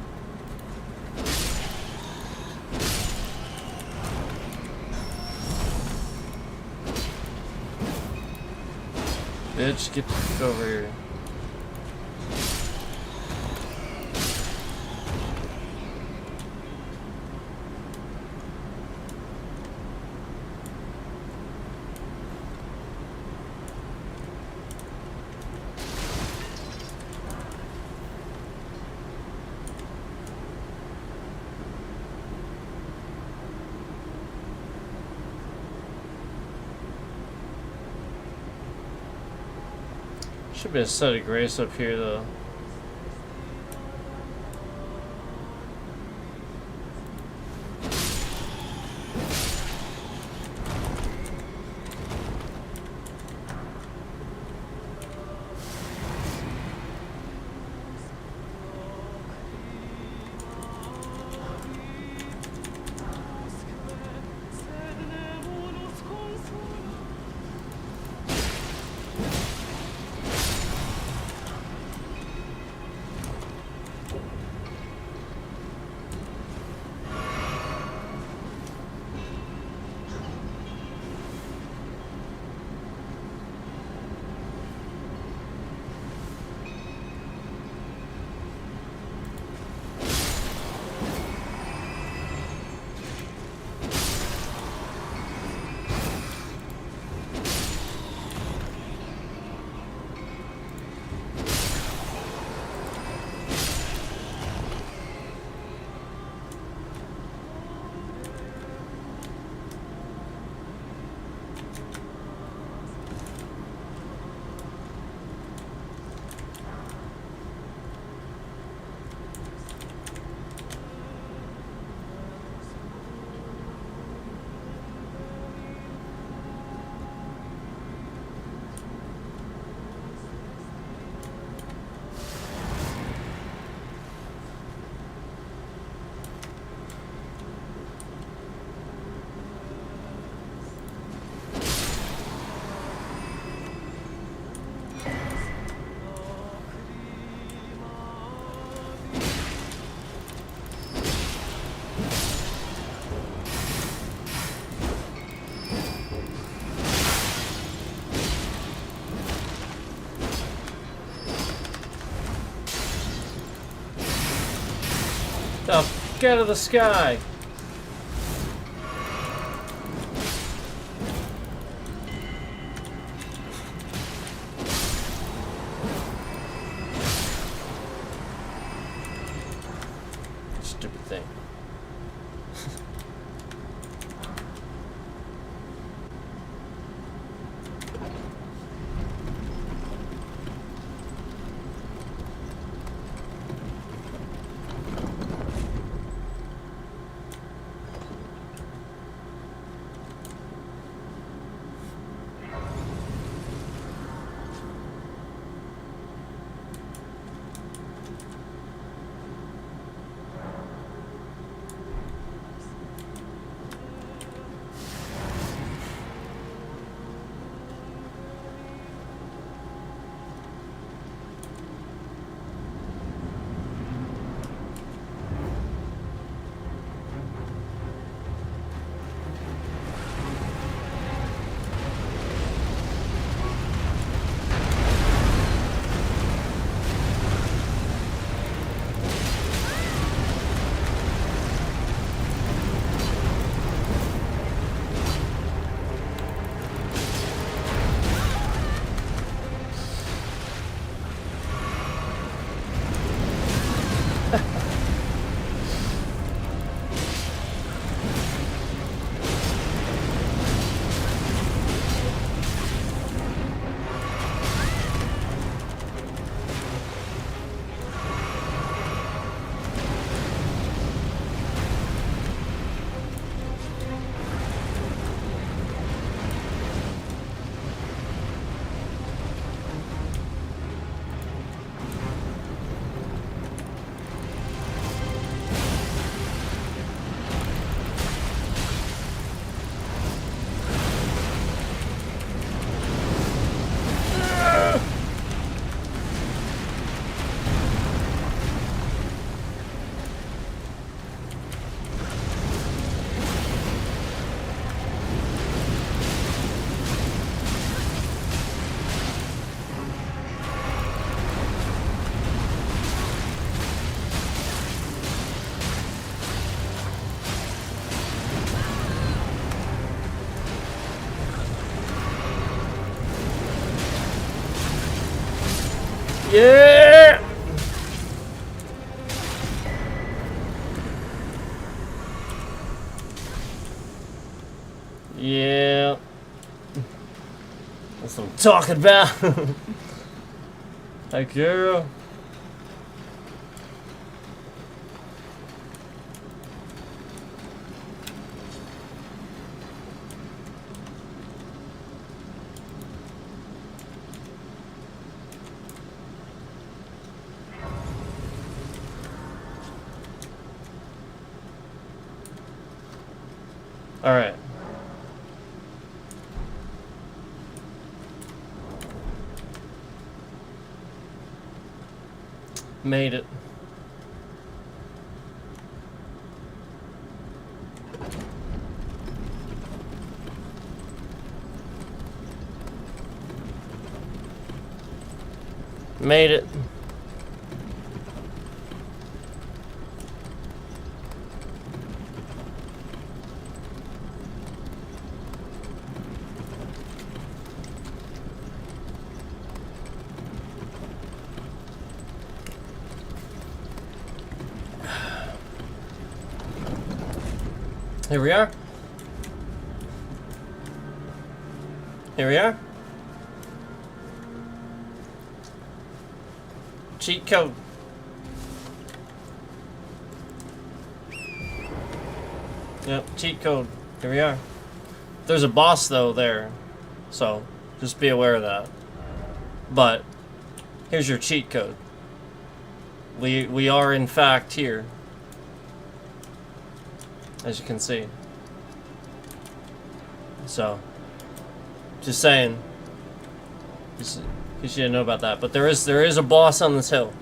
Bitch, get the fuck over here. Should be a set of grace up here though. The f out of the sky! Stupid thing. Yeah! Yeah. That's what I'm talking about. Hey, girl. All right. Made it. Made it. Here we are. Here we are. Cheat code. Yep, cheat code. Here we are. There's a boss though there, so just be aware of that. But here's your cheat code. We are in fact here, as you can see. So, just saying. You should know about that. But there is a boss on this hill.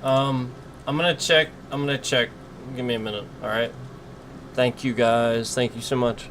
I'm gonna check. Give me a minute, alright? Thank you guys. Thank you so much.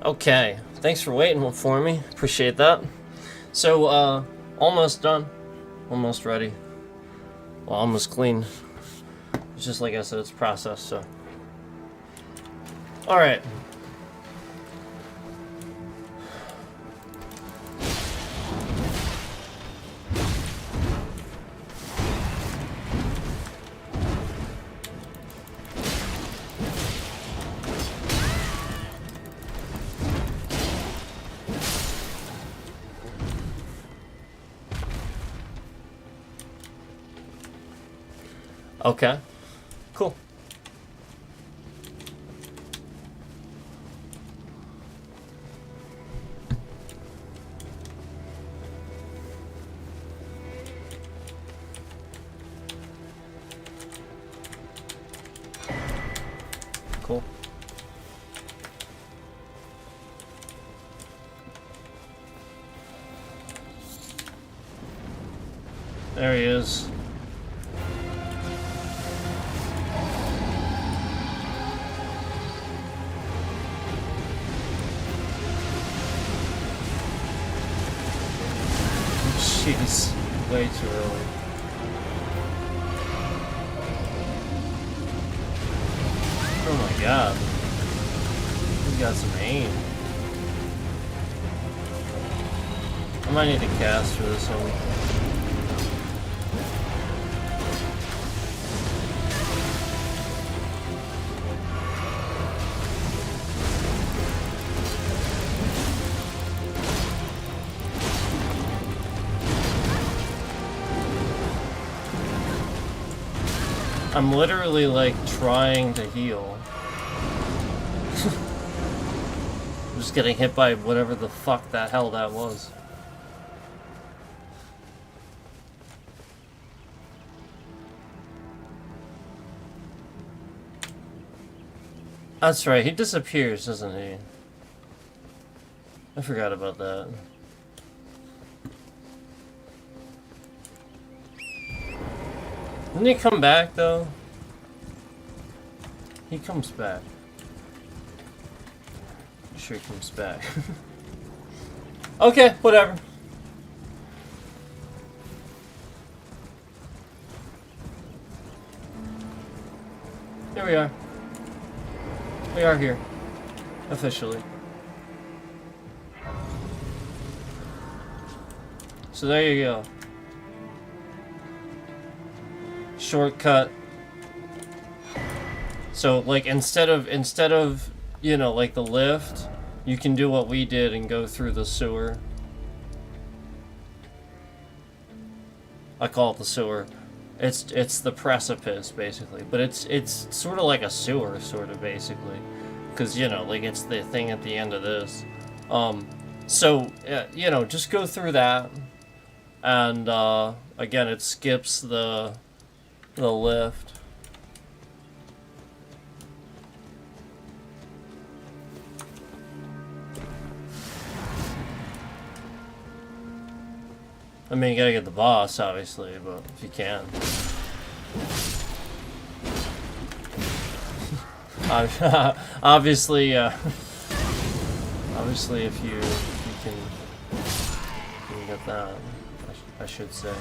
Okay, thanks for waiting for me. Appreciate that. So, almost done. Almost ready. Well, almost clean. It's just like I said, it's processed, so. Alright. Okay. Cool. Cool. There he is. Jeez, way too early. Oh my god. He's got some aim. I might need to cast for this one. I'm literally like trying to heal. I'm just getting hit by whatever the fuck that hell that was. That's right, he disappears, doesn't he? I forgot about that. Didn't he come back, though? He comes back. I'm sure he comes back. Okay, whatever. Here we are. We are here. Officially. So there you go. Shortcut. So like instead of you know, like the lift, you can do what we did and go through the sewer. I call it the sewer. It's the precipice basically, but it's sort of like a sewer sort of basically, because you know, like it's the thing at the end of this. So you know, just go through that, and again, it skips the lift. I mean, you gotta get the boss, obviously, but if you can. Obviously, obviously, if you can get that, I should say.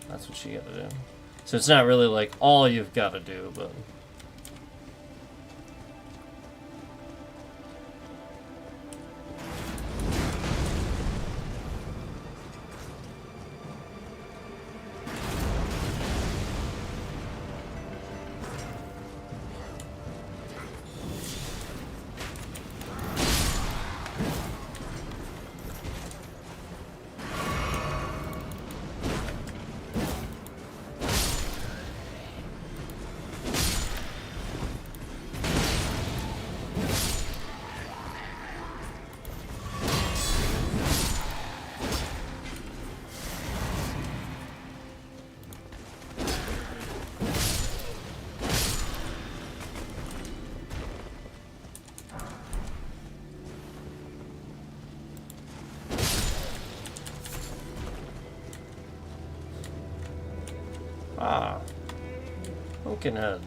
That's what you gotta do. So it's not really like all you've gotta do, but. Ah, Pumpkinhead.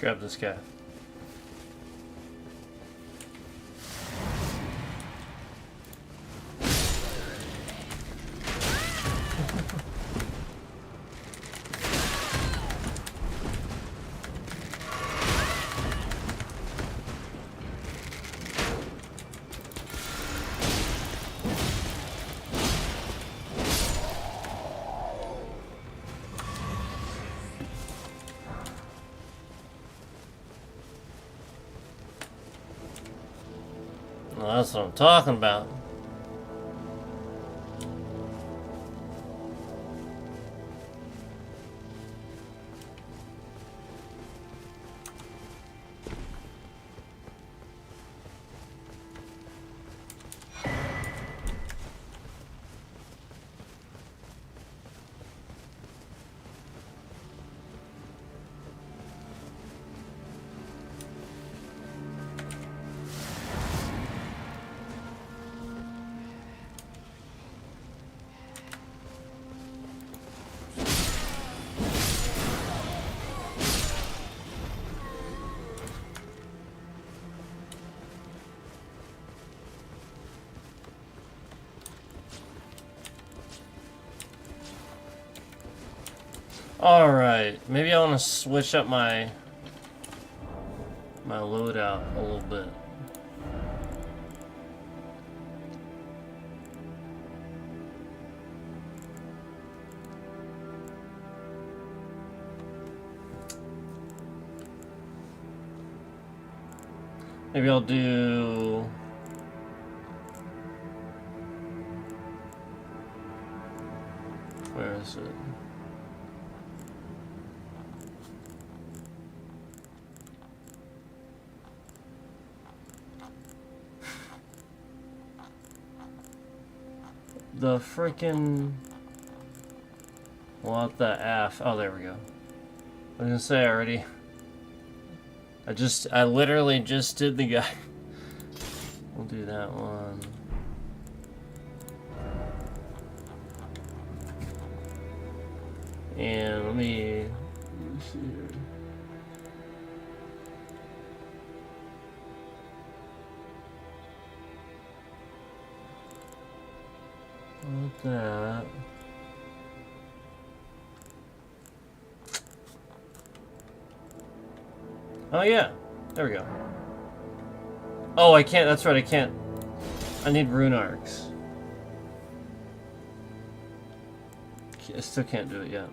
grab this guy. Well, that's what I'm talking about. Alright, maybe I want to switch up my loadout a little bit. Maybe I'll do... Where is it? The freaking... What the F? Oh, there we go. I was gonna say already. I literally just did the guy. We'll do that one. And let me see here. Like that. Oh yeah, there we go. Oh, I can't, that's right, I can't. I need rune arcs. I still can't do it yet.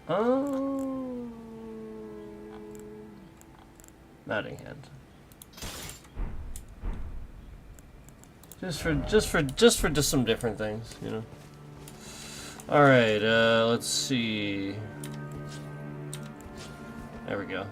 Oh. Matting hand. Just for some different things, you know. All right, let's see. There we go.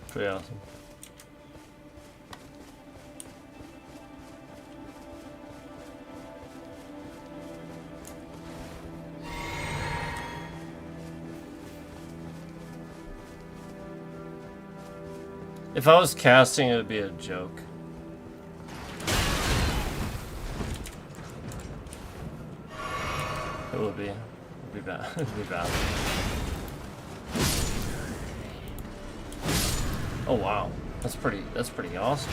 Pretty awesome. If I was casting, it would be a joke. It would be. It would be bad. It would be bad. Oh wow, that's pretty awesome.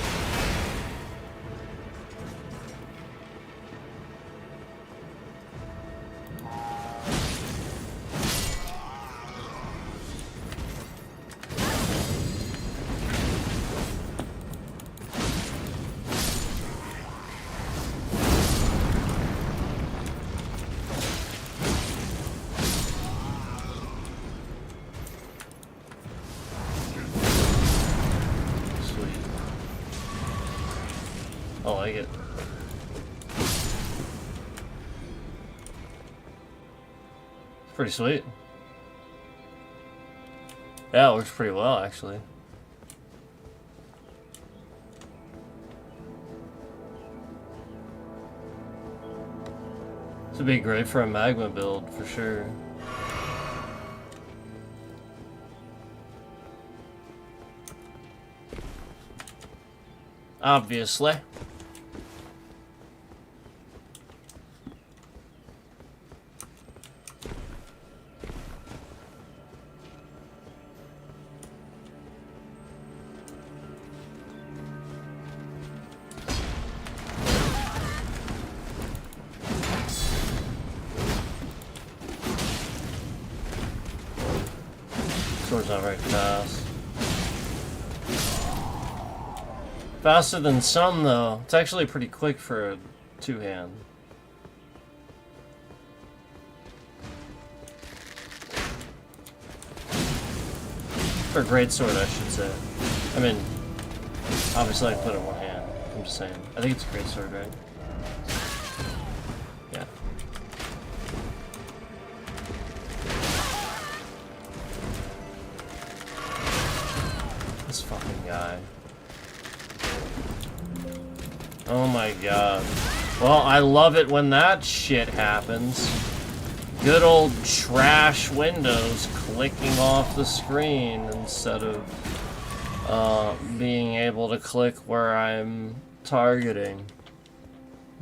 I like it. Pretty sweet. Yeah, it works pretty well, actually. This would be great for a magma build, for sure. Obviously. Sword's not very fast. Faster than some, though. It's actually pretty quick for a two-hand. For a greatsword, I should say. I mean, obviously I can put it in one hand. I'm just saying. I think it's a greatsword, right? Yeah. This fucking guy. Oh my god. Well, I love it when that shit happens. Good old trash Windows clicking off the screen instead of being able to click where I'm targeting.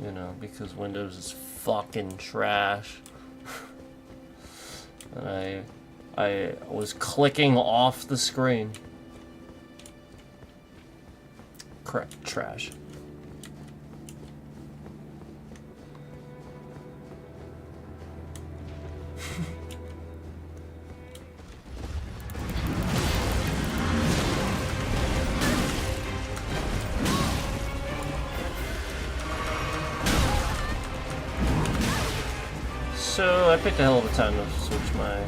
You know, because Windows is fucking trash. And I was clicking off the screen. Crap, trash. So, I picked a hell of a time to switch my...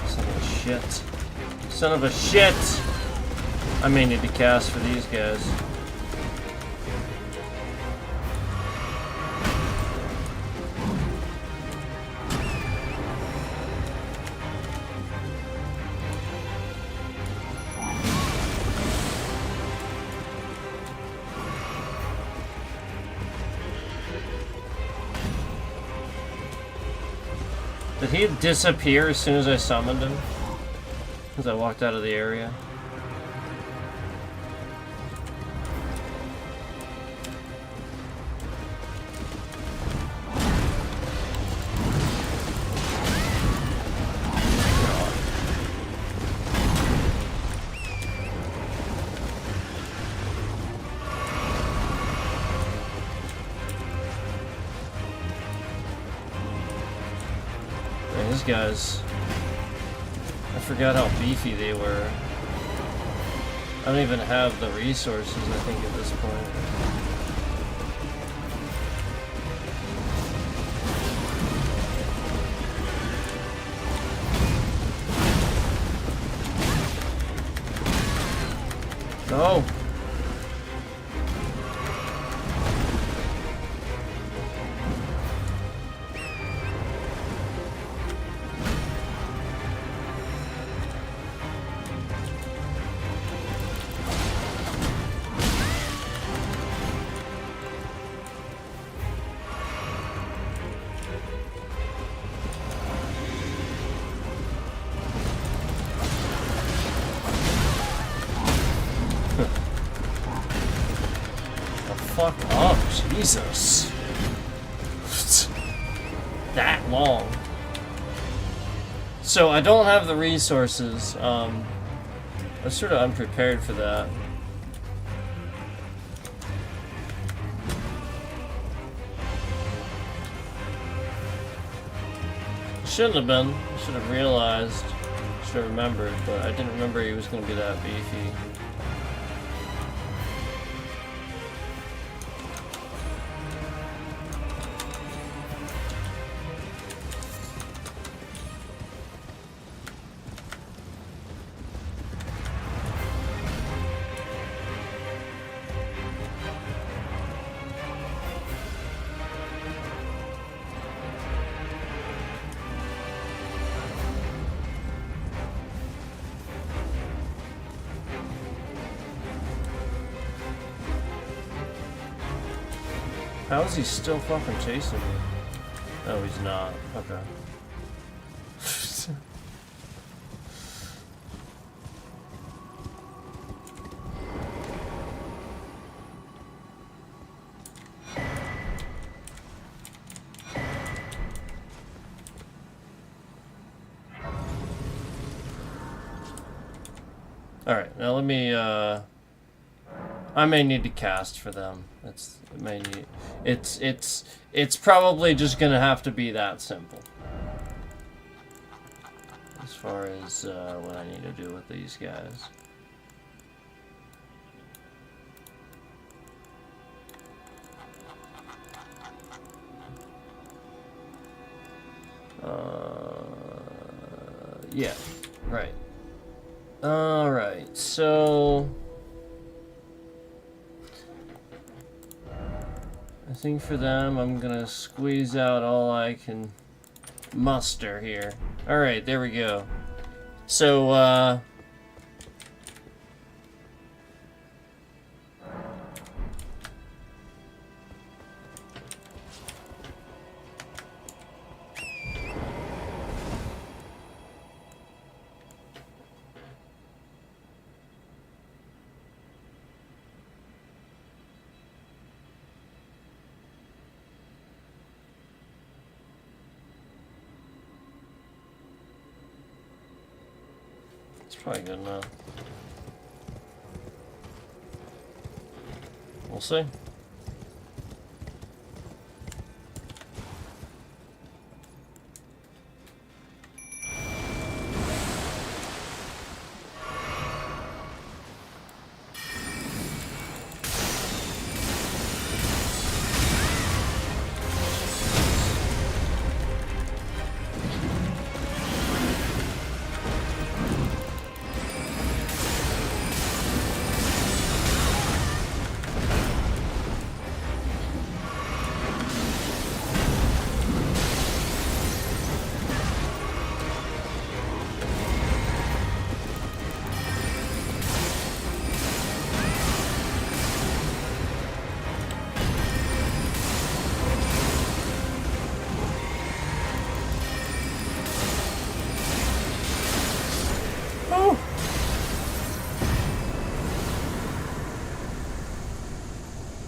Son of a shit. Son of a shit! I may need to cast for these guys. Did he disappear as soon as I summoned him? As I walked out of the area? These guys, I forgot how beefy they were. I don't even have the resources, I think, at this point. Go! Fuck up, Jesus. That long. So I don't have the resources. I was sort of unprepared for that. Shouldn't have been. I should have realized. Should have remembered, but I didn't remember he was going to be that beefy. How is he still fucking chasing me? No, he's not. Okay. Alright, now let me, I may need to cast for them. It's probably just gonna have to be that simple. As far as, what I need to do with these guys. Yeah, right. Alright, so... I think for them, I'm gonna squeeze out all I can muster here. Alright, there we go. So, it's probably good enough. We'll see.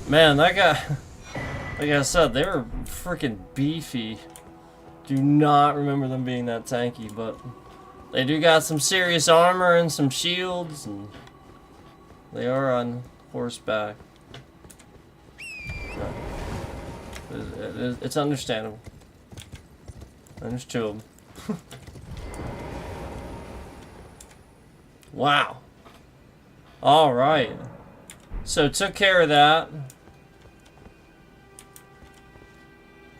Man, that guy, like I said, they were freaking beefy. Do not remember them being that tanky, but they do got some serious armor and some shields, and they are on horseback. It's understandable. And there's two of them. Wow. Alright. So took care of that.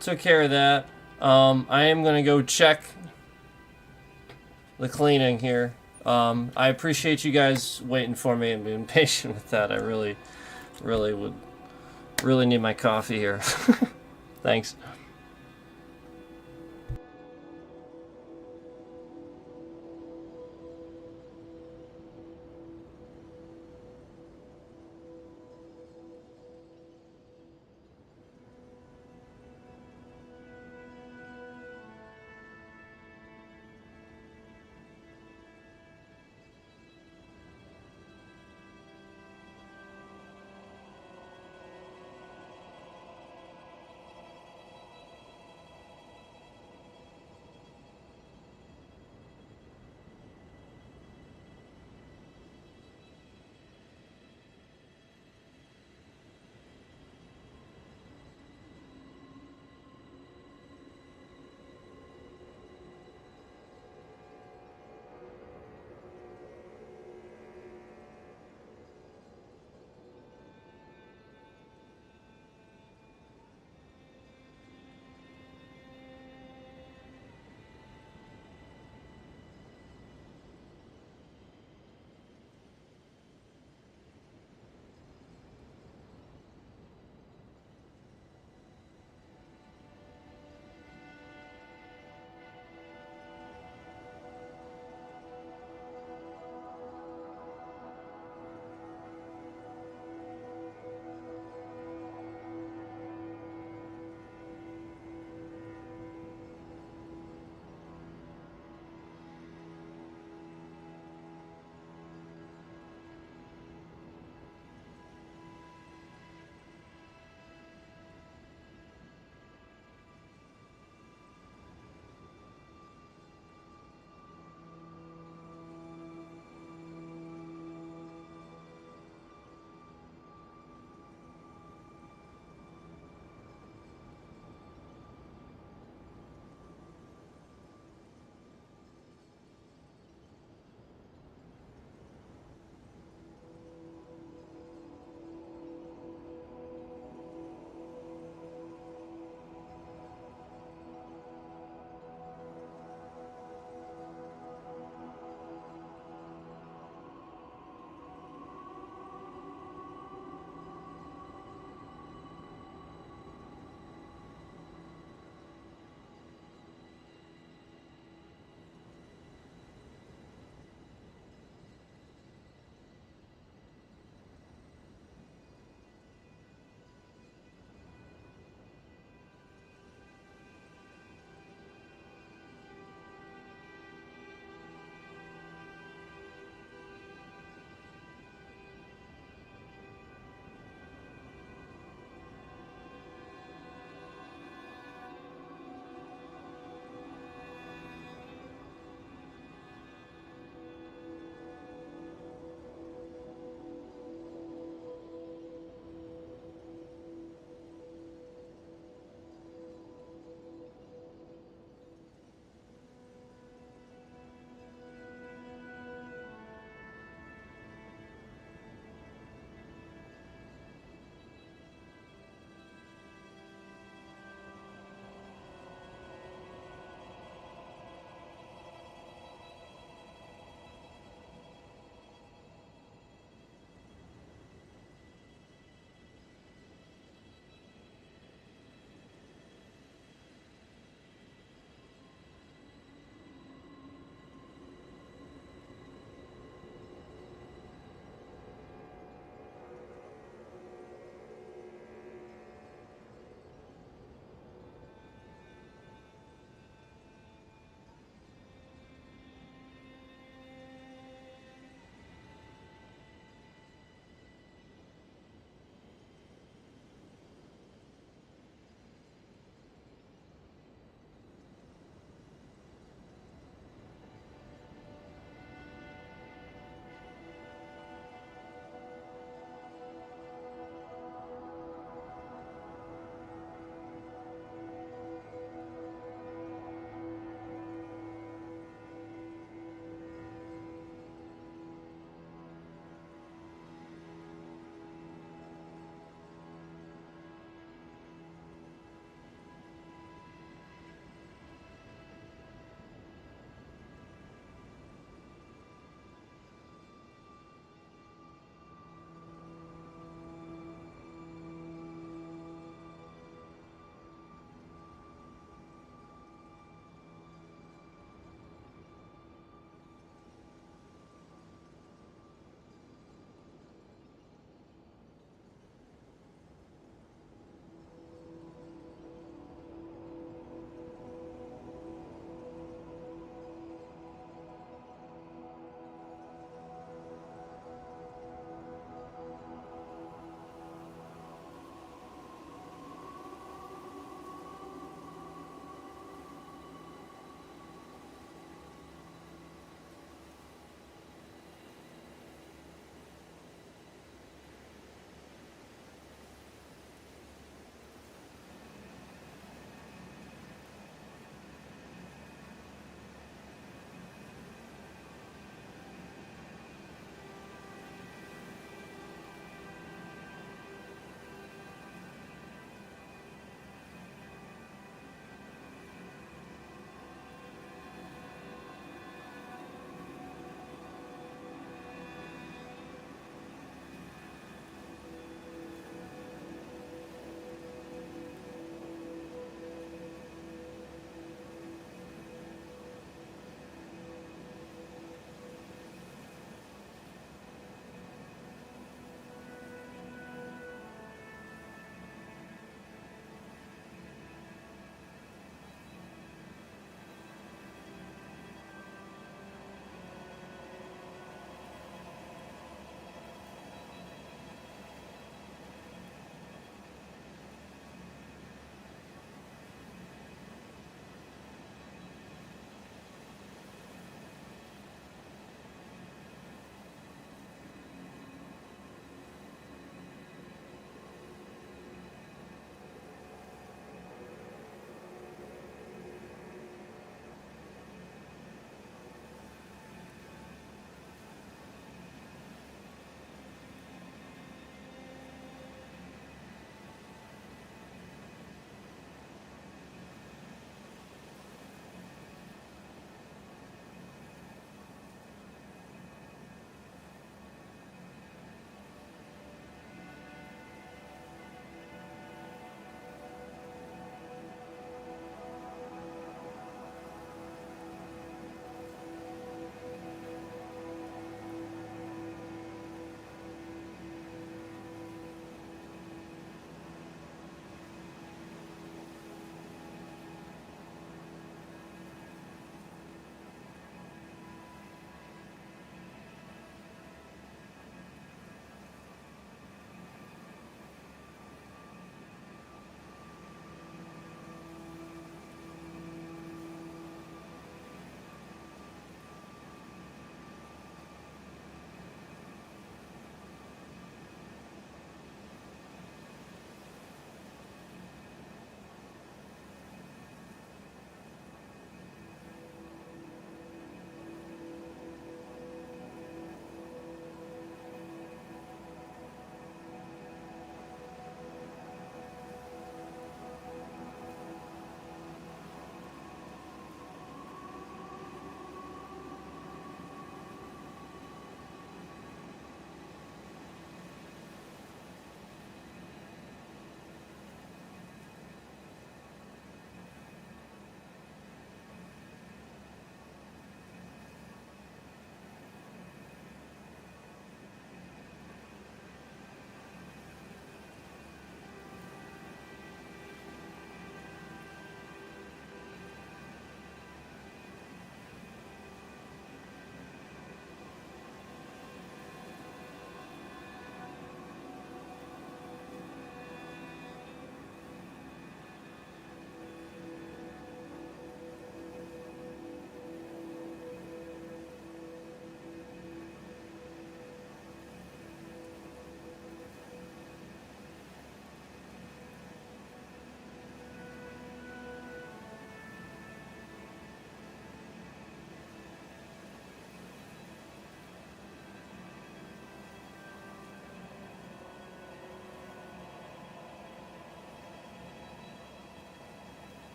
Took care of that. I am gonna go check the cleaning here. I appreciate you guys waiting for me and being patient with that. I really need my coffee here. Thanks.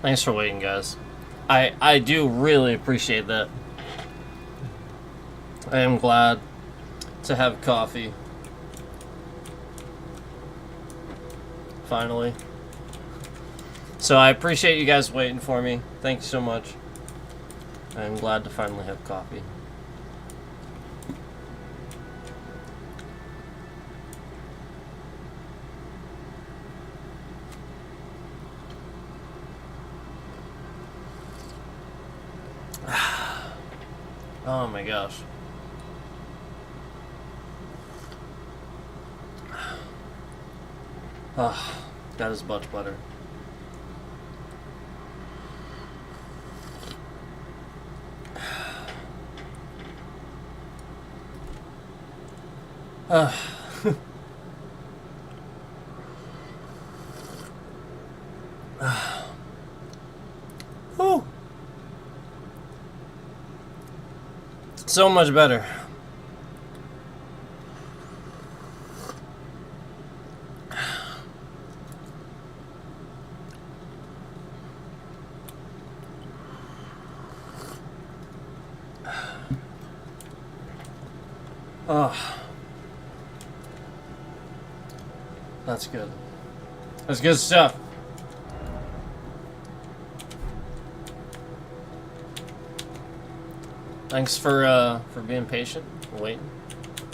Thanks for waiting, guys. I do really appreciate that. I am glad to have coffee. Finally. So I appreciate you guys waiting for me. Thank you so much. I'm glad to finally have coffee. Oh my gosh. Oh, that is much better. Whew. So much better. Oh. That's good. That's good stuff. Thanks for being patient, waiting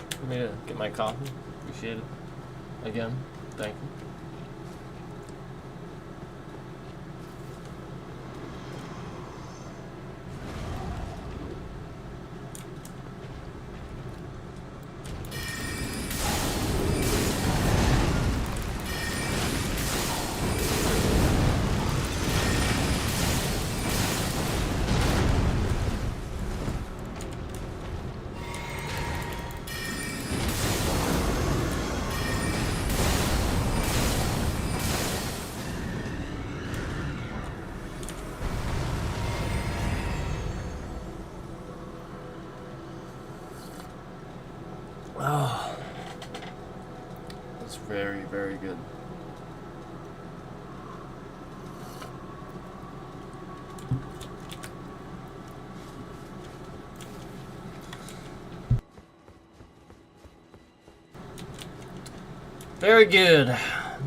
for me to get my coffee. Appreciate it. Again, thank you. Oh, that's very, very good. Very good.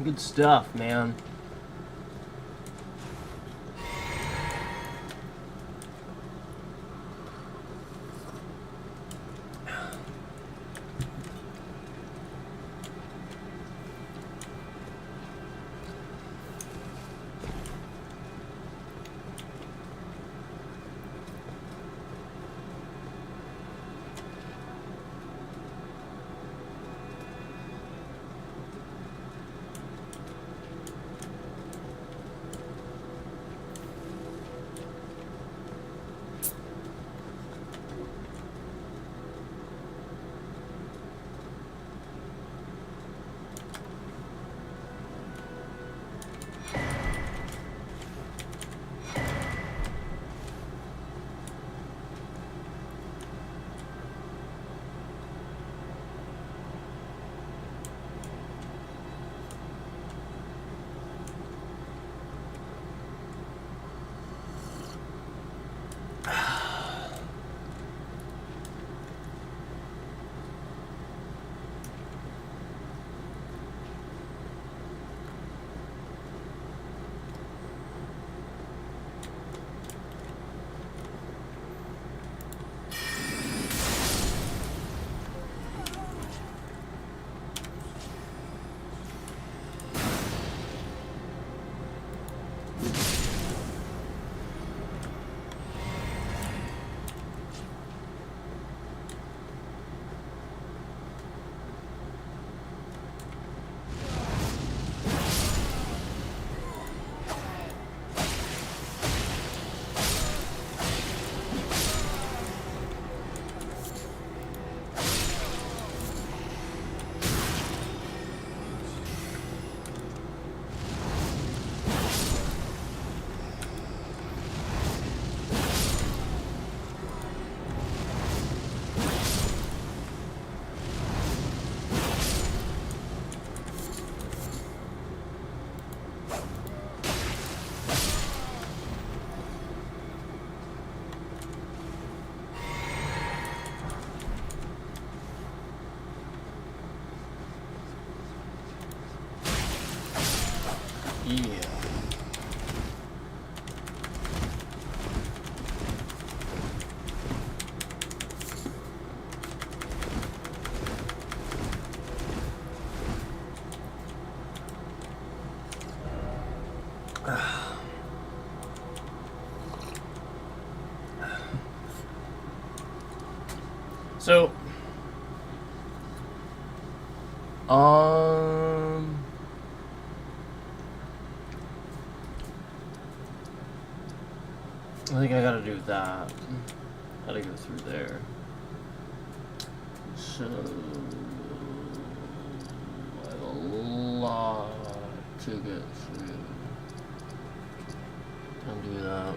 Good stuff, man. Yeah. So, I think I gotta do that. Gotta go through there. So, I have a lot to get through. I'll do that.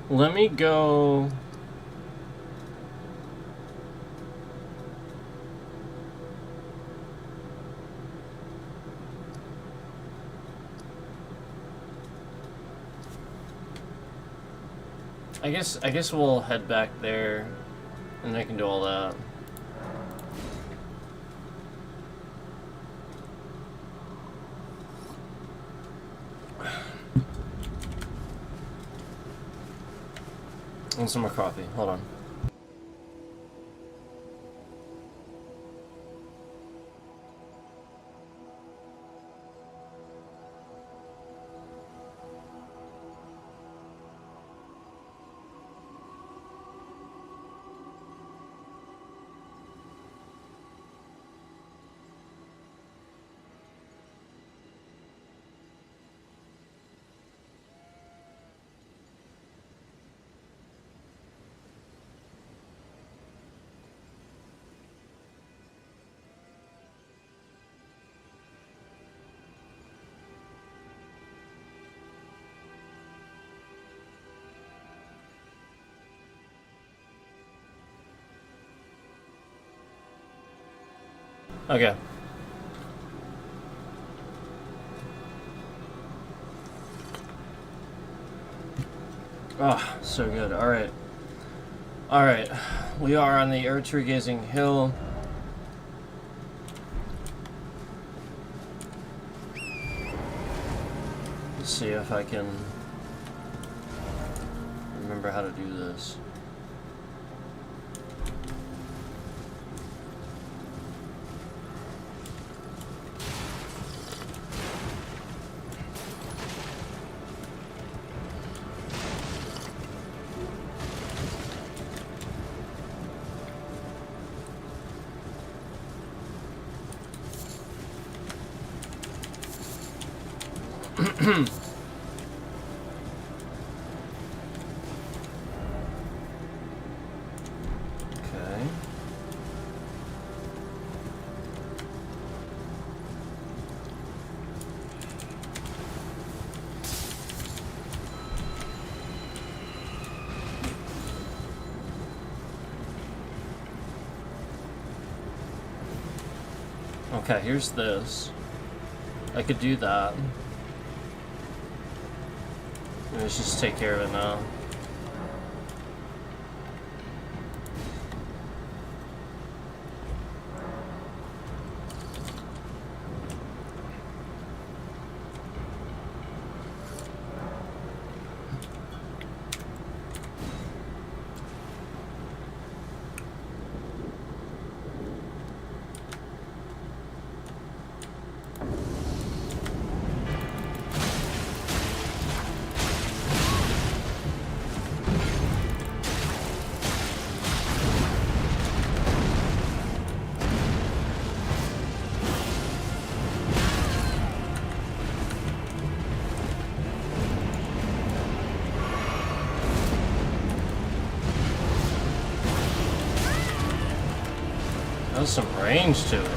Let me go. I guess we'll head back there, and I can do all that. And some more coffee. Hold on. Okay. Ah, oh, so good. Alright. Alright. We are on the Earth Tree Gazing Hill. Let's see if I can remember how to do this. Okay. Okay, here's this. I could do that. Let's just take care of it now. There's some range to it.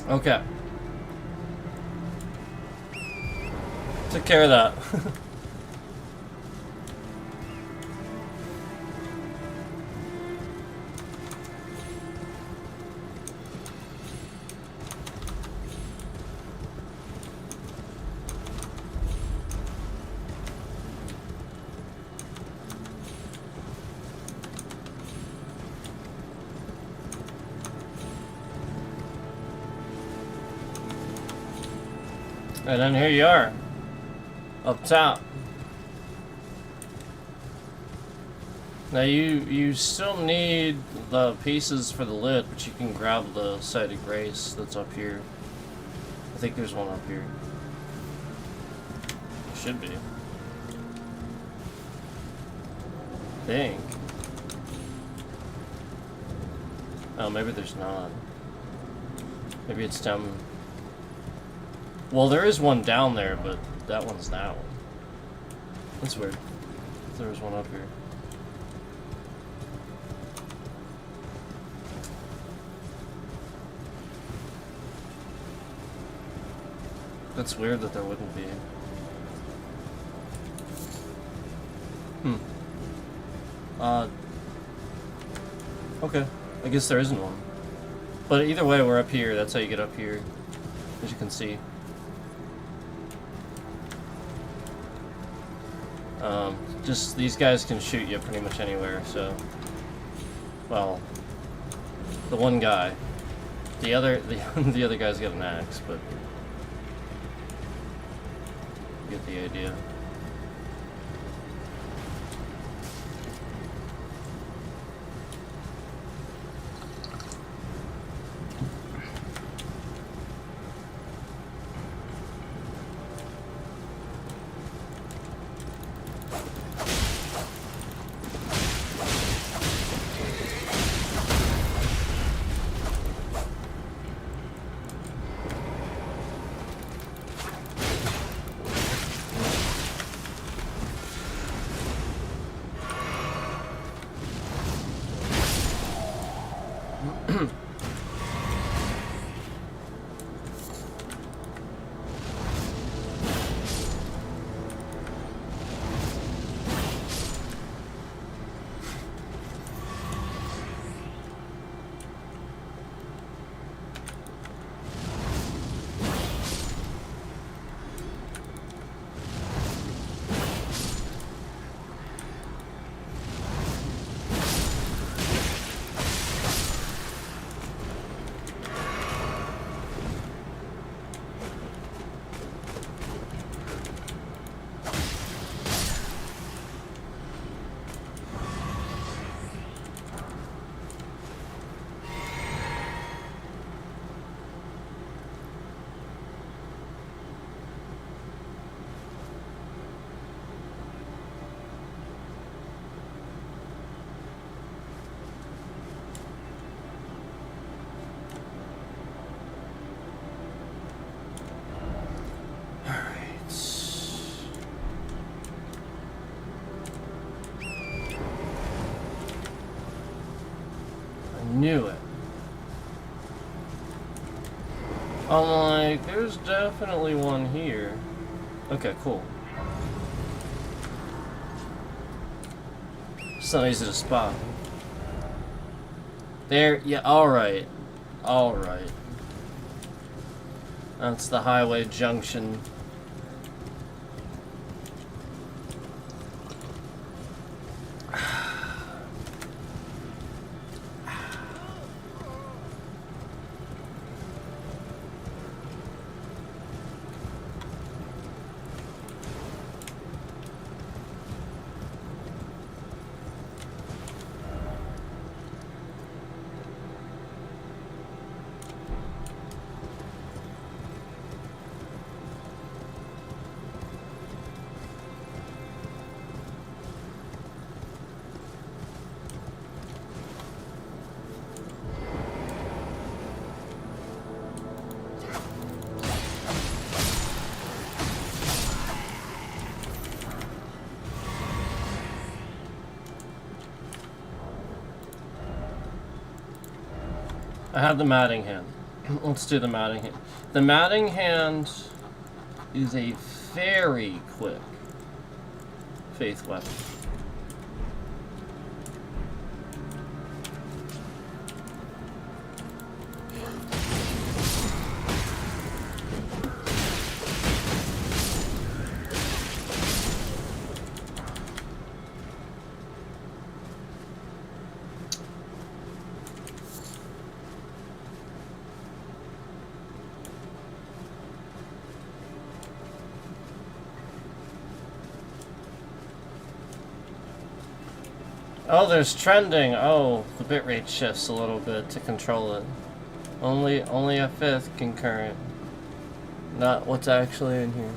Okay. Took care of that. And then here you are, up top. Now you still need the pieces for the lid, but you can grab the sided grace that's up here. I think there's one up here. Should be. I think. Oh, maybe there's not. Maybe it's down. Well, there is one down there, but that one's that one. That's weird. There was one up here. That's weird that there wouldn't be. Okay. I guess there isn't one. But either way, we're up here. That's how you get up here, as you can see. Just these guys can shoot you pretty much anywhere, so. Well, the one guy. The other guy's got an axe, but you get the idea. Knew it. I'm like, there's definitely one here. Okay, cool. It's not easy to spot. There, yeah, alright. Alright. That's the highway junction. I have the matting hand. Let's do the matting hand. The matting hand is a very quick faith weapon. Oh, there's trending. Oh, the bitrate shifts a little bit to control it. Only a fifth concurrent. Not what's actually in here.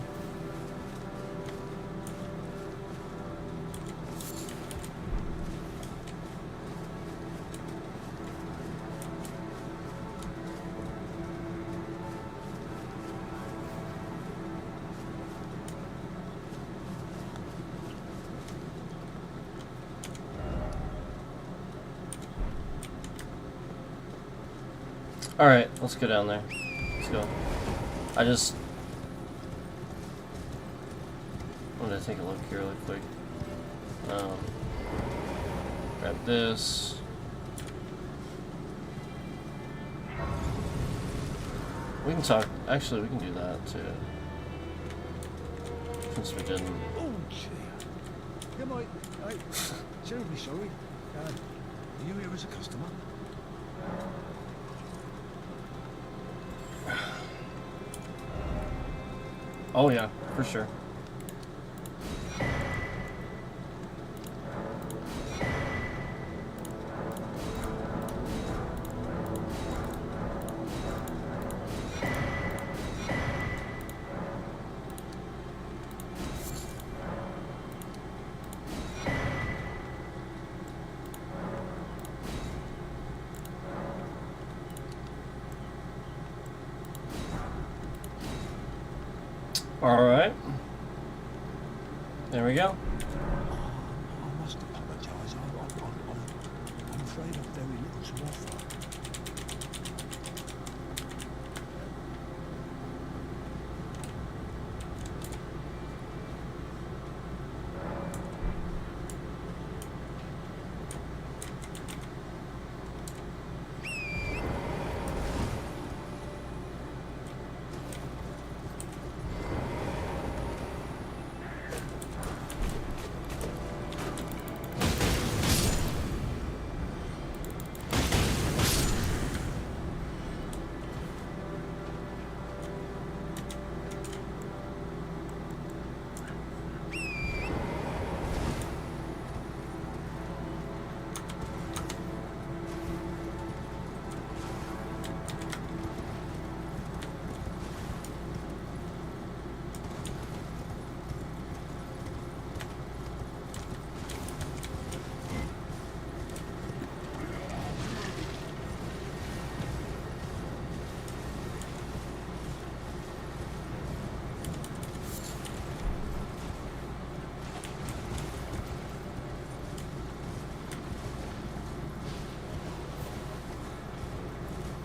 Alright, let's go down there. Let's go. I'm gonna take a look here really quick. Grab this. We can talk. Actually, we can do that too. Since we didn't. Oh, gee. Yeah, mate. Hey, terribly sorry. Are you here as a customer? Oh yeah, for sure. Alright. There we go. I must apologise. I'm afraid I've very little to offer.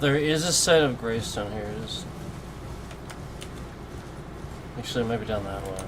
There is a set of Greystone here. Just actually, maybe down that way.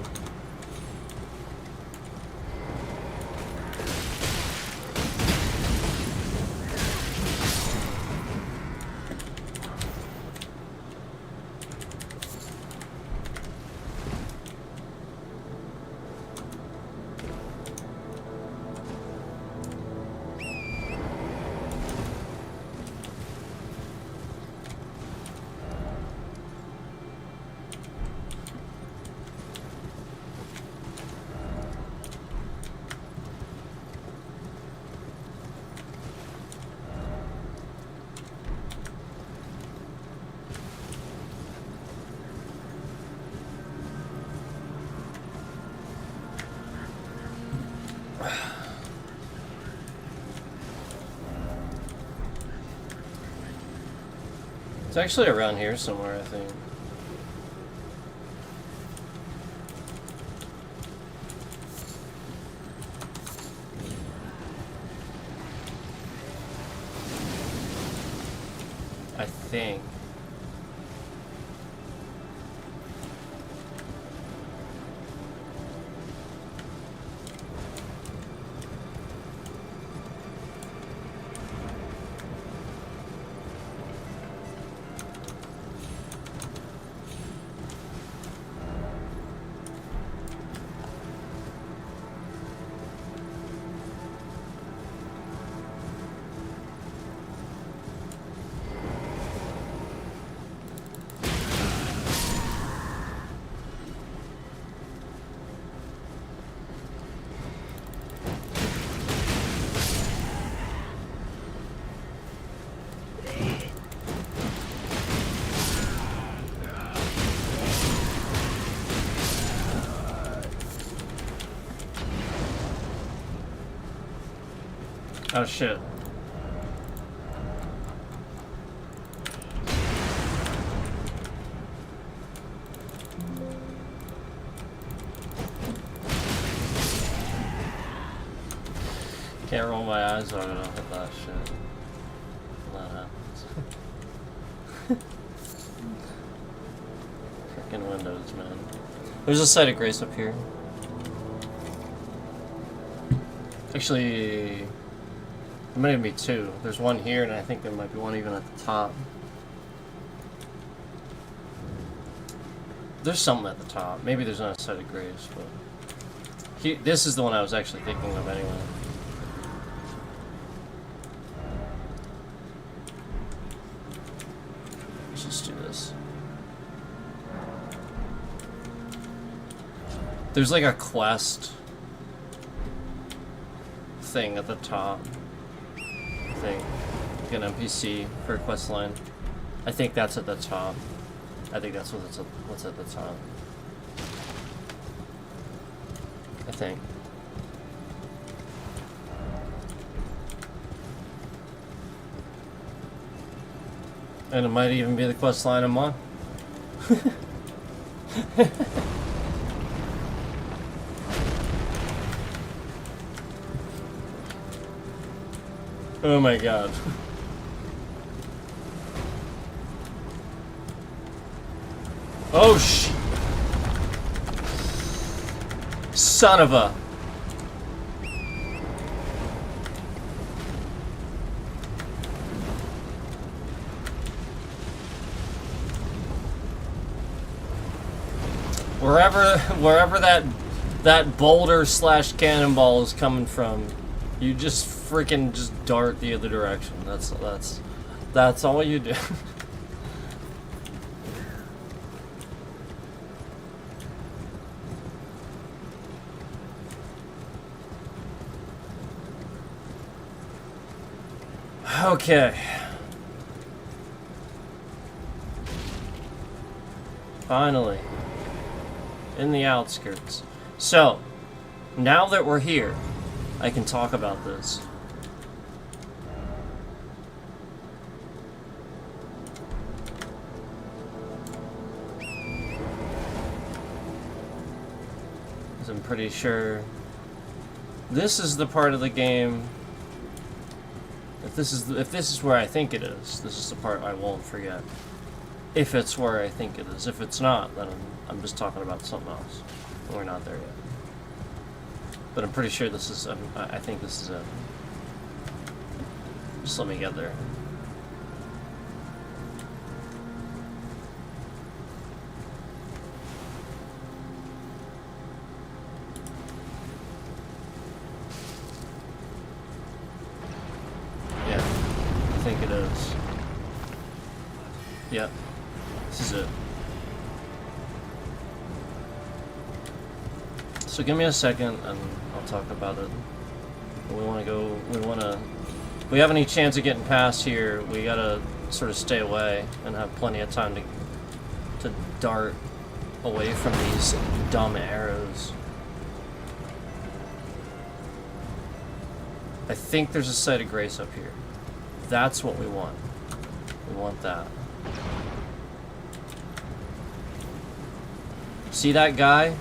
It's actually around here somewhere, I think. I think. Oh shit. Can't roll my eyes on it, I'll hit that shit. That happens. Freaking windows, man. There's a site of grace up here. Actually, there might even be two. There's one here, and I think there might be one even at the top. There's something at the top. Maybe there's not a site of grace, but this is the one I was actually thinking of anyway. Let's just do this. There's like a quest thing at the top. I think. Like an NPC for a quest line. I think that's at the top. I think that's what's at the top. I think. And it might even be the quest line I'm on. Oh my god. Oh sh... Son of a... Wherever that boulder slash cannonball is coming from, you just freaking just dart the other direction. That's all you do. Okay. Finally. In the outskirts. So, now that we're here, I can talk about this. Because I'm pretty sure this is the part of the game. If this is where I think it is, this is the part I won't forget. If it's where I think it is. If it's not, then I'm just talking about something else. We're not there yet. But I'm pretty sure this is, I think this is it. Just let me get there. Yeah, I think it is. Yep, this is it. So give me a second and I'll talk about it. If we have any chance of getting past here, we gotta sort of stay away and have plenty of time to dart away from these dumb arrows. I think there's a site of grace up here. That's what we want. We want that. See that guy?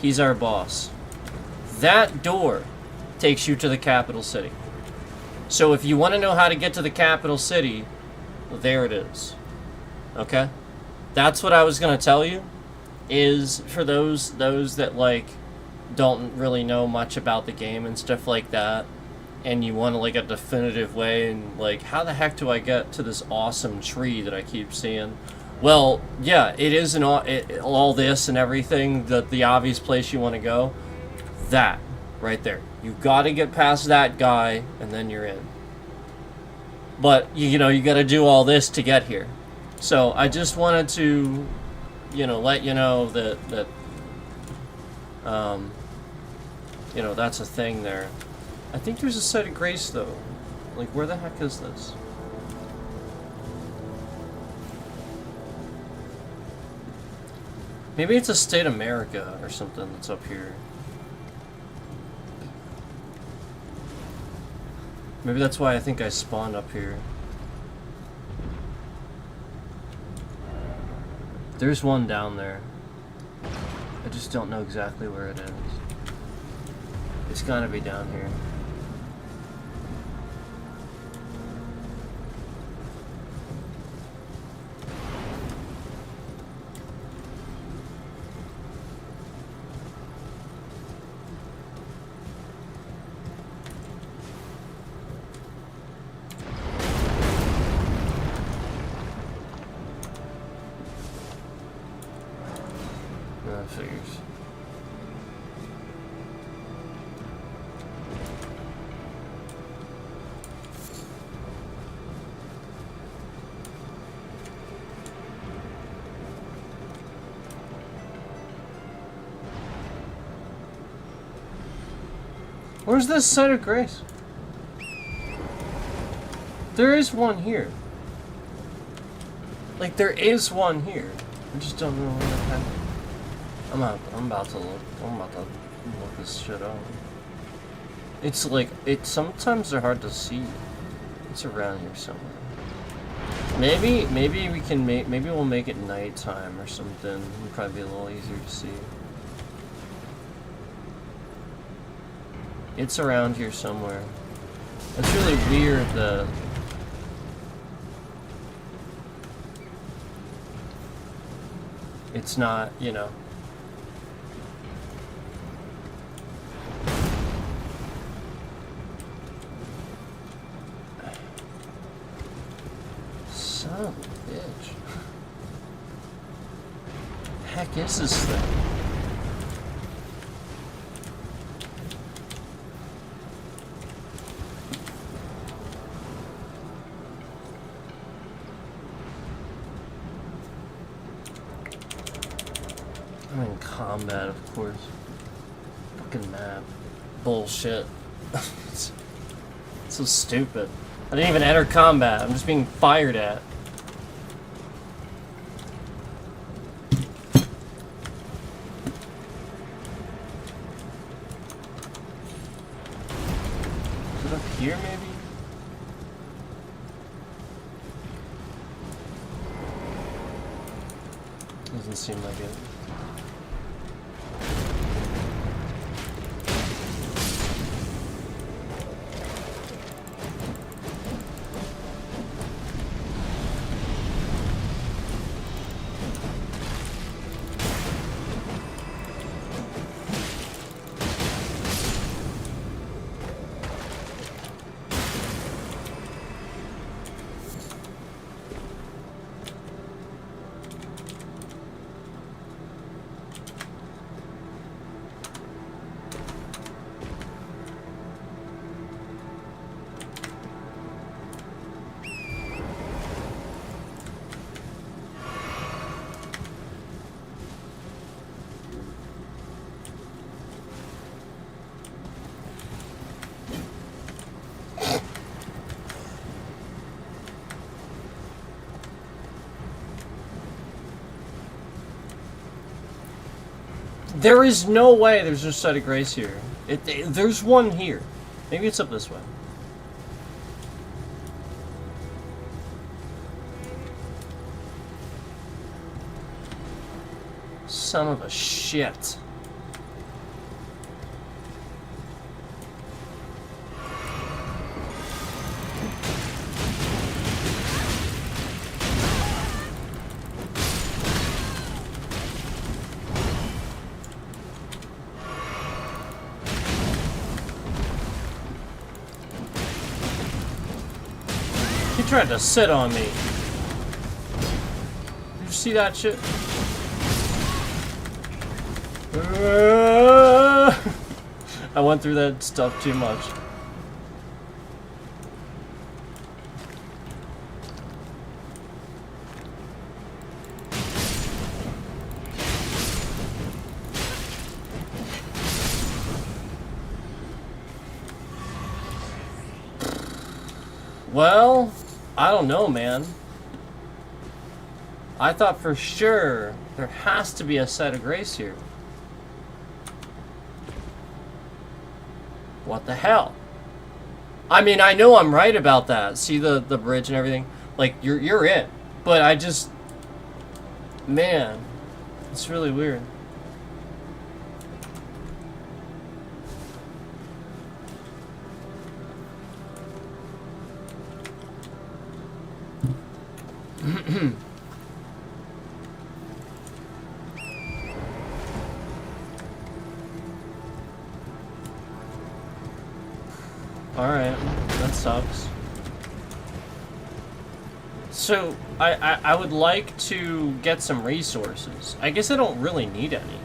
He's our boss. That door takes you to the capital city. So if you want to know how to get to the capital city, there it is. Okay? That's what I was gonna tell you, is for those that, like, don't really know much about the game and stuff like that, and you want, like, a definitive way, and, like, how the heck do I get to this awesome tree that I keep seeing? Well, yeah, it is all this and everything, the obvious place you want to go. That, right there. You gotta get past that guy, and then you're in. But, you know, you gotta do all this to get here. So, I just wanted to, you know, let you know that you know, that's a thing there. I think there's a site of grace, though. Like, where the heck is this? Maybe it's a state America or something that's up here. Maybe that's why I think I spawned up here. There's one down there. I just don't know exactly where it is. It's gotta be down here. That figures. Where's this site of grace? There is one here. Like, there is one here. I just don't know where the heck. I'm about to look this shit up. It's like, sometimes they're hard to see. It's around here somewhere. Maybe we can maybe we'll make it nighttime or something. It'll probably be a little easier to see. It's around here somewhere. It's really weird that it's not, you know. Son of a bitch. The heck is this thing? I'm in combat, of course. Fucking map. Bullshit. It's so stupid. I didn't even enter combat. I'm just being fired at. Is it up here, maybe? Doesn't seem like it. There is no way there's a site of grace here. There's one here. Maybe it's up this way. Son of a shit. tried to sit on me. Did you see that shit? I went through that stuff too much. Well, I don't know, man. I thought for sure there has to be a site of grace here. What the hell? I mean, I know I'm right about that. See the bridge and everything? Like, you're it. But I just... Man. It's really weird. Alright, that sucks. So, I would like to get some resources. I guess I don't really need any.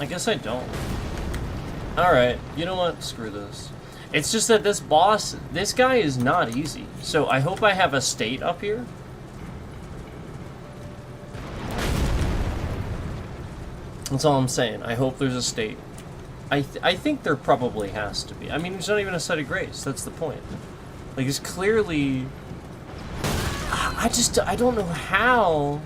I guess I don't. Alright, you know what? Screw this. It's just that this boss, this guy is not easy. So I hope I have a state up here. That's all I'm saying. I hope there's a state. I think there probably has to be. I mean, there's not even a site of grace. That's the point. Like, it's clearly... I don't know how...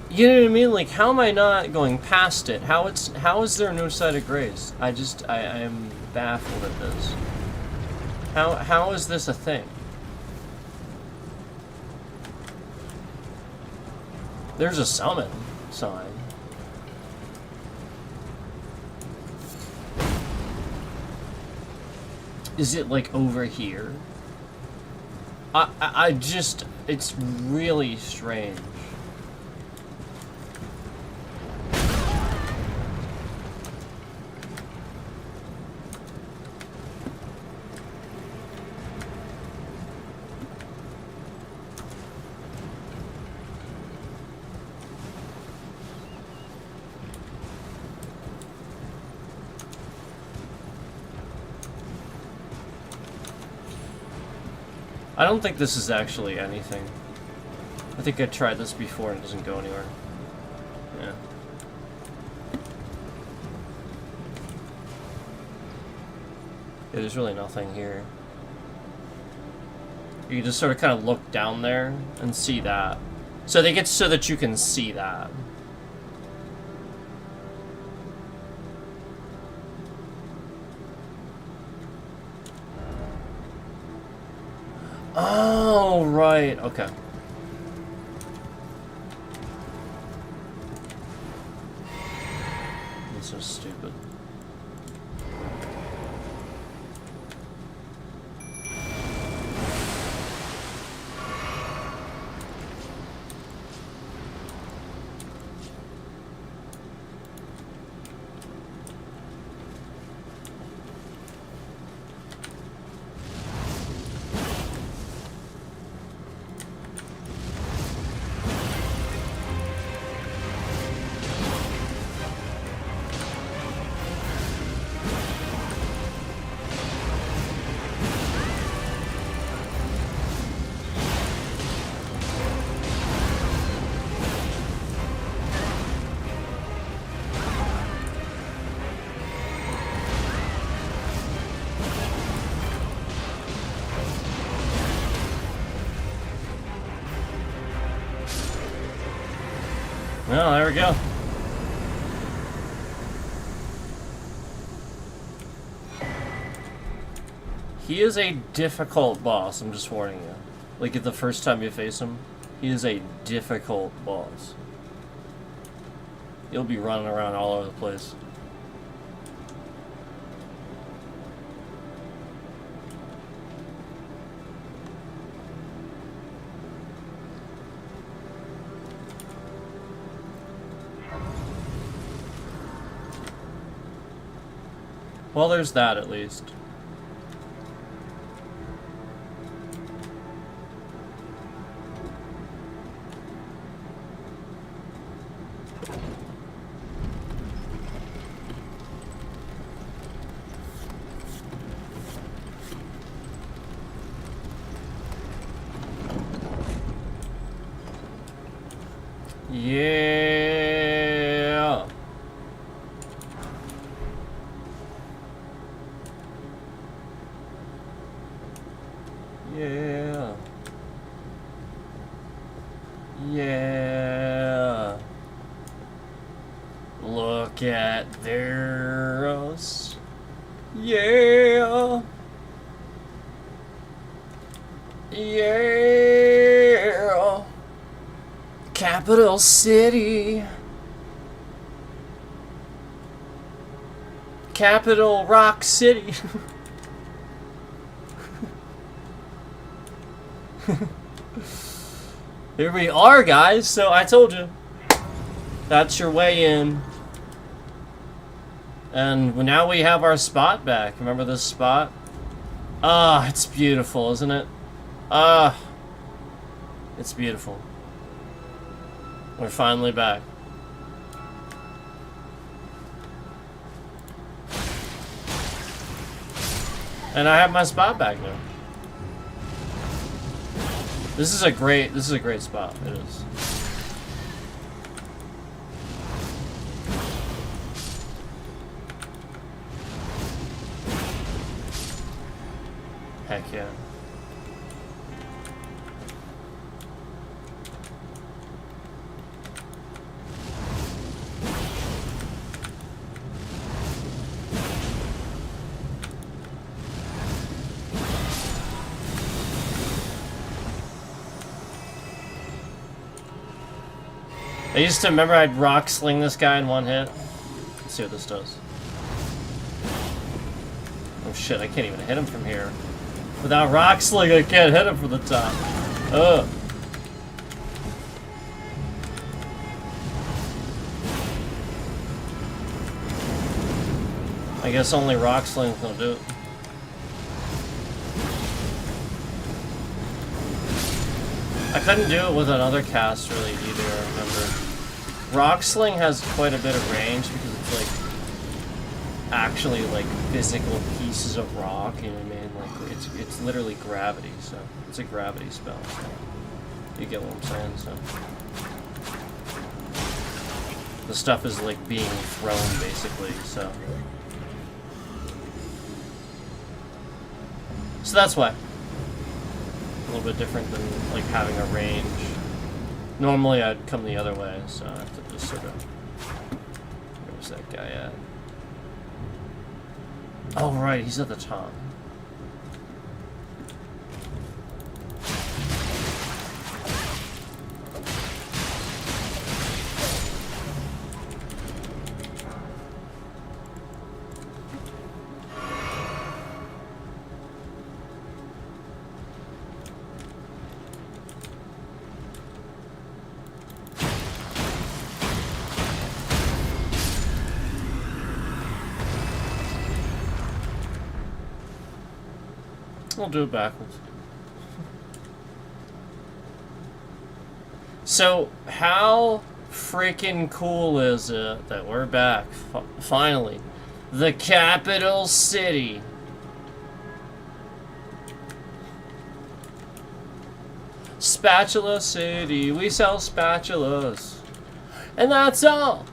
You know what I mean? Like, how am I not going past it? How is there no site of grace? I am baffled at this. How is this a thing? There's a summon sign. Is it like over here? I just, it's really strange. I don't think this is actually anything. I think I tried this before and it doesn't go anywhere. Yeah. Yeah, there's really nothing here. You can just sort of kind of look down there and see that. So I think it's so that you can see that. Oh, right. Okay. That's so stupid. Well, there we go. He is a difficult boss, I'm just warning you. Like, the first time you face him, he is a difficult boss. You'll be running around all over the place. Well, there's that at least. Yeah. Yeah. Look at theirs. Yeah. Yeah. Capital City. Capital Rock City. Here we are, guys. So I told you. That's your way in. And now we have our spot back. Remember this spot? Ah, it's beautiful, isn't it? Ah, it's beautiful. We're finally back. And I have my spot back now. This is a great spot. It is. Heck yeah. I used to remember I'd rock sling this guy in one hit. Let's see what this does. Oh shit, I can't even hit him from here. Without rock sling, I can't hit him from the top. Ugh. I guess only rock slings don't do it. I couldn't do it with another cast really either, I remember. Rock Sling has quite a bit of range because it's like actually like physical pieces of rock, you know what I mean? Like it's literally gravity, so it's a gravity spell. So you get what I'm saying, so the stuff is like being thrown basically, so that's why. A little bit different than like having a range. Normally I'd come the other way, so I have to just sort of... Where's that guy at? Oh right, he's at the top. We'll do it backwards. So, how freaking cool is it that we're back, finally? The capital city. Spatula City, we sell spatulas. And that's all.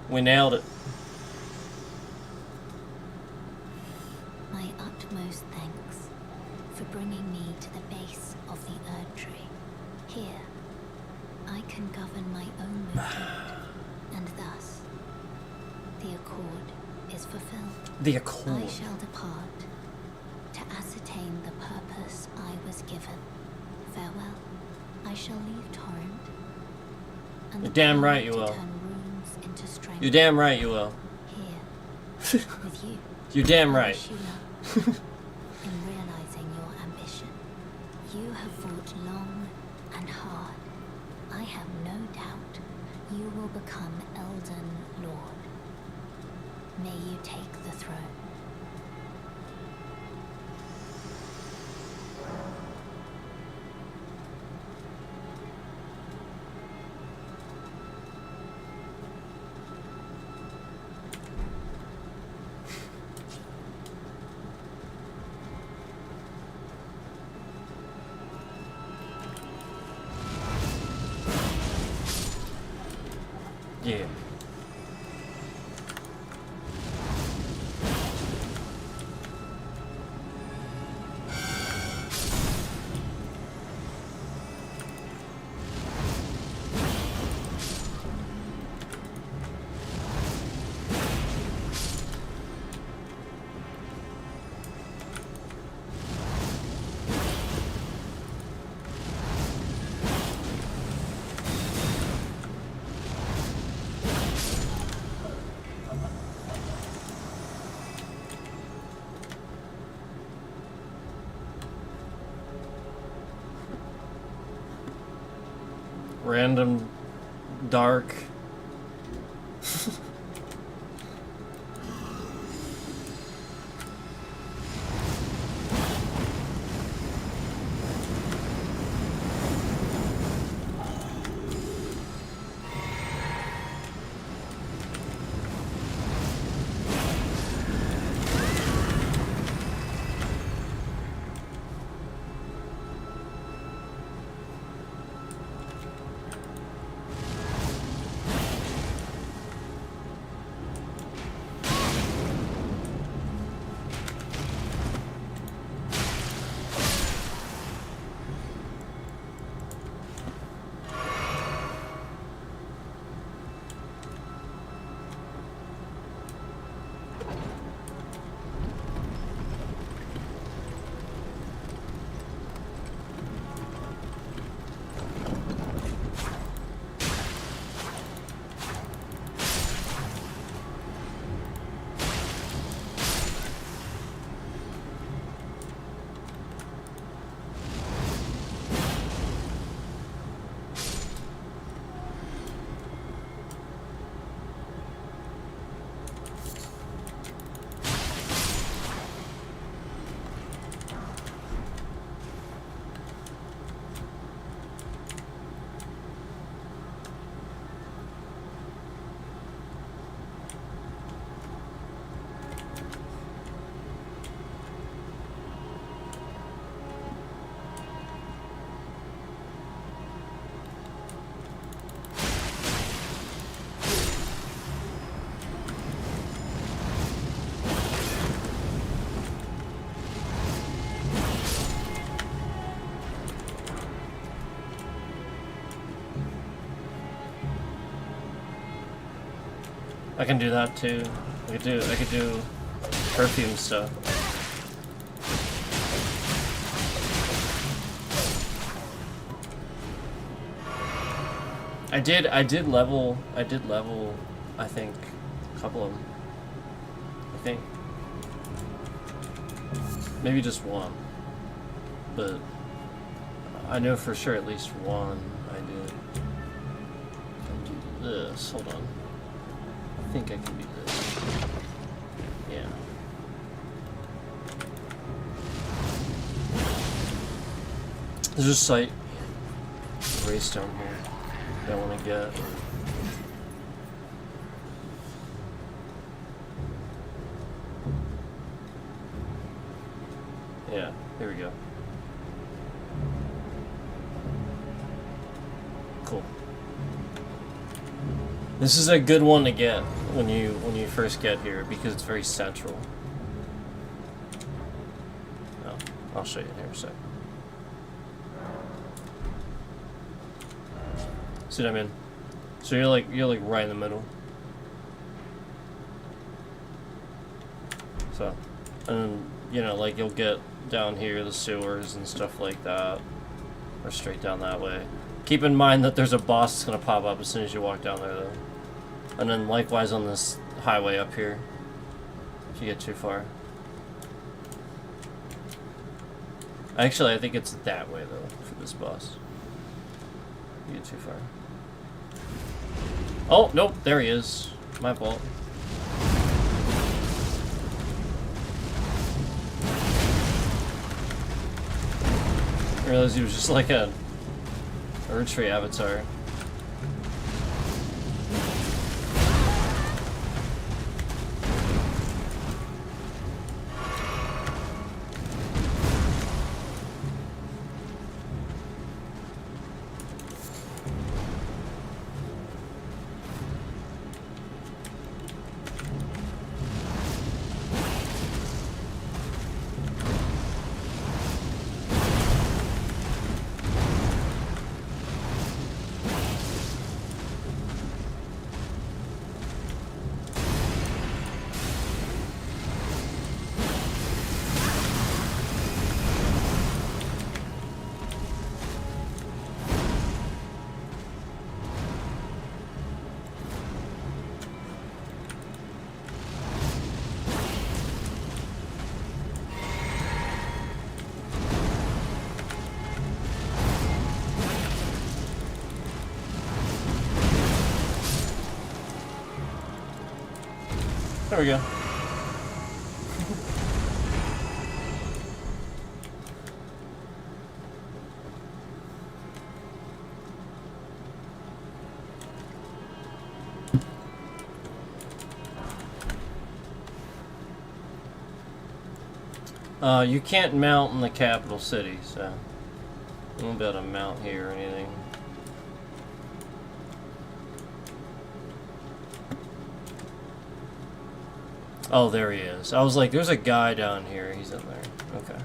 We nailed it. My utmost thanks for bringing me to the base of the Erd Tree. Here, I can govern my own movement, and thus, the accord is fulfilled. The accord. I shall depart to ascertain the purpose I was given. Farewell. I shall leave Torrent. And You're damn right you will. Into strength. You're damn right you will. Here, with you. You're damn right. I wish you luck in realizing your ambition. You have fought long and hard. I have no doubt you will become Elden Lord. May you take the throne. random dark. I can do that too. I could do perfume stuff. I did level, I think, a couple of them. I think. Maybe just one. But I know for sure at least one I did. I can do this, hold on. I think I can do this. Yeah. There's a site race down here that I want to get. Yeah, here we go. Cool. This is a good one to get when you first get here because it's very central. Oh, I'll show you here in a sec. See what I mean? So you're like right in the middle. So, and then, you know, like you'll get down here the sewers and stuff like that, or straight down that way. Keep in mind that there's a boss that's gonna pop up as soon as you walk down there, though. And then likewise on this highway up here, if you get too far. Actually, I think it's that way though for this boss. If you get too far. Oh, nope, there he is. My fault. I realized he was just like a Erdtree avatar. There we go. You can't mount in the capital city, so you won't be able to mount here or anything. Oh, there he is. I was like, there's a guy down here. He's in there. Okay.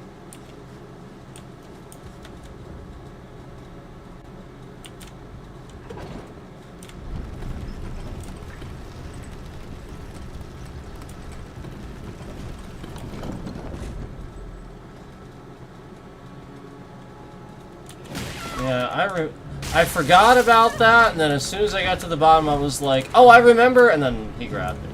Yeah, I forgot about that, and then as soon as I got to the bottom, I was like, oh, I remember, and then he grabbed it.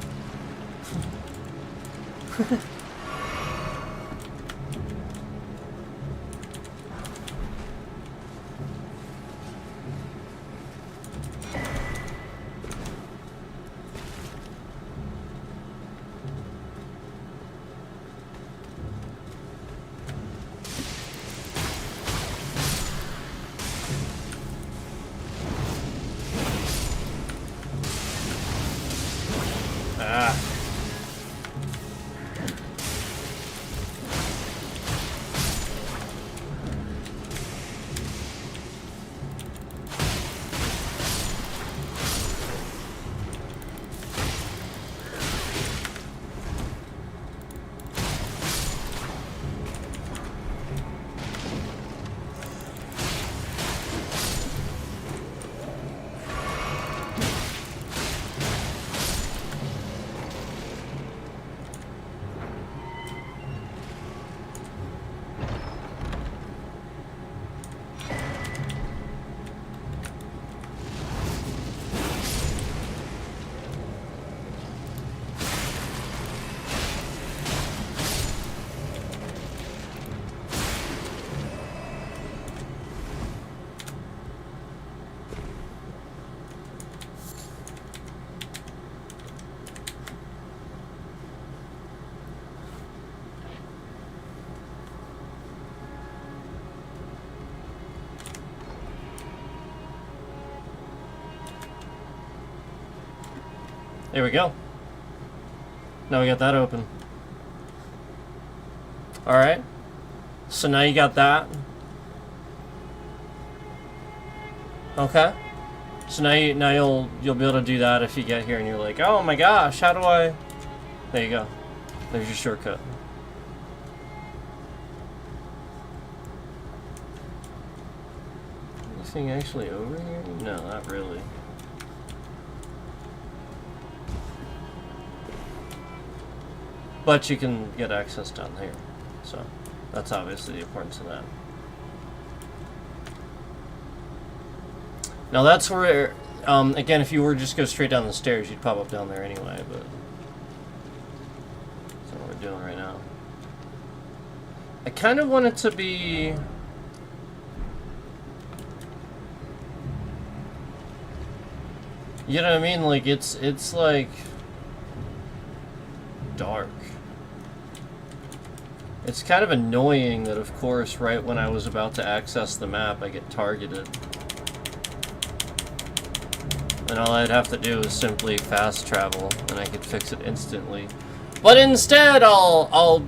Ah. There we go. Now we got that open. Alright. So now you got that. Okay. So now you'll be able to do that if you get here and you're like, oh my gosh, how do I... There you go. There's your shortcut. Anything actually over here? No, not really. But you can get access down here, so that's obviously the importance of that. Now that's where, again, if you were to just go straight down the stairs, you'd pop up down there anyway, but that's what we're doing right now. I kind of want it to be... You know what I mean? Like, it's like... dark. It's kind of annoying that, of course, right when I was about to access the map, I get targeted. And all I'd have to do is simply fast travel, and I could fix it instantly. But instead, I'll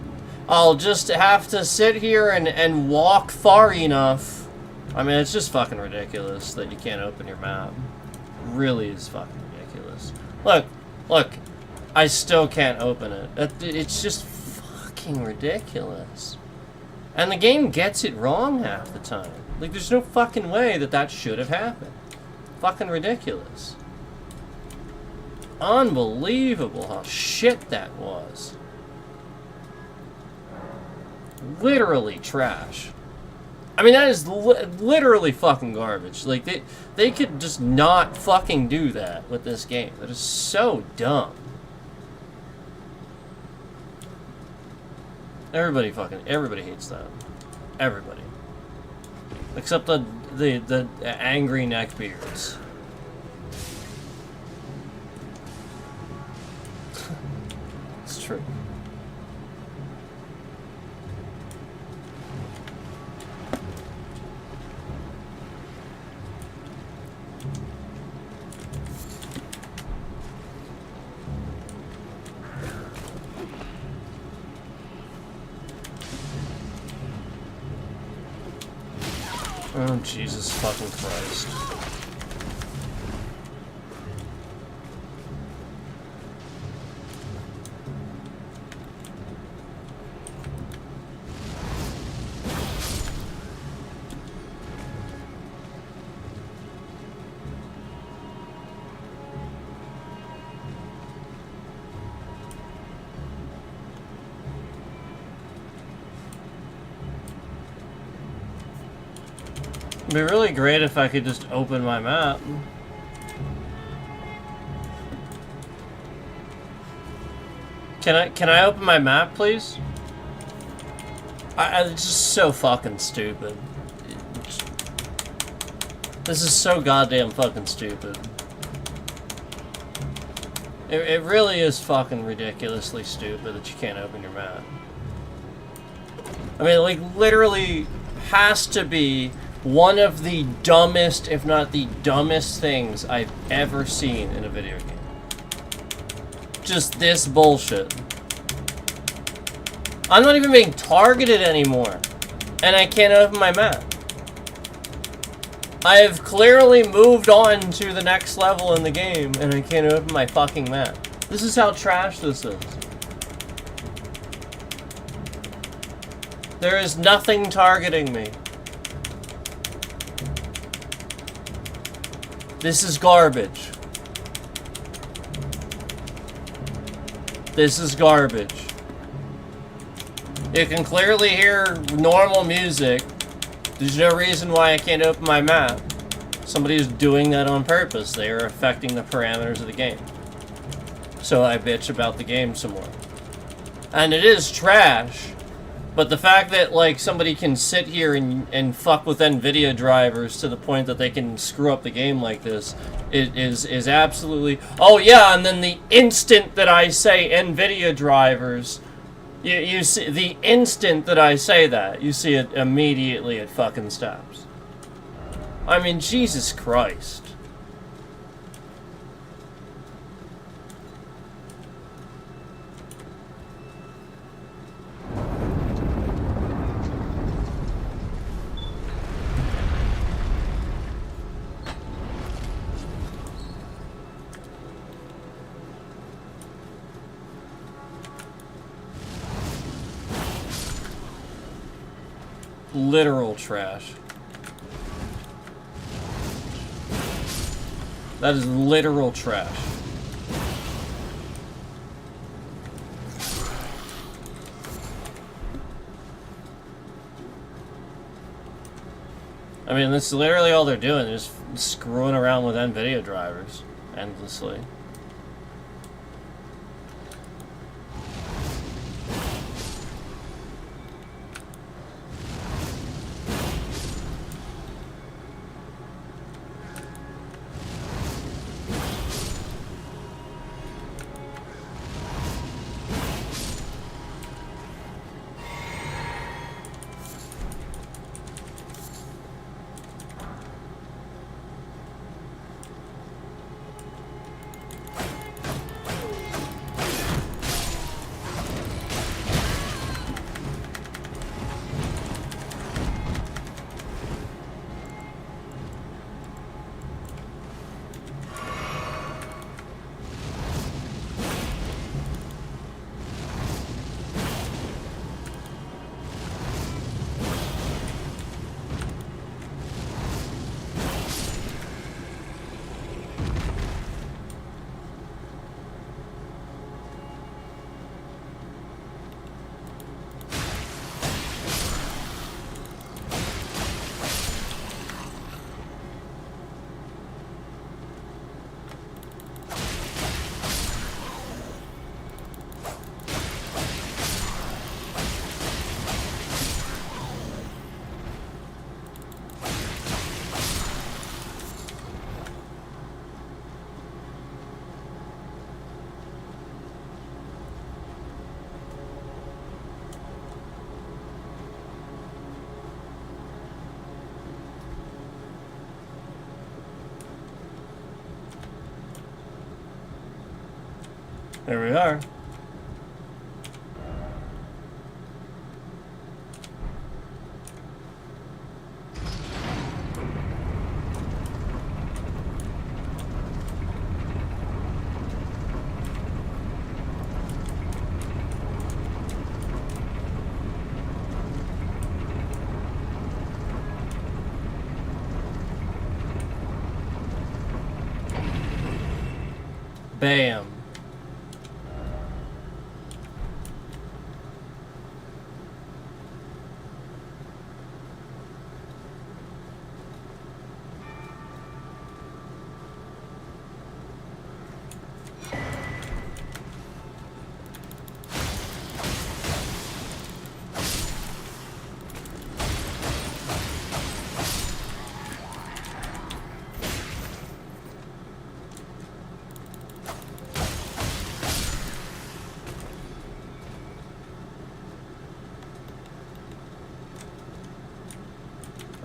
just have to sit here and walk far enough. I mean, it's just fucking ridiculous that you can't open your map. It really is fucking ridiculous. Look, I still can't open it. It's just fucking ridiculous. And the game gets it wrong half the time. Like, there's no fucking way that should have happened. Fucking ridiculous. Unbelievable how shit that was. Literally trash. I mean, that is literally fucking garbage. Like, they could just not fucking do that with this game. That is so dumb. Everybody hates that. Everybody. Except the angry neckbeards. Oh, Jesus fucking Christ. It'd be really great if I could just open my map. Can I open my map, please? It's just so fucking stupid. This is so goddamn fucking stupid. It really is fucking ridiculously stupid that you can't open your map. I mean, like, literally has to be one of the dumbest, if not the dumbest things I've ever seen in a video game. Just this bullshit. I'm not even being targeted anymore, and I can't open my map. I have clearly moved on to the next level in the game, and I can't open my fucking map. This is how trash this is. There is nothing targeting me. This is garbage. This is garbage. You can clearly hear normal music. There's no reason why I can't open my map. Somebody is doing that on purpose. They are affecting the parameters of the game. So I bitch about the game some more. And it is trash. But the fact that, like, somebody can sit here and fuck with NVIDIA drivers to the point that they can screw up the game like this is absolutely... Oh, yeah, and then the instant that I say NVIDIA drivers, you see, the instant that I say that, you see it immediately, it fucking stops. I mean, Jesus Christ. Literal trash. That is literal trash. I mean, that's literally all they're doing, is screwing around with NVIDIA drivers endlessly. There we are. Bam.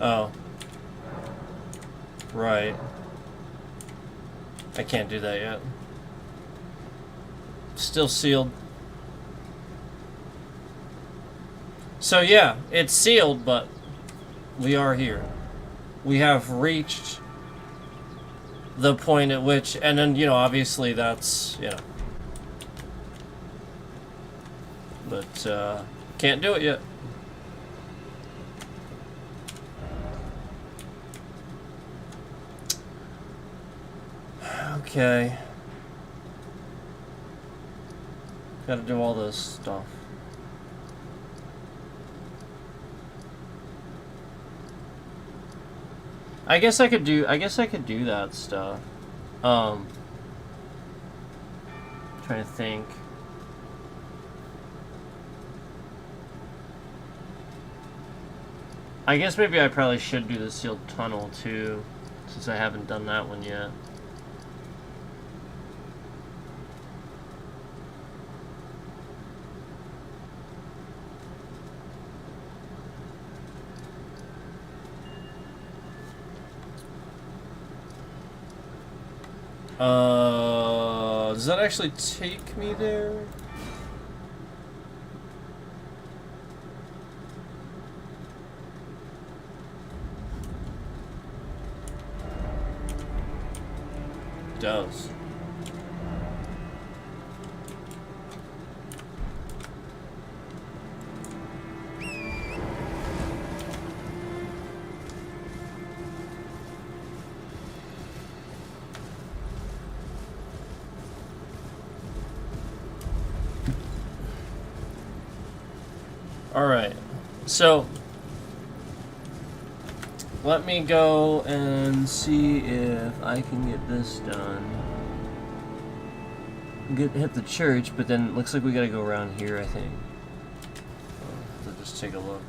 Oh. Right. I can't do that yet. Still sealed. So yeah, it's sealed, but we are here. We have reached the point at which, and then, you know, obviously that's, you know. But, can't do it yet. Okay. Gotta do all this stuff. I guess I could do that stuff. Trying to think. I guess maybe I probably should do the sealed tunnel too, since I haven't done that one yet. Does that actually take me there? It does. Alright, so let me go and see if I can get this done. Hit the church, but then it looks like we gotta go around here, I think. So just take a look.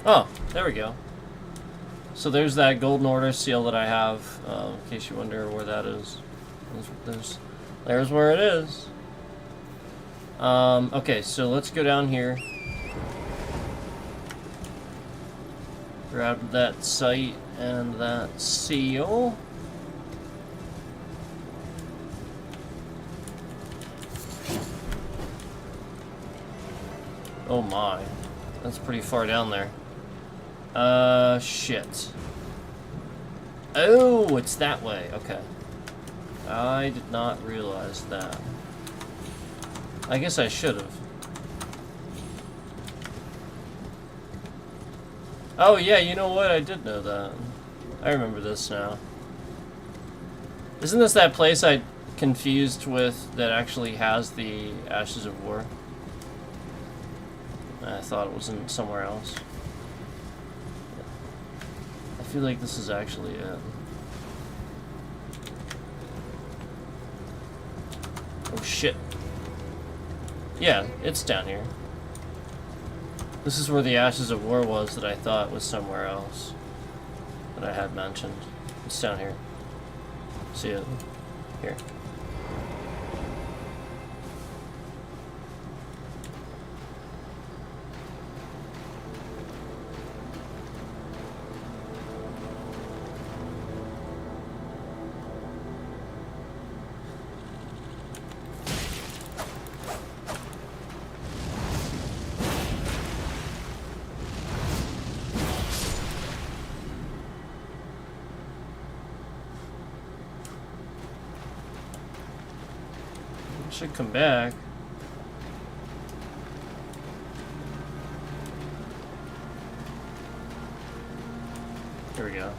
Oh, there we go. So there's that golden order seal that I have, in case you wonder where that is. There's where it is. Okay, so let's go down here. Grab that sight and that seal. Oh my. That's pretty far down there. Shit. Oh, it's that way. Okay. I did not realize that. I guess I should have. Oh, yeah, you know what? I did know that. I remember this now. Isn't this that place I confused with that actually has the Ashes of War? I thought it was in somewhere else. I feel like this is actually it. Oh shit. Yeah, it's down here. This is where the Ashes of War was that I thought was somewhere else. That I had mentioned. It's down here. See it? Here. Should come back. Here we go.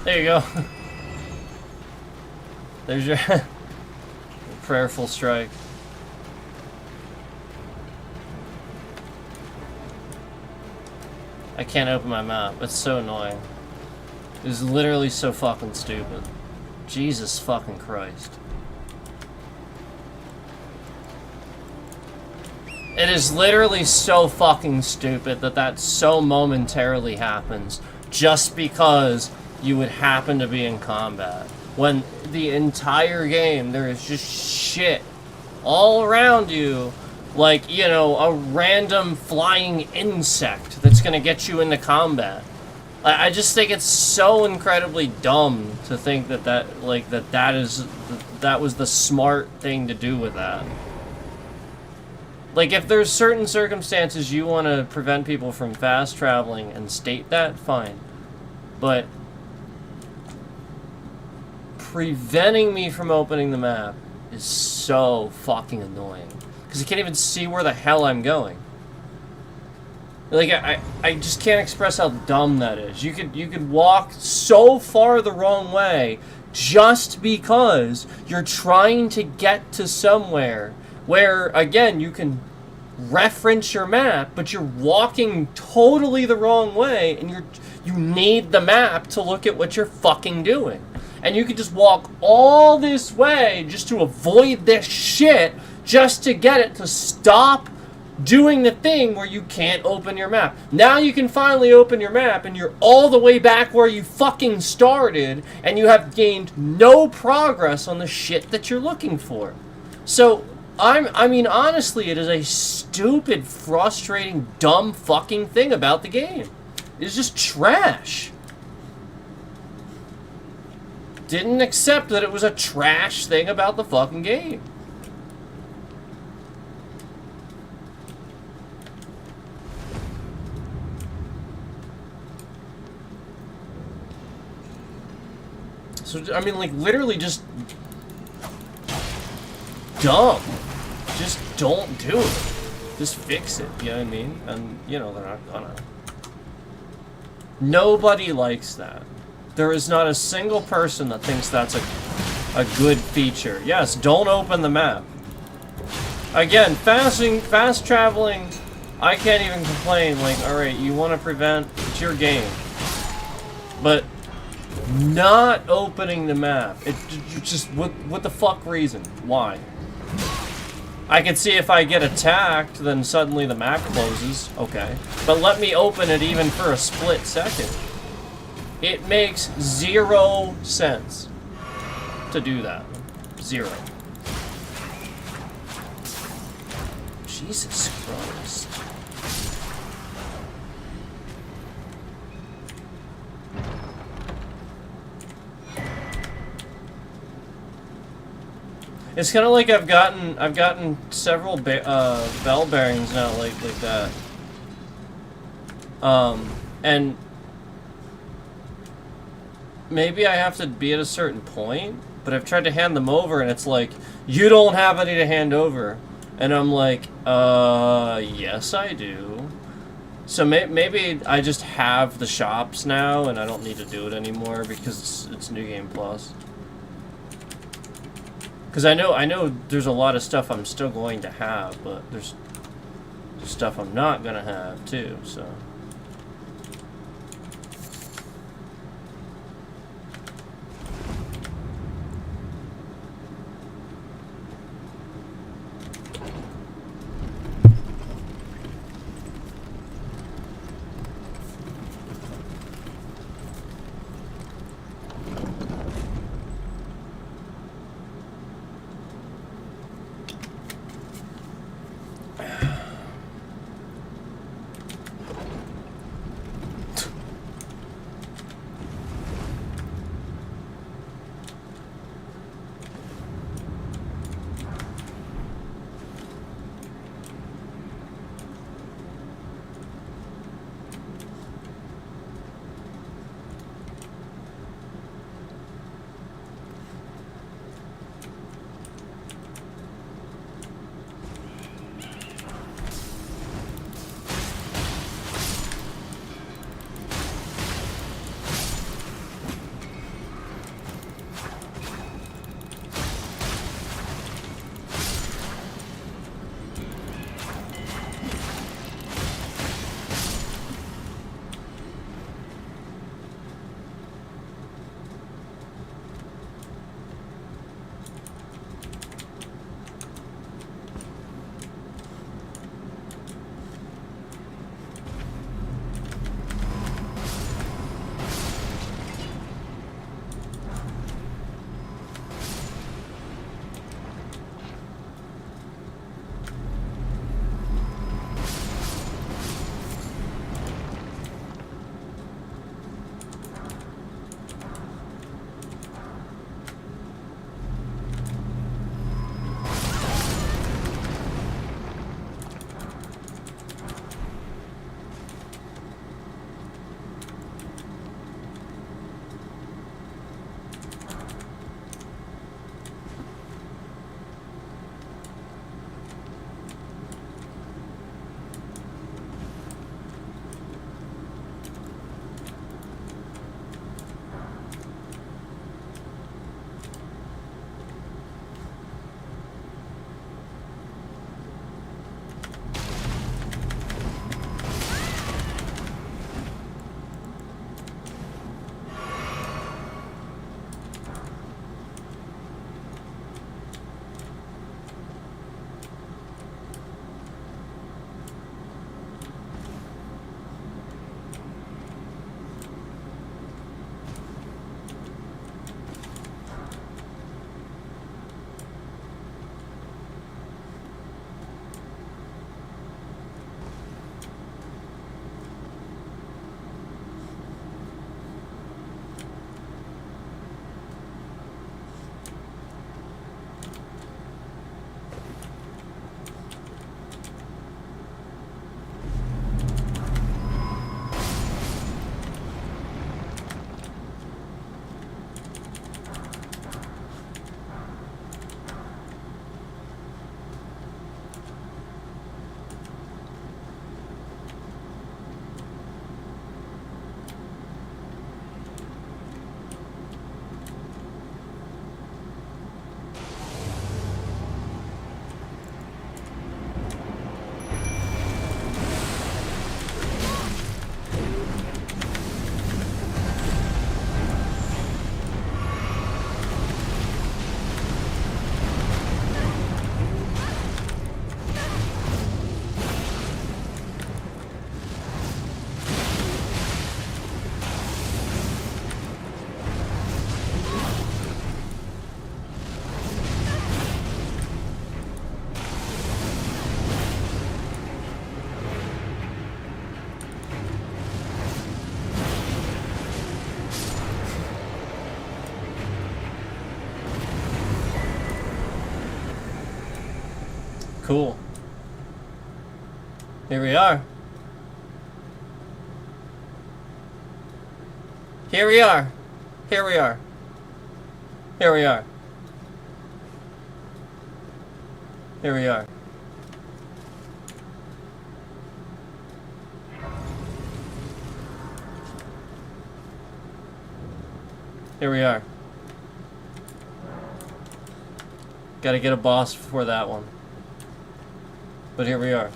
There you go. There's your prayerful strike. I can't open my map. It's so annoying. It's literally so fucking stupid. Jesus fucking Christ. It is literally so fucking stupid that that so momentarily happens just because you would happen to be in combat. When the entire game there is just shit all around you, like, you know, a random flying insect that's gonna get you into combat. I just think it's so incredibly dumb to think that that was the smart thing to do with that. Like, if there's certain circumstances you want to prevent people from fast traveling and state that, fine. But preventing me from opening the map is so fucking annoying. Because I can't even see where the hell I'm going. Like, I just can't express how dumb that is. You could walk so far the wrong way just because you're trying to get to somewhere where, again, you can reference your map, but you're walking totally the wrong way, and you need the map to look at what you're fucking doing. And you could just walk all this way just to avoid this shit, just to get it to stop doing the thing where you can't open your map. Now you can finally open your map, and you're all the way back where you fucking started, and you have gained no progress on the shit that you're looking for. So, I mean, honestly, it is a stupid, frustrating, dumb fucking thing about the game. It's just trash. Didn't accept that it was a trash thing about the fucking game. So, I mean, like, literally just dumb. Just don't do it. Just fix it, you know what I mean? And, you know, they're not gonna. Nobody likes that. There is not a single person that thinks that's a good feature. Yes, don't open the map. Again, fast traveling, I can't even complain. Like, alright, you want to prevent, it's your game. But not opening the map, it just, what the fuck reason? Why? I can see if I get attacked, then suddenly the map closes. Okay. But let me open it even for a split second. It makes 0 sense to do that. 0. Jesus Christ. It's kind of like I've gotten several bell bearings now, like that. And maybe I have to be at a certain point, but I've tried to hand them over, and it's like, you don't have any to hand over, and I'm like, yes I do. So maybe I just have the shops now, and I don't need to do it anymore because it's New Game Plus. Because I know there's a lot of stuff I'm still going to have, but there's stuff I'm not going to have, too, so. Cool. Here we are. Here we are. Here we are. Here we are. Here we are. Here we are. Gotta get a boss before that one. But here we are.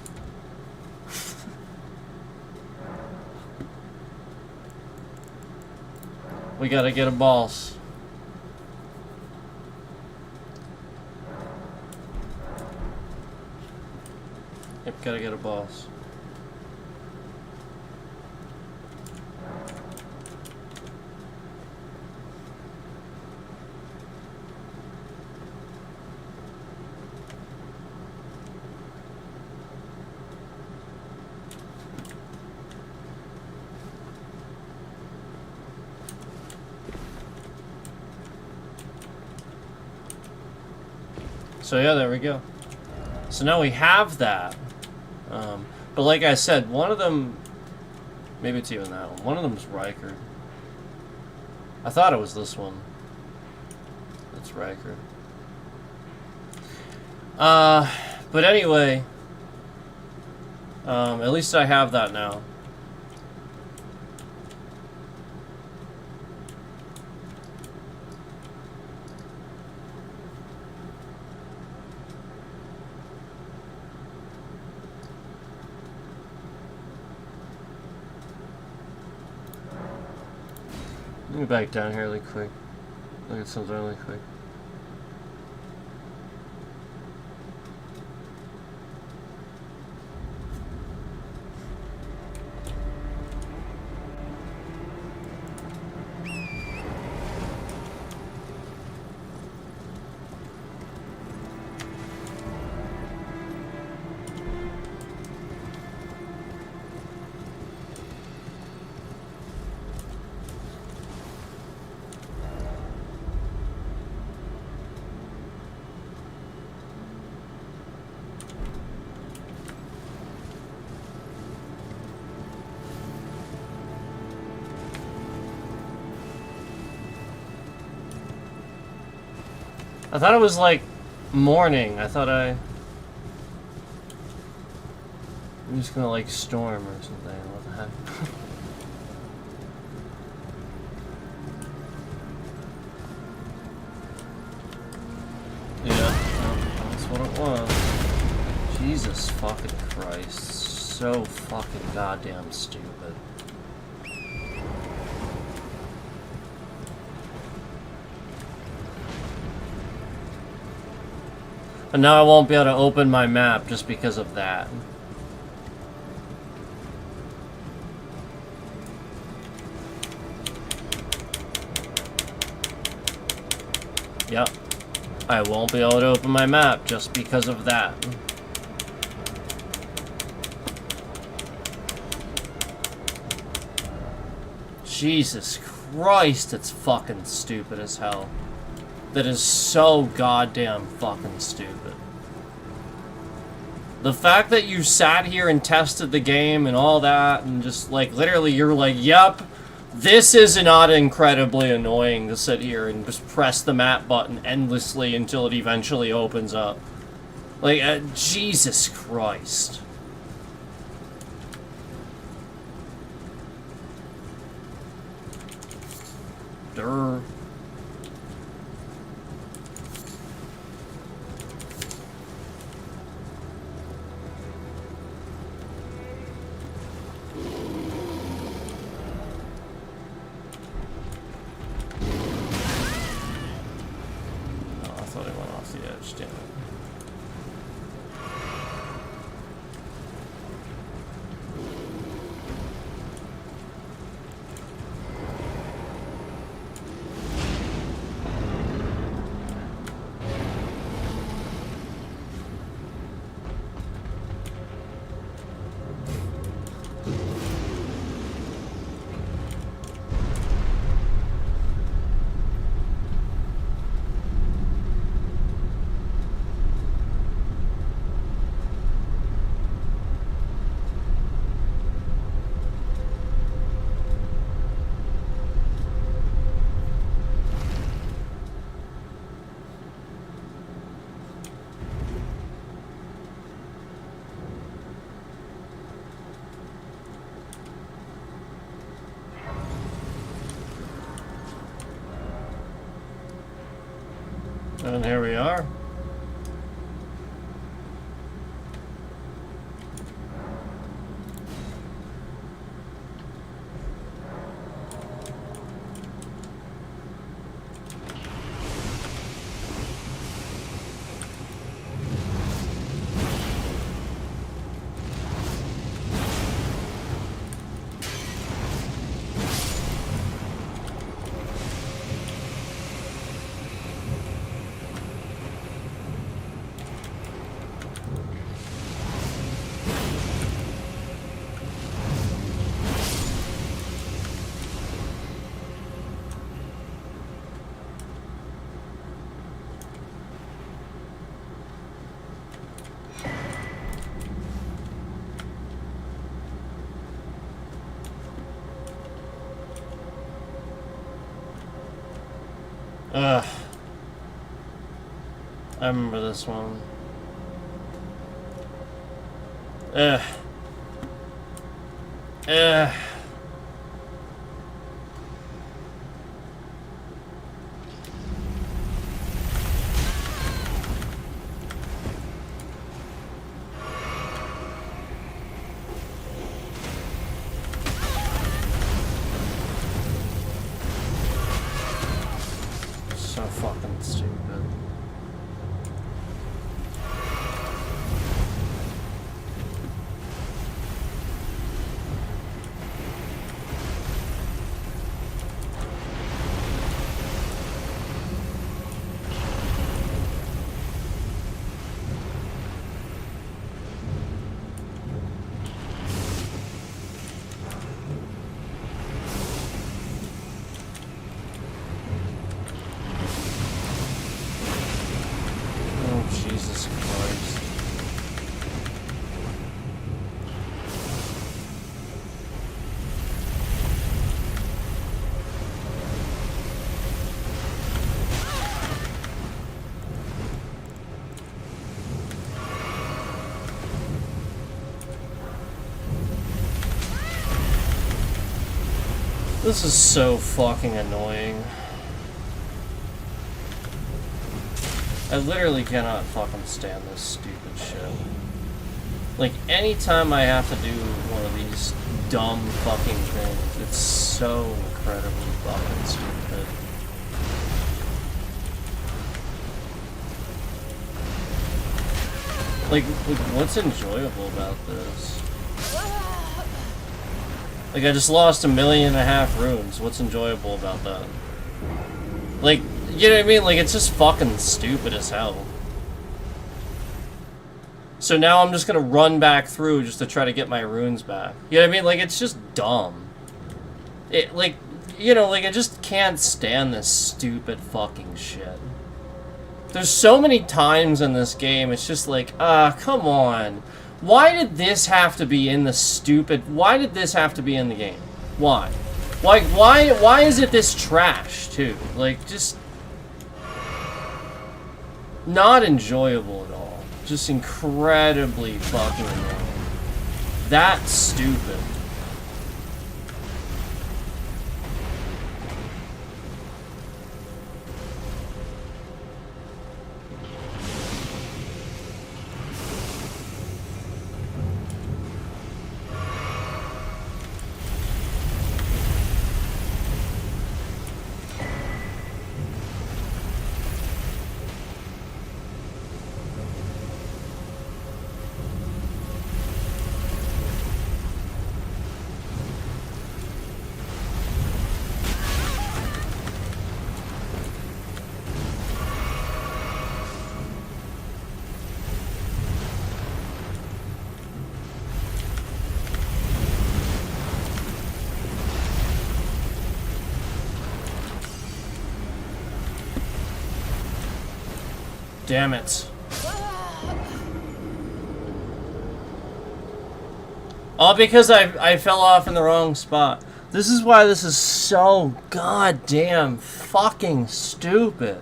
We gotta get a boss. Yep, gotta get a boss. So yeah, there we go. So now we have that. But like I said, one of them, maybe it's even that one. One of them's Riker. I thought it was this one. That's Riker. But anyway, at least I have that now. Let me back down here really quick. Look at something really quick. I thought it was like morning. I'm just gonna like storm or something. What the heck? Yeah, that's what it was. Jesus fucking Christ. So fucking goddamn stupid. And now I won't be able to open my map just because of that. Yep. I won't be able to open my map just because of that. Jesus Christ, it's fucking stupid as hell. That is so goddamn fucking stupid. The fact that you sat here and tested the game and all that, and just like literally you're like, yep, this is not incredibly annoying to sit here and just press the map button endlessly until it eventually opens up. Like, Jesus Christ. Durr. And here we are. Ugh. I remember this one. Ugh. Ugh. So fucking stupid. Oh, Jesus Christ. This is so fucking annoying. I literally cannot fucking stand this stupid shit. Like, anytime I have to do one of these dumb fucking things, it's so incredibly fucking stupid. Like, what's enjoyable about this? Like, I just lost 1.5 million runes. What's enjoyable about that? Like, you know what I mean? Like, it's just fucking stupid as hell. So now I'm just gonna run back through just to try to get my runes back. You know what I mean? Like, it's just dumb. It, like, you know, like, I just can't stand this stupid fucking shit. There's so many times in this game, it's just like, come on. Why did this have to be in the stupid... Why did this have to be in the game? Why? Like, why is it this trash, too? Like, just... not enjoyable at all. Just incredibly fucking annoying. That's stupid. Damn it. All because I fell off in the wrong spot. This is why this is so goddamn fucking stupid.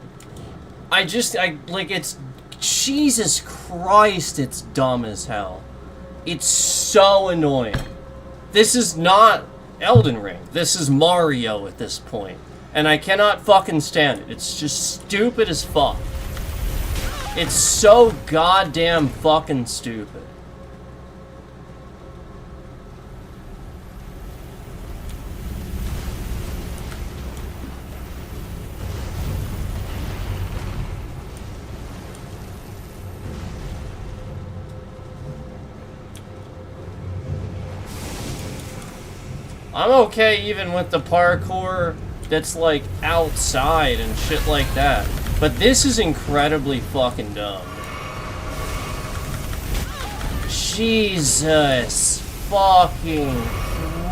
Like, it's... Jesus Christ, it's dumb as hell. It's so annoying. This is not Elden Ring. This is Mario at this point. And I cannot fucking stand it. It's just stupid as fuck. It's so goddamn fucking stupid. I'm okay even with the parkour that's like outside and shit like that. But this is incredibly fucking dumb. Jesus fucking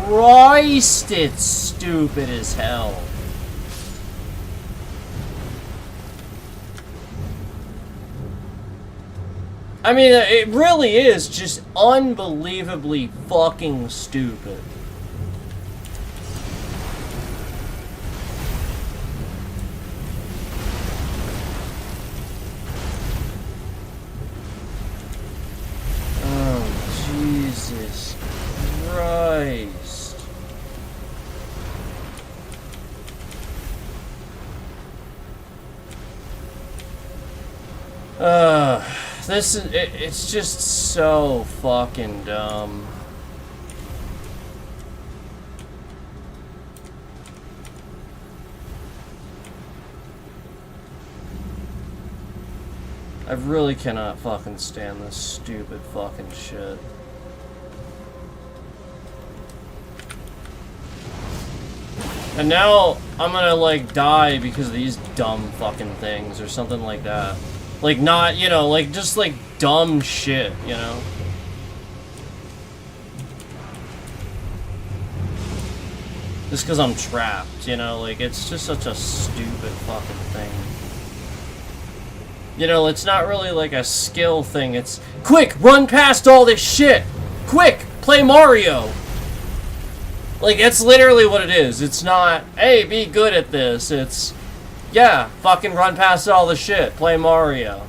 Christ, it's stupid as hell. I mean, it really is just unbelievably fucking stupid. Jesus Christ. This is, it's just so fucking dumb. I really cannot fucking stand this stupid fucking shit. And now I'm gonna like die because of these dumb fucking things or something like that. Like not, you know, like just like dumb shit, you know? Just because I'm trapped, you know? Like it's just such a stupid fucking thing. You know, it's not really like a skill thing. It's, quick, run past all this shit! Quick, play Mario! Like, that's literally what it is. It's not, hey, be good at this. It's, yeah, fucking run past all the shit. Play Mario.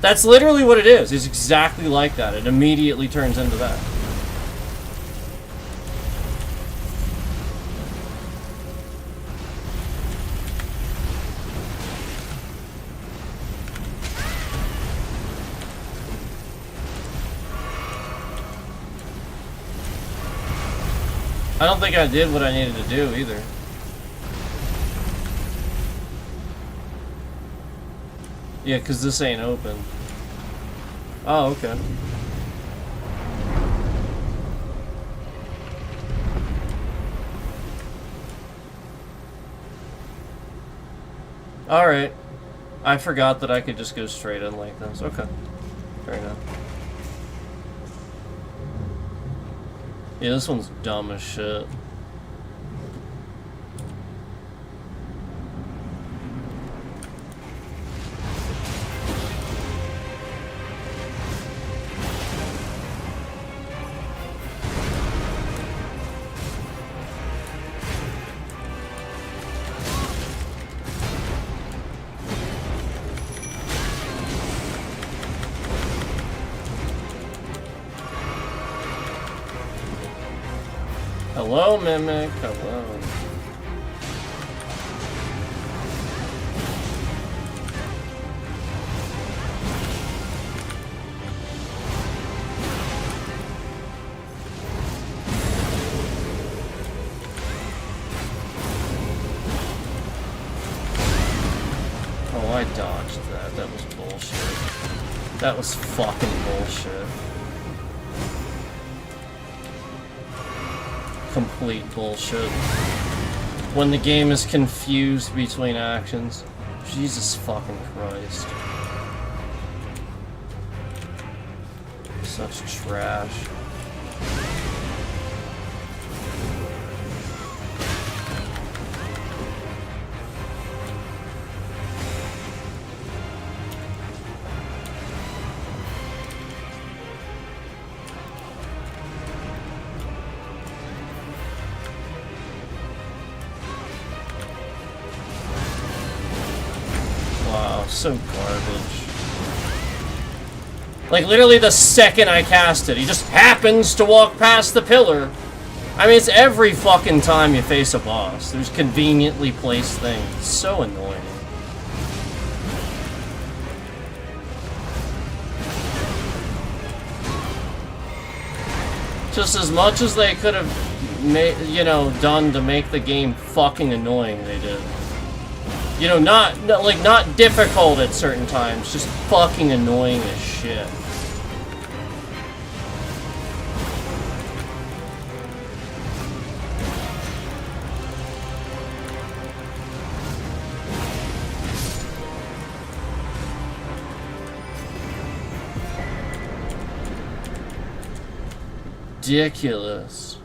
That's literally what it is. It's exactly like that. It immediately turns into that. I don't think I did what I needed to do either. Yeah, because this ain't open. Oh, okay. Alright. I forgot that I could just go straight in like this. Okay. Fair enough. Yeah, this one's dumb as shit. Hello, Mimic. Hello. Oh, I dodged that. That was bullshit. That was fucking bullshit. Complete bullshit. When the game is confused between actions. Jesus fucking Christ. Such trash. So garbage. Like, literally the second I cast it, he just happens to walk past the pillar. I mean, it's every fucking time you face a boss. There's conveniently placed things. It's so annoying. Just as much as they could have you know, done to make the game fucking annoying, they did. You know, not difficult at certain times, just fucking annoying as shit. Ridiculous.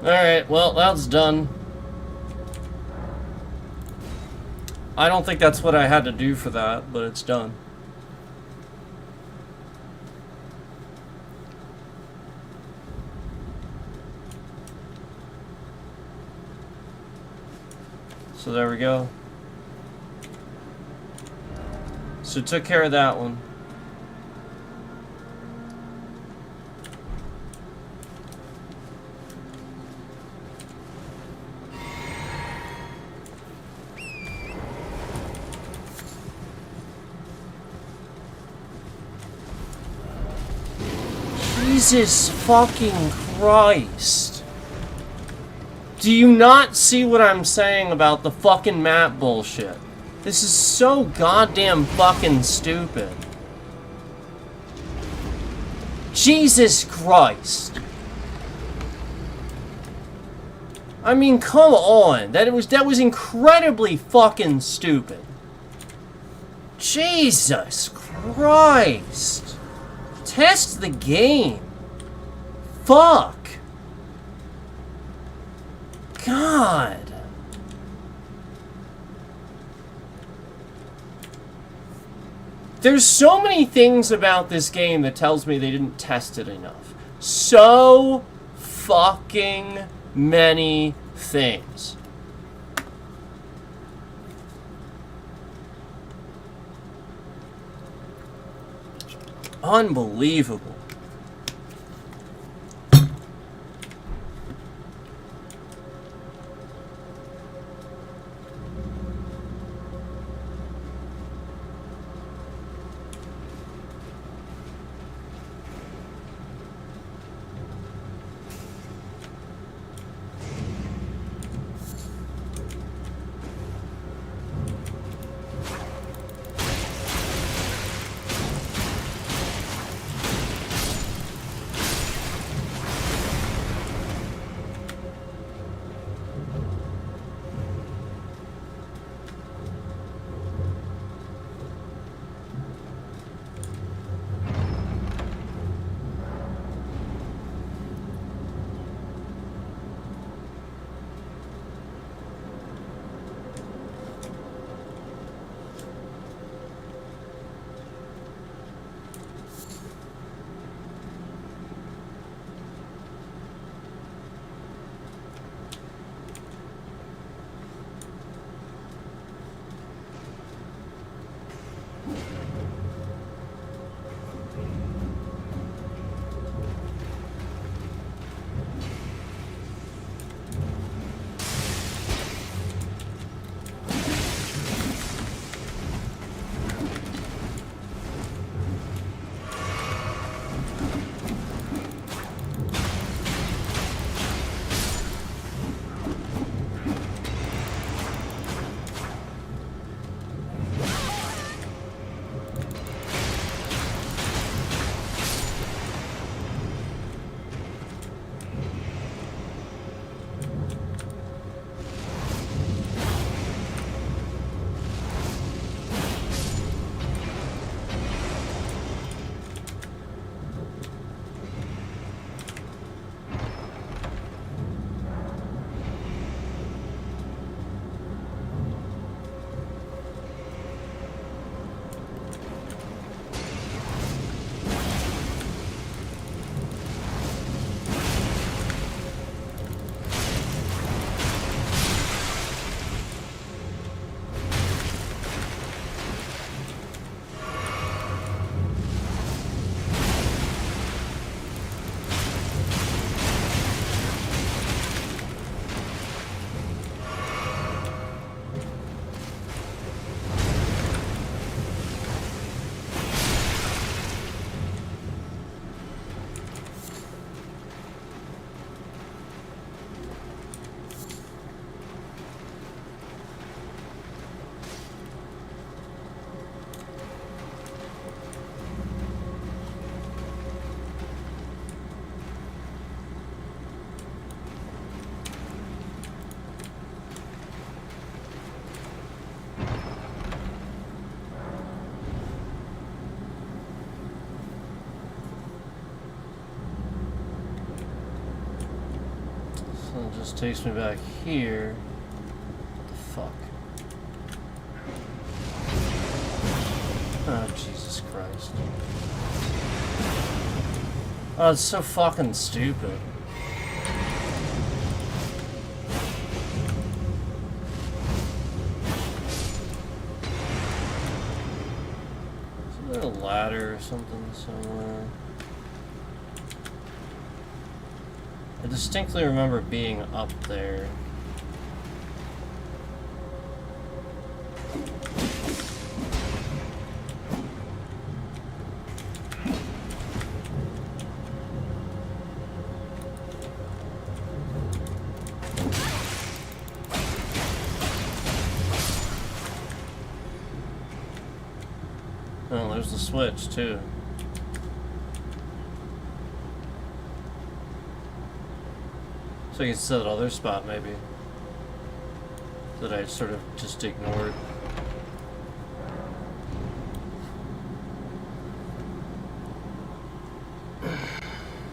Alright, well, that's done. I don't think that's what I had to do for that, but it's done. So there we go. So took care of that one. Jesus fucking Christ. Do you not see what I'm saying about the fucking map bullshit? This is so goddamn fucking stupid. Jesus Christ. I mean, come on. That was incredibly fucking stupid. Jesus Christ. Test the game. Fuck. God. There's so many things about this game that tells me they didn't test it enough. So fucking many things. Unbelievable. So it just takes me back here. What the fuck? Oh, Jesus Christ. Oh, it's so fucking stupid. Isn't there a ladder or something somewhere? I distinctly remember being up there. Oh, there's the switch too. So you can see that other spot maybe that I sort of just ignored.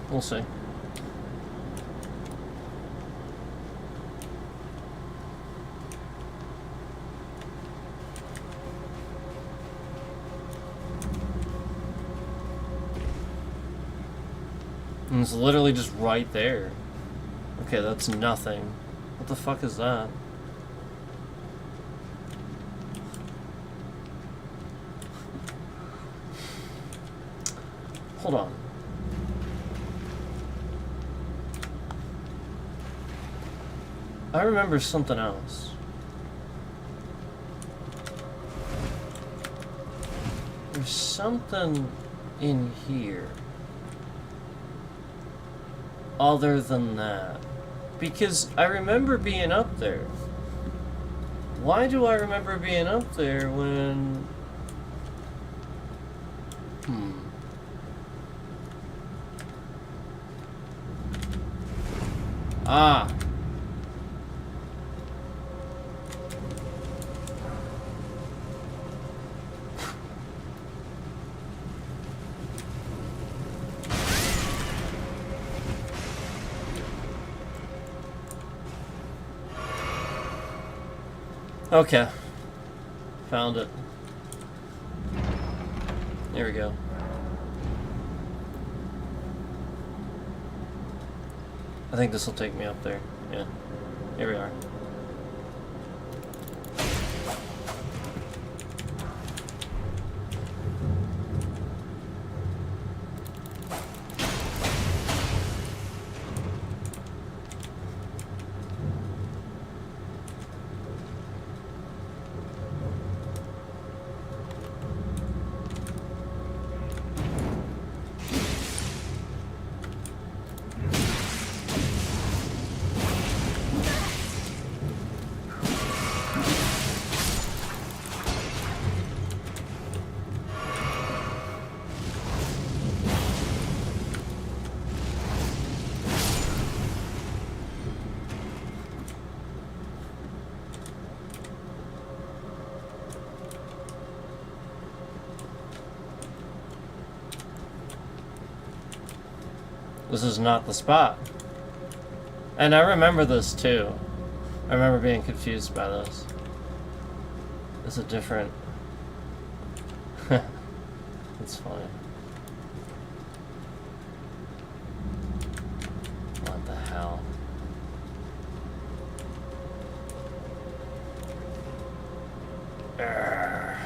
We'll see. And it's literally just right there. Okay, that's nothing. What the fuck is that? Hold on. I remember something else. There's something in here other than that. Because I remember being up there. Why do I remember being up there when... Ah. Okay. Found it. There we go. I think this will take me up there. Yeah. Here we are. This is not the spot. And I remember this too. I remember being confused by this. It's a different... That's funny. What the hell? Urgh.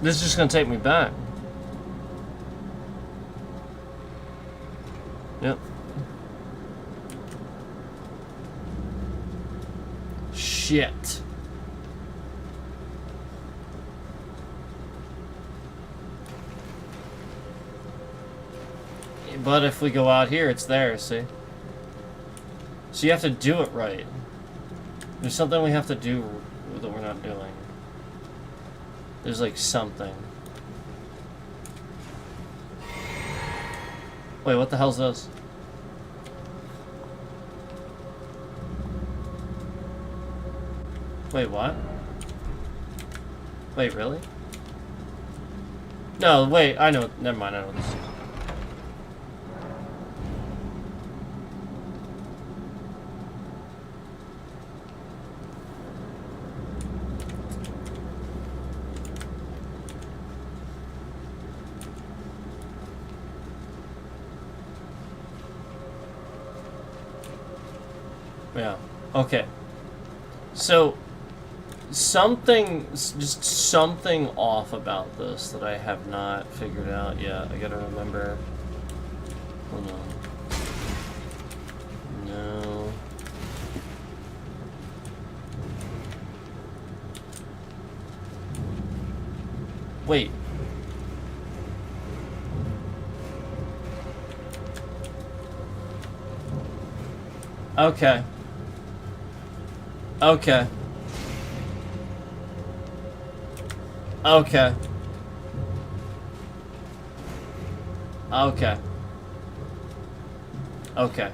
This is just gonna take me back. Yep. Shit. But if we go out here, it's there, see? So you have to do it right. There's something we have to do that we're not doing. There's like something. Wait, what the hell's this? Wait, what? Wait, really? No, wait, I know. Never mind, I know this. Yeah. Okay. So, just something off about this that I have not figured out yet. I gotta remember. Hold on. No. Wait. Okay. Okay. Okay. Okay. Okay.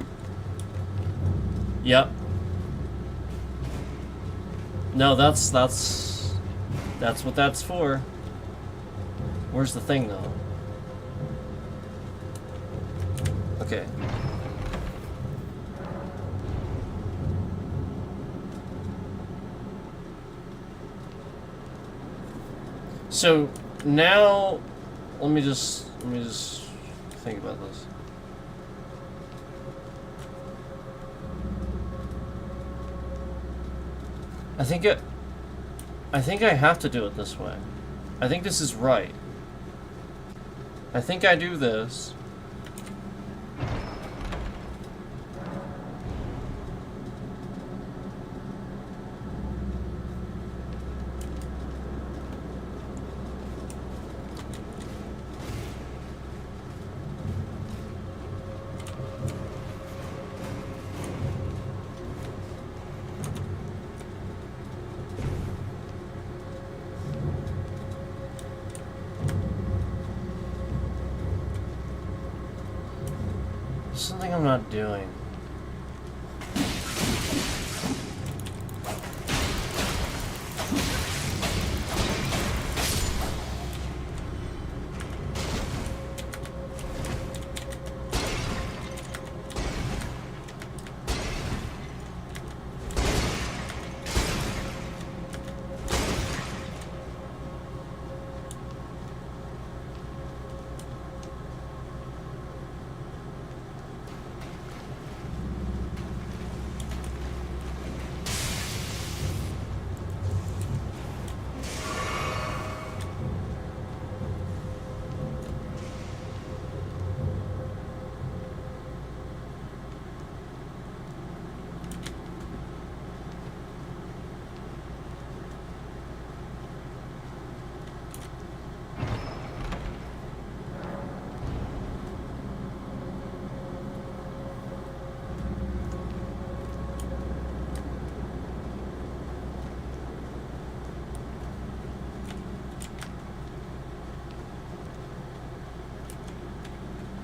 Yep. No, that's what that's for. Where's the thing though? Okay. So now, let me just think about this. I think I have to do it this way. I think this is right. I think I do this. Something I'm not doing.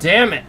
Damn it!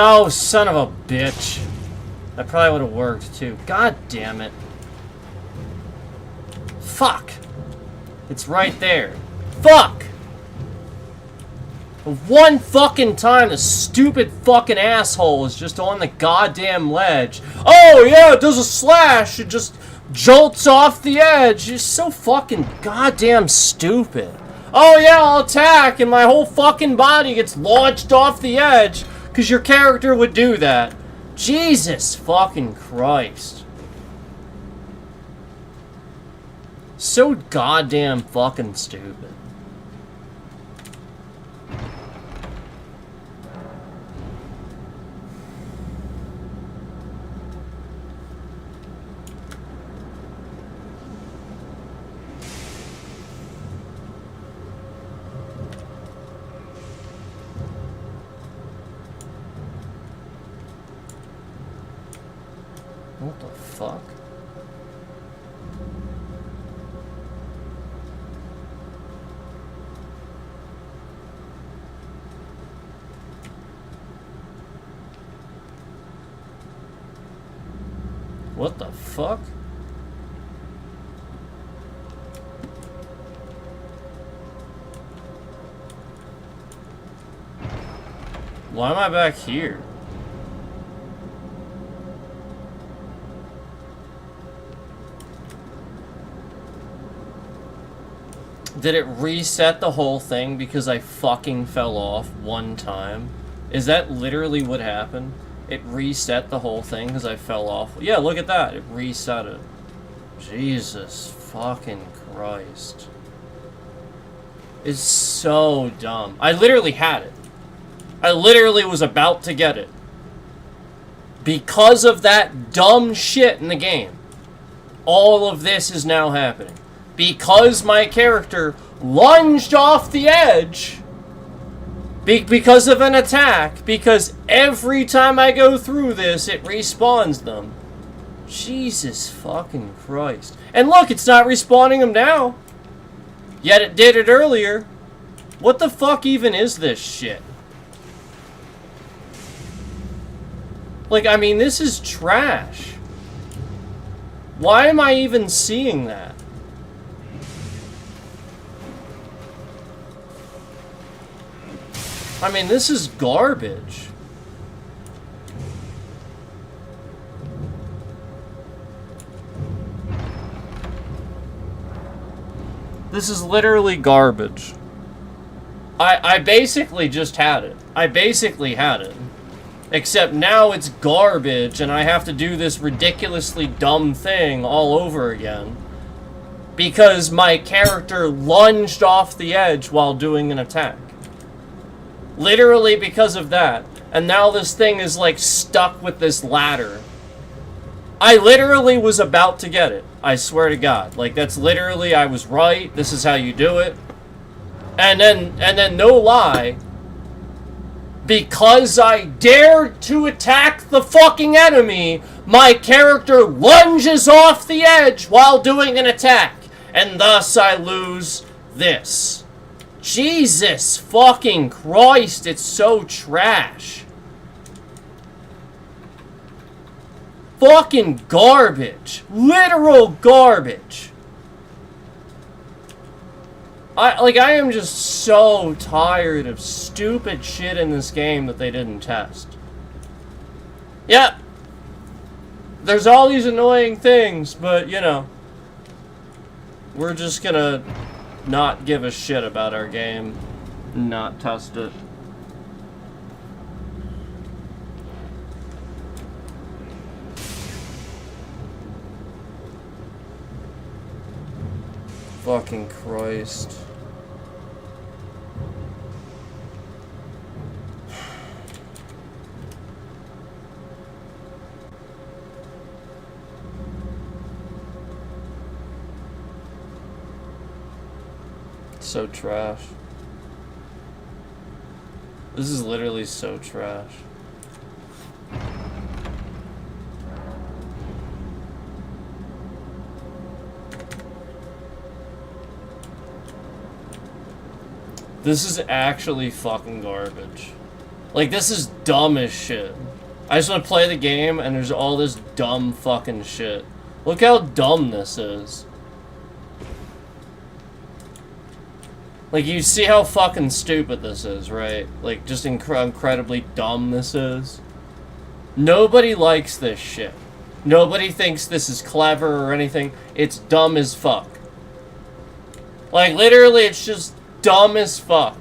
Oh, son of a bitch. That probably would have worked, too. God damn it. Fuck! It's right there. Fuck! One fucking time the stupid fucking asshole is just on the goddamn ledge. Oh, yeah, it does a slash! It just jolts off the edge. It's so fucking goddamn stupid. Oh yeah, I'll attack and my whole fucking body gets launched off the edge because your character would do that. Jesus fucking Christ. So goddamn fucking stupid. What the fuck? What the fuck? Why am I back here? Did it reset the whole thing because I fucking fell off one time? Is that literally what happened? It reset the whole thing because I fell off? Yeah, look at that. It reset it. Jesus fucking Christ. It's so dumb. I literally had it. I literally was about to get it. Because of that dumb shit in the game. All of this is now happening. Because my character lunged off the edge because of an attack, because every time I go through this, it respawns them. Jesus fucking Christ. And look, it's not respawning them now. Yet it did it earlier. What the fuck even is this shit? Like, I mean, this is trash. Why am I even seeing that? I mean, this is garbage. This is literally garbage. I basically just had it. I basically had it. Except now it's garbage and I have to do this ridiculously dumb thing all over again. Because my character lunged off the edge while doing an attack. Literally because of that. And now this thing is like stuck with this ladder. I literally was about to get it. I swear to God. Like, that's literally, I was right. This is how you do it. And then no lie, because I dared to attack the fucking enemy, my character lunges off the edge while doing an attack. And thus I lose this. Jesus fucking Christ, it's so trash. Fucking garbage. Literal garbage. I am just so tired of stupid shit in this game that they didn't test. Yep. There's all these annoying things, but, you know, we're just gonna not give a shit about our game, not test it. Fucking Christ. So trash. This is literally so trash. This is actually fucking garbage. Like, this is dumb as shit. I just want to play the game and there's all this dumb fucking shit. Look how dumb this is. Like, you see how fucking stupid this is, right? Like, just incredibly dumb this is. Nobody likes this shit. Nobody thinks this is clever or anything. It's dumb as fuck. Like, literally, it's just dumb as fuck.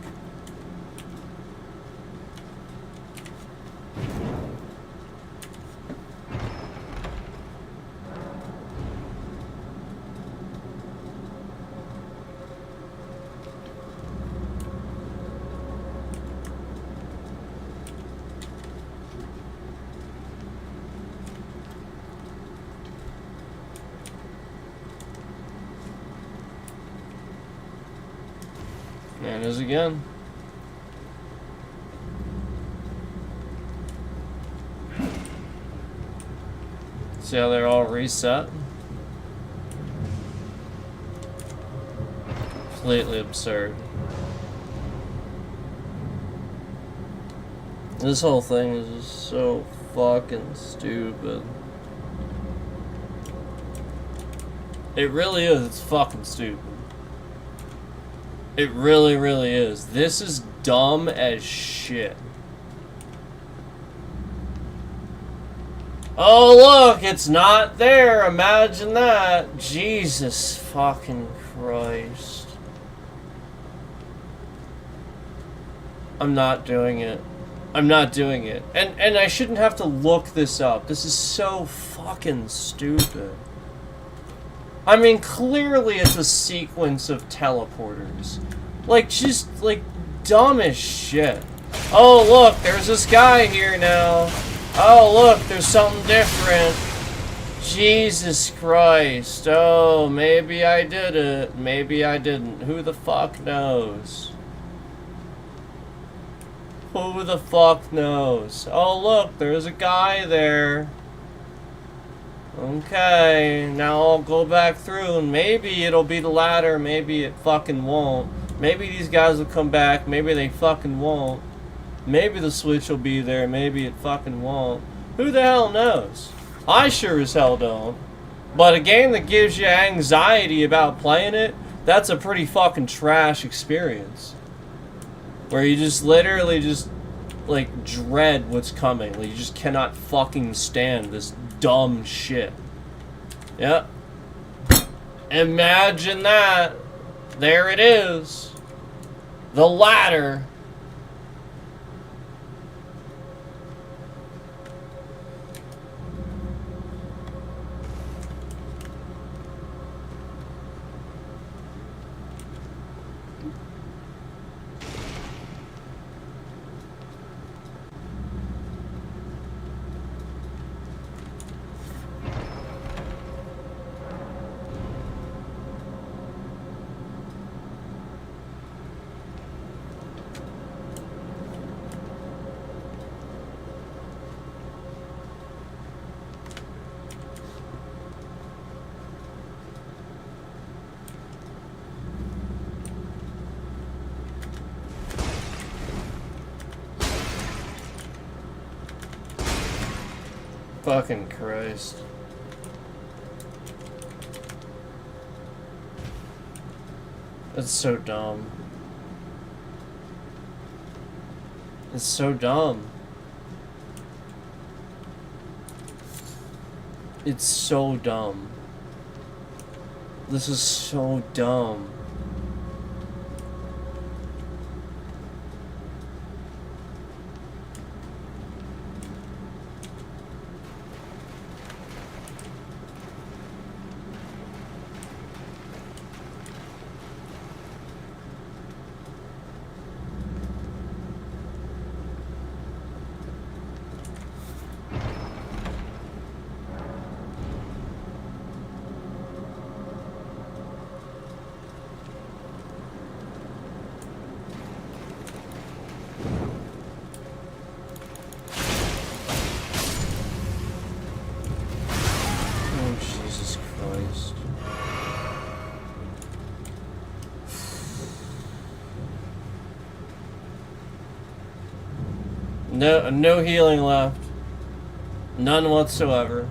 There it is again. See how they're all reset? Completely absurd. This whole thing is just so fucking stupid. It really is. It's fucking stupid. It really, really is. This is dumb as shit. Oh, look, it's not there. Imagine that. Jesus fucking Christ. I'm not doing it. I'm not doing it. And I shouldn't have to look this up. This is so fucking stupid. I mean, clearly it's a sequence of teleporters. Like, just, like, dumb as shit. Oh, look, there's this guy here now. Oh, look, there's something different. Jesus Christ. Oh, maybe I did it. Maybe I didn't. Who the fuck knows? Who the fuck knows? Oh, look, there's a guy there. Okay, now I'll go back through and maybe it'll be the ladder, maybe it fucking won't. Maybe these guys will come back, maybe they fucking won't. Maybe the switch will be there, maybe it fucking won't. Who the hell knows? I sure as hell don't. But a game that gives you anxiety about playing it, that's a pretty fucking trash experience. Where you just literally just, like, dread what's coming. Like, you just cannot fucking stand this dumb shit. Yep. Imagine that. There it is. The ladder. Fucking Christ. It's so dumb. It's so dumb. It's so dumb. This is so dumb. No healing left. None whatsoever.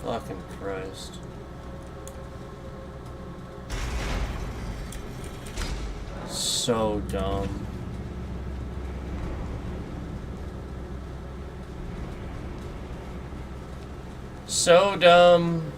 Fucking Christ. so dumb. So dumb.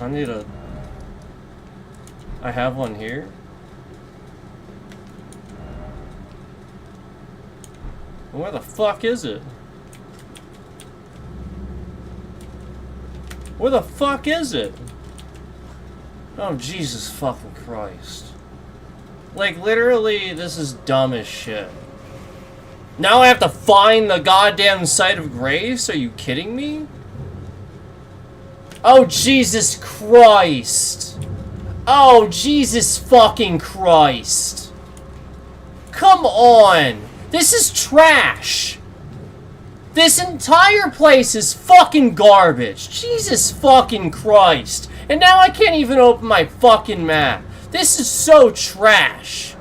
I need a... I have one here. Where the fuck is it? Where the fuck is it? Oh, Jesus fucking Christ. Like, literally, this is dumb as shit. Now I have to find the goddamn site of grace? Are you kidding me? Oh, Jesus Christ. Oh, Jesus fucking Christ. Come on. This is trash. This entire place is fucking garbage. Jesus fucking Christ. And now I can't even open my fucking map. This is so trash.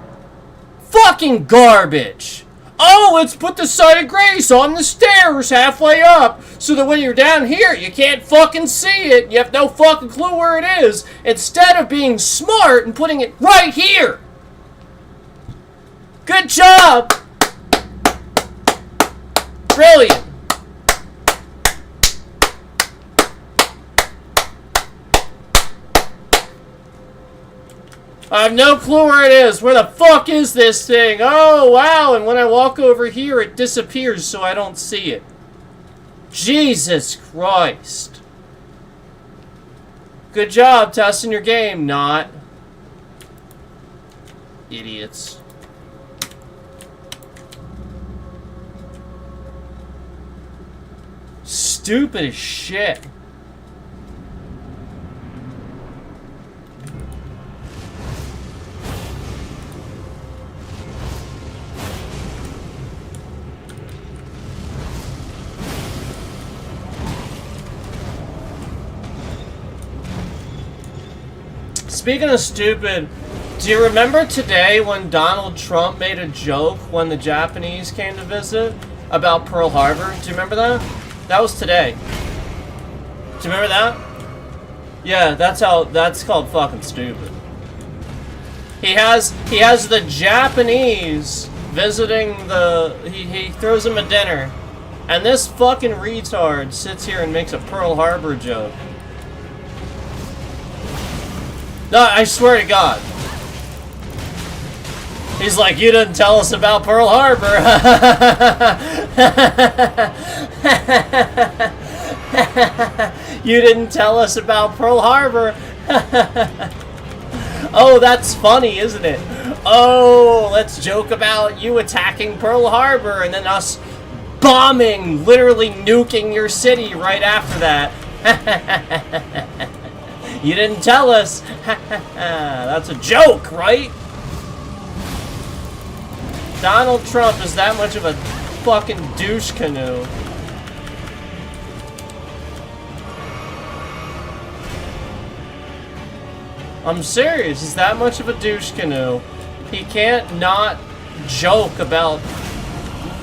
Fucking garbage. Oh, let's put the site of grace on the stairs halfway up so that when you're down here, you can't fucking see it. You have no fucking clue where it is. Instead of being smart and putting it right here. Good job. Brilliant. I have no clue where it is. Where the fuck is this thing? Oh, wow. And when I walk over here, it disappears so I don't see it. Jesus Christ. Good job testing your game, not. Idiots. Stupid as shit. Speaking of stupid, do you remember today when Donald Trump made a joke when the Japanese came to visit about Pearl Harbor? Do you remember that? That was today. Do you remember that? Yeah, that's called fucking stupid. He has the Japanese visiting he throws him a dinner, and this fucking retard sits here and makes a Pearl Harbor joke. No, I swear to God. He's like, you didn't tell us about Pearl Harbor. You didn't tell us about Pearl Harbor. Oh, that's funny, isn't it? Oh, let's joke about you attacking Pearl Harbor and then us bombing, literally nuking your city right after that. You didn't tell us. That's a joke, right? Donald Trump is that much of a fucking douche canoe. I'm serious, he's that much of a douche canoe. He can't not joke about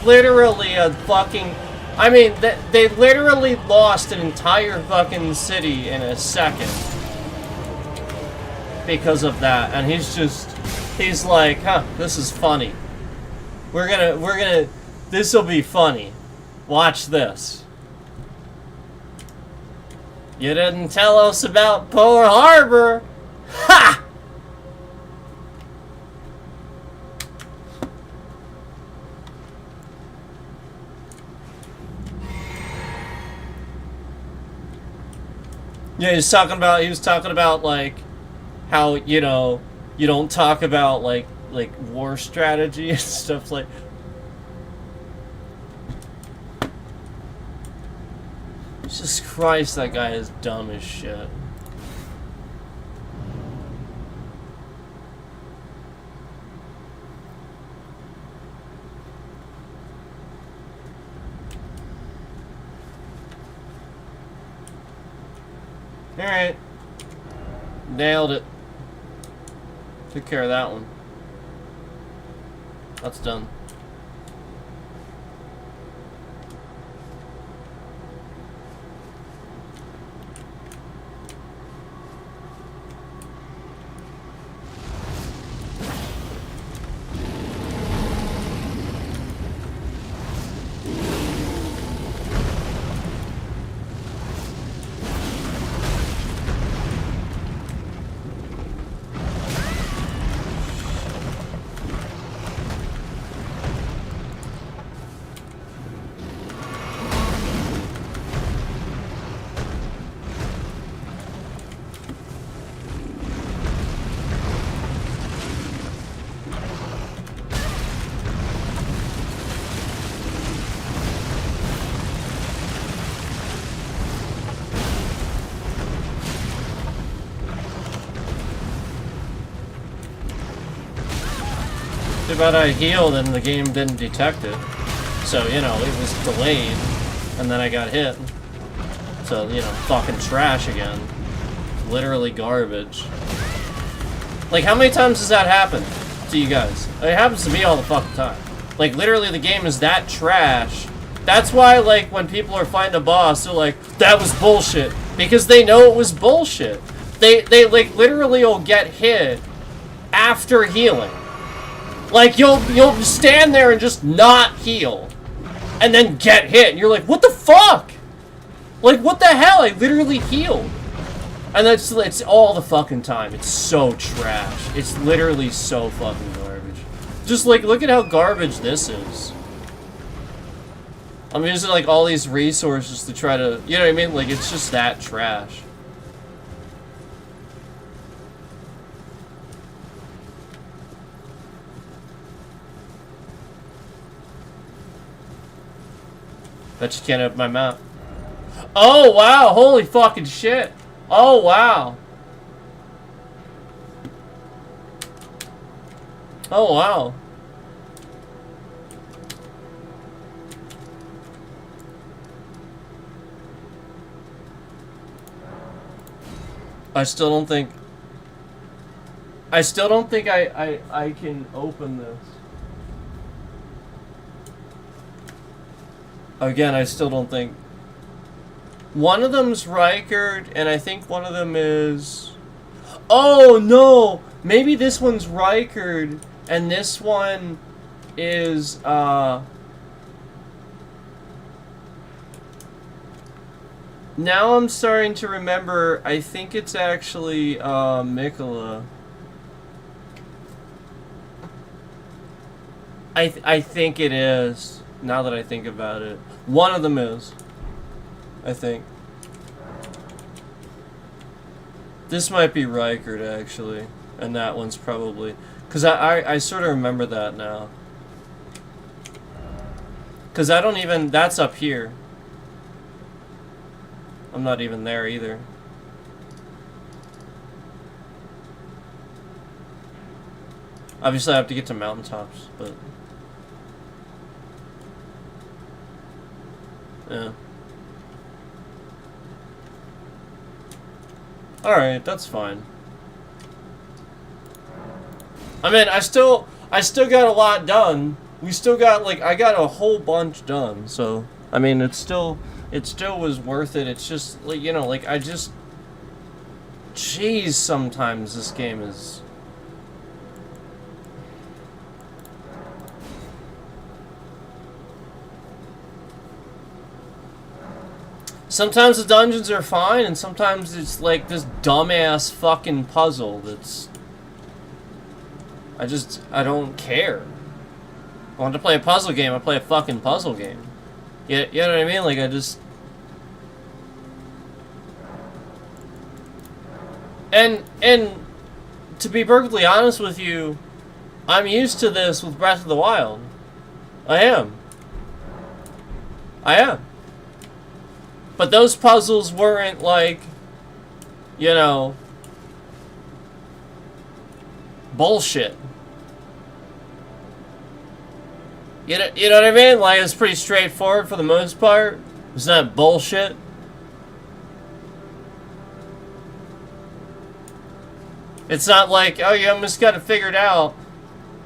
literally a fucking... I mean, they literally lost an entire fucking city in a second. Because of that, and he's like, huh, this is funny. We're gonna, this'll be funny. Watch this. You didn't tell us about Pearl Harbor. Ha! Yeah, he was talking about like how, you know, you don't talk about like war strategy and stuff like. Jesus Christ, that guy is dumb as shit. Alright. Nailed it. Took care of that one. That's done. Too bad I healed and the game didn't detect it. So, you know, it was delayed. And then I got hit. So, you know, fucking trash again. Literally garbage. Like, how many times does that happen to you guys? It happens to me all the fucking time. Like, literally the game is that trash. That's why, like, when people are fighting a boss, they're like, that was bullshit. Because they know it was bullshit. They like, literally will get hit after healing. Like, you'll stand there and just not heal. And then get hit. And you're like, what the fuck? Like, what the hell? I literally healed. And it's all the fucking time. It's so trash. It's literally so fucking garbage. Just, like, look at how garbage this is. I'm using, like, all these resources to try to... You know what I mean? Like, it's just that trash. Bet you can't open my map. Oh, wow. Holy fucking shit. Oh, wow. Oh, wow. I still don't think I can open this. Again, I still don't think. One of them's Reichert, and I think one of them is... Oh, no! Maybe this one's Reichert, and this one is, Now I'm starting to remember, I think it's actually, Mikola. I think it is, now that I think about it. One of them is, I think. This might be Reichert, actually, and that one's probably... Because I sort of remember that now. Because I don't even... That's up here. I'm not even there either. Obviously I have to get to mountaintops, but... Yeah. Alright, that's fine. I mean, I still got a lot done. We still got, like, I got a whole bunch done, so... I mean, it still was worth it. It's just, like, you know, like, I just... Jeez, sometimes this game is... Sometimes the dungeons are fine, and sometimes it's like this dumbass fucking puzzle that's... I don't care. I want to play a puzzle game, I play a fucking puzzle game. You know what I mean? Like, I just... And to be perfectly honest with you, I'm used to this with Breath of the Wild. I am. But those puzzles weren't like, you know, bullshit. You know what I mean? Like, it's pretty straightforward for the most part. It's not bullshit. It's not like, oh, you almost got it figured out.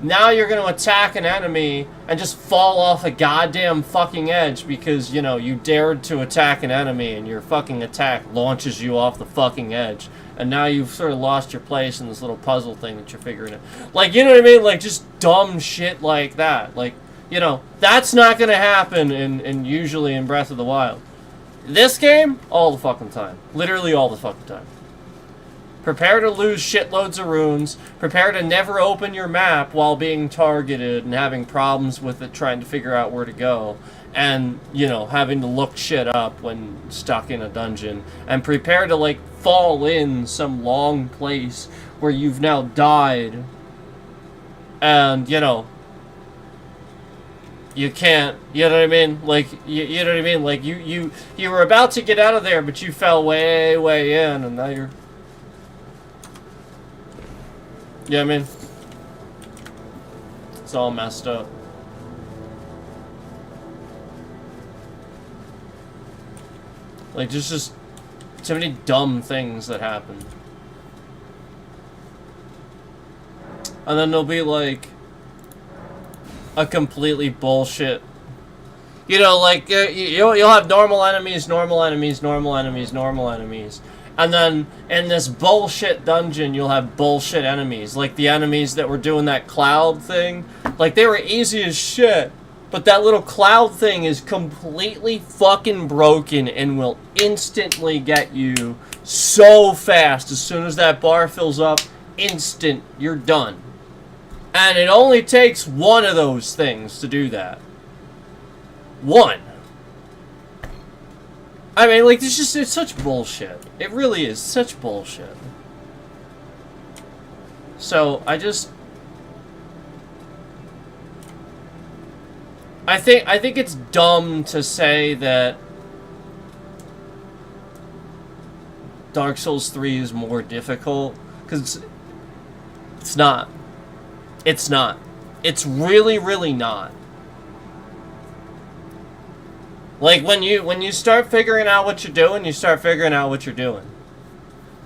Now you're going to attack an enemy and just fall off a goddamn fucking edge because, you know, you dared to attack an enemy and your fucking attack launches you off the fucking edge. And now you've sort of lost your place in this little puzzle thing that you're figuring out. Like, you know what I mean? Like, just dumb shit like that. Like, you know, that's not going to happen in usually in Breath of the Wild. This game, all the fucking time. Literally all the fucking time. Prepare to lose shitloads of runes. Prepare to never open your map while being targeted and having problems with it trying to figure out where to go. And, you know, having to look shit up when stuck in a dungeon. And prepare to, like, fall in some long place where you've now died. And, you know, you can't, you know what I mean? Like, you know what I mean? Like, you were about to get out of there, but you fell way, way in, and now you're... Yeah, I mean, it's all messed up. Like, there's just too many dumb things that happen. And then there'll be, like, a completely bullshit... You know, like, you'll have normal enemies, normal enemies, normal enemies, normal enemies. And then, in this bullshit dungeon, you'll have bullshit enemies. Like the enemies that were doing that cloud thing. Like, they were easy as shit. But that little cloud thing is completely fucking broken and will instantly get you so fast. As soon as that bar fills up, instant, you're done. And it only takes one of those things to do that. One. I mean, like, it's such bullshit. It really is such bullshit. So, I think it's dumb to say that Dark Souls 3 is more difficult, because it's not. It's not. It's really, really not. Like, when you start figuring out what you're doing, you start figuring out what you're doing.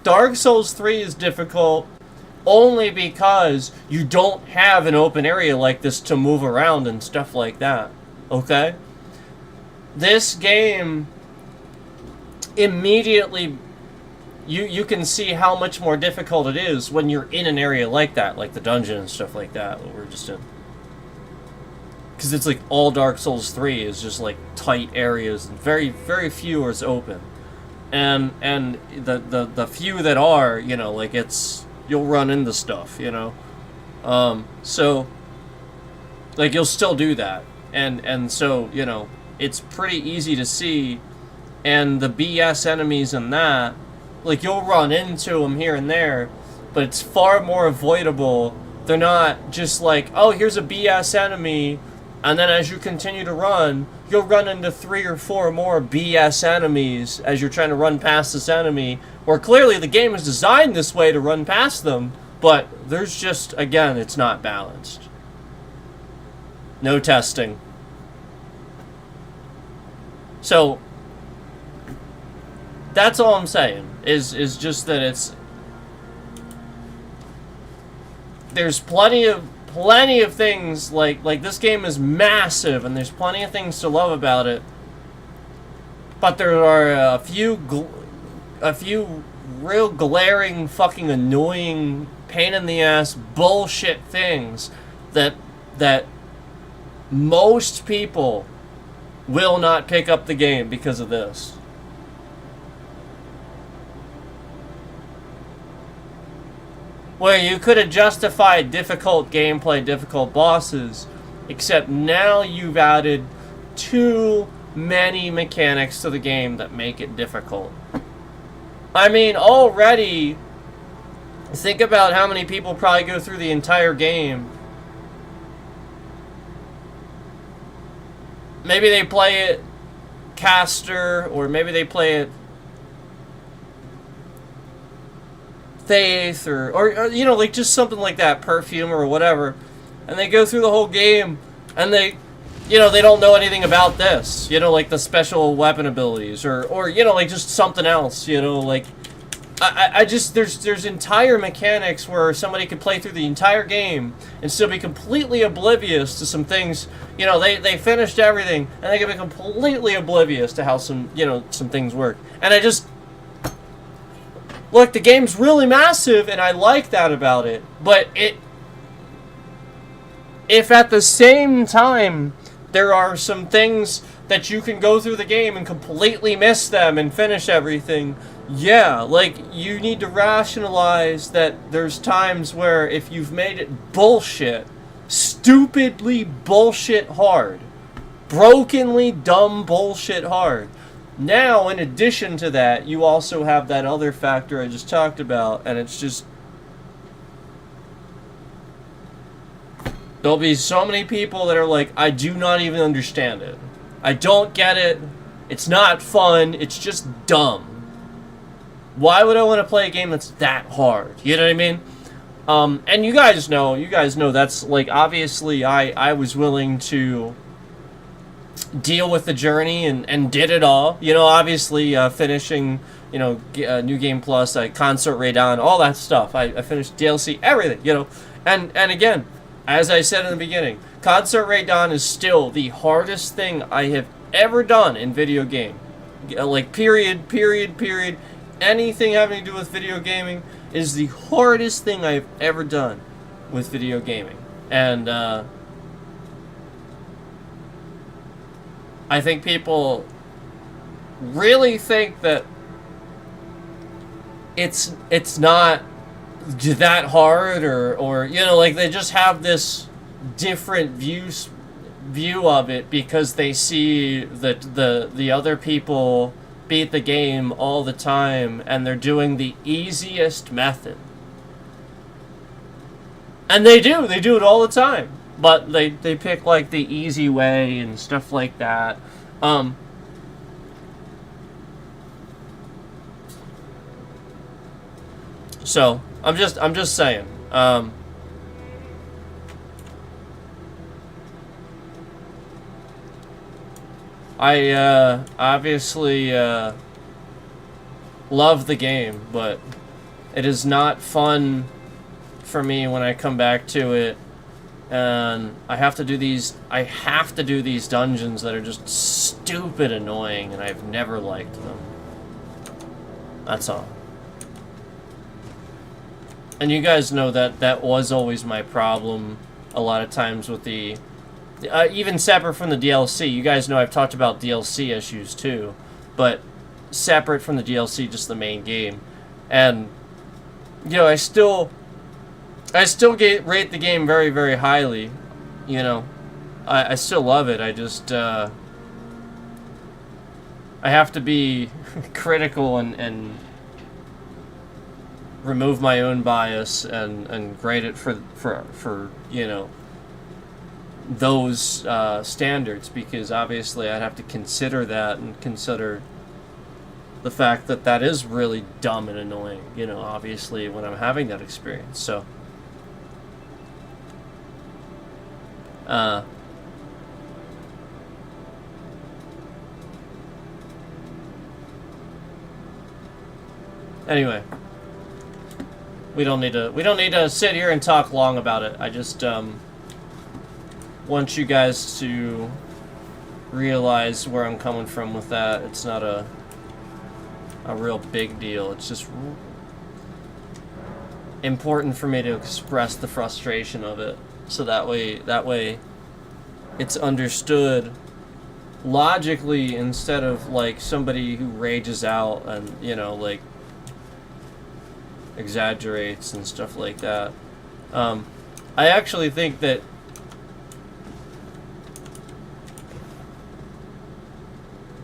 Dark Souls 3 is difficult only because you don't have an open area like this to move around and stuff like that. Okay? This game, immediately, you can see how much more difficult it is when you're in an area like that, like the dungeon and stuff like that we're just in. Because it's like all Dark Souls 3 is just like tight areas, and very, very few is open. And the few that are, you know, like you'll run into stuff, you know. So like you'll still do that. And so, you know, it's pretty easy to see. And the BS enemies in that, like you'll run into them here and there, but it's far more avoidable. They're not just like, oh, here's a BS enemy. And then as you continue to run, you'll run into 3 or 4 more BS enemies as you're trying to run past this enemy, where clearly the game is designed this way to run past them, but there's just, again, it's not balanced. No testing. So, that's all I'm saying, is just that there's plenty of things, like this game is massive, and there's plenty of things to love about it. But there are a few real glaring, fucking annoying, pain in the ass bullshit things that most people will not pick up the game because of this. Where you could have justified difficult gameplay, difficult bosses, except now you've added too many mechanics to the game that make it difficult. I mean, already, think about how many people probably go through the entire game. Maybe they play it caster, or maybe they play it faith, or you know, like just something like that, perfume or whatever, and they go through the whole game and they, you know, they don't know anything about this, you know, like the special weapon abilities, or you know, like just something else, you know, like I just there's entire mechanics where somebody could play through the entire game and still be completely oblivious to some things. You know, they finished everything and they can be completely oblivious to how some things work. And I just look, the game's really massive and I like that about it. But if at the same time there are some things that you can go through the game and completely miss them and finish everything. Yeah, like, you need to rationalize that there's times where if you've made it bullshit, stupidly bullshit hard, brokenly dumb bullshit hard, now, in addition to that, you also have that other factor I just talked about, and it's just... There'll be so many people that are like, I do not even understand it. I don't get it. It's not fun. It's just dumb. Why would I want to play a game that's that hard? You know what I mean? And you guys know that's, like, obviously I was willing to deal with the journey and did it all. You know, obviously finishing, New Game Plus, Concert Radon, all that stuff. I finished DLC, everything, And again, as I said in the beginning, Concert Radon is still the hardest thing I have ever done in video game. Like, period. Anything having to do with video gaming is the hardest thing I've ever done with video gaming. And, I think people really think that it's not that hard or like they just have this different view of it because they see that the other people beat the game all the time and they're doing the easiest method. And they do it all the time. But they pick, like, the easy way and stuff like that. So, I'm just saying. I obviously love the game, but it is not fun for me when I come back to it, and I have to do these dungeons that are just stupid annoying, and I've never liked them. That's all. And you guys know that was always my problem a lot of times with the even separate from the DLC. You guys know I've talked about DLC issues too, but separate from the DLC, just the main game. And I still rate the game very, very highly. I still love it. I just I have to be critical and remove my own bias and grade it for those standards, because obviously I'd have to consider that and consider the fact that is really dumb and annoying, obviously, when I'm having that experience. So anyway, we don't need to sit here and talk long about it. I just want you guys to realize where I'm coming from with that. It's not a real big deal. It's just important for me to express the frustration of it, so that way it's understood logically, instead of like somebody who rages out and like exaggerates and stuff like that. I actually think that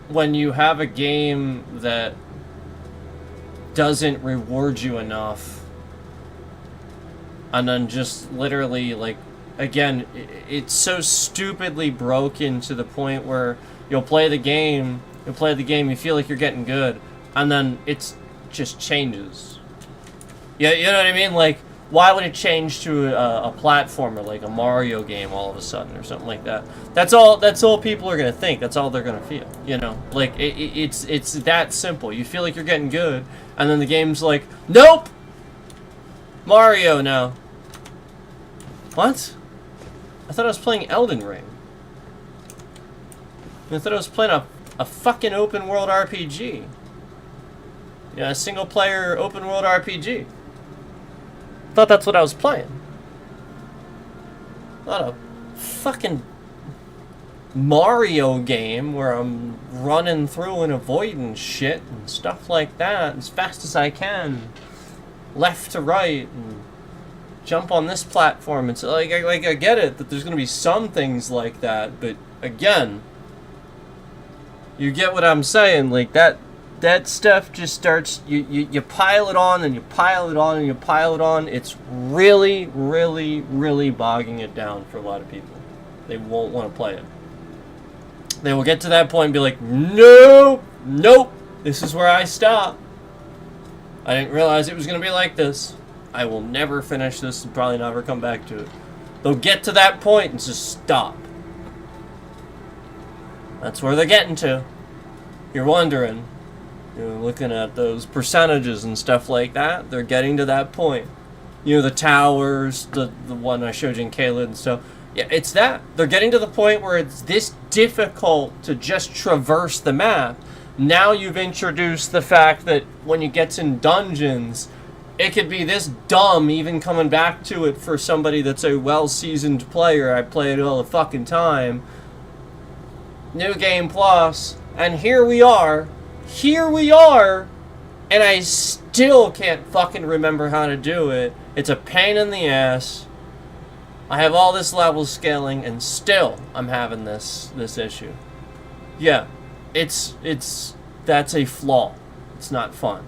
when you have a game that doesn't reward you enough, and then just literally, like, again, it's so stupidly broken to the point where you'll play the game, you feel like you're getting good, and then it just changes. Yeah, you know what I mean? Like, why would it change to a platformer like a Mario game all of a sudden or something like that? That's all people are gonna think. That's all they're gonna feel. You know, like it's that simple. You feel like you're getting good, and then the game's like, nope, Mario now. What? I thought I was playing Elden Ring. I thought I was playing a fucking open world RPG. Yeah, a single player open world RPG. Thought that's what I was playing. Not a fucking Mario game where I'm running through and avoiding shit and stuff like that as fast as I can, left to right, and jump on this platform. It's like I get it that there's gonna be some things like that, but again, you get what I'm saying. Like that stuff just starts, you pile it on and you pile it on and you pile it on. It's really, really, really bogging it down for a lot of people. They won't want to play it. They will get to that point and be like, nope, nope, this is where I stop. I didn't realize it was going to be like this. I will never finish this and probably never come back to it. They'll get to that point and just stop. That's where they're getting to. You're wondering. You're looking at those percentages and stuff like that. They're getting to that point. You know, the towers, the one I showed you in Kayla and stuff. Yeah, it's that. They're getting to the point where it's this difficult to just traverse the map. Now you've introduced the fact that when you get in dungeons, it could be this dumb even coming back to it for somebody that's a well-seasoned player. I play it all the fucking time. New Game Plus, and here we are, and I still can't fucking remember how to do it. It's a pain in the ass. I have all this level scaling, and still I'm having this issue. Yeah, that's a flaw. It's not fun.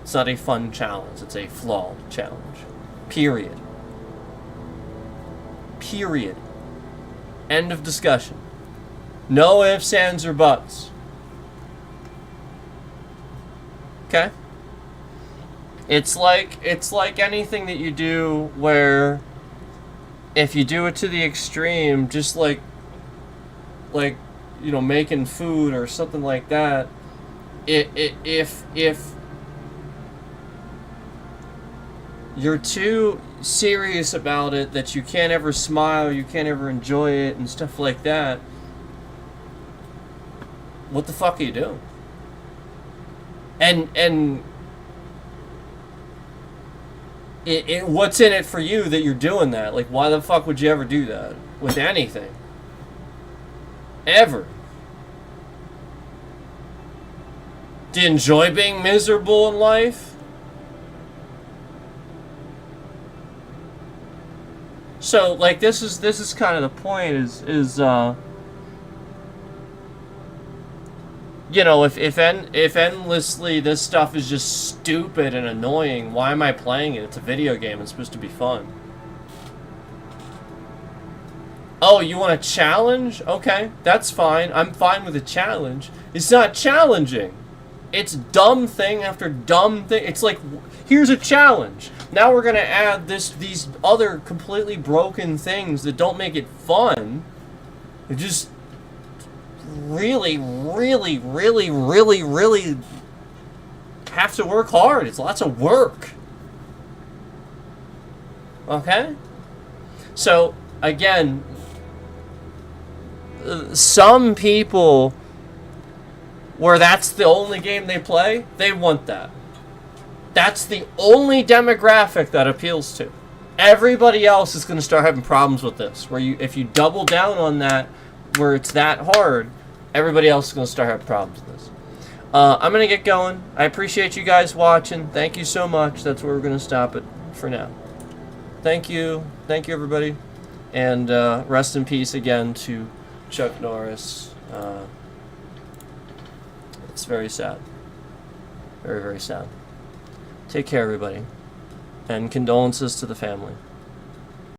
It's not a fun challenge. It's a flawed challenge. Period. Period. End of discussion. No ifs, ands, or buts. Okay? It's like anything that you do where if you do it to the extreme, just like you know, making food or something like that, if you're too serious about it that you can't ever smile, you can't ever enjoy it and stuff like that, what the fuck are you doing? And what's in it for you that you're doing that? Like, why the fuck would you ever do that with anything? Ever? Do you enjoy being miserable in life? So, like, this is kind of the point, is you know, if endlessly this stuff is just stupid and annoying, why am I playing it? It's a video game. It's supposed to be fun. Oh, you want a challenge? Okay, that's fine. I'm fine with a challenge. It's not challenging. It's dumb thing after dumb thing. It's like, here's a challenge. Now we're gonna add these other completely broken things that don't make it fun. It just really, really, really, really, really have to work hard. It's lots of work. Okay? So, again, some people, where that's the only game they play, they want that. That's the only demographic that appeals to. Everybody else is going to start having problems with this. Where if you double down on that, where it's that hard, everybody else is going to start having problems with this. I'm going to get going. I appreciate you guys watching. Thank you so much. That's where we're going to stop it for now. Thank you. Thank you, everybody. And rest in peace again to Chuck Norris. It's very sad. Very, very sad. Take care, everybody. And condolences to the family.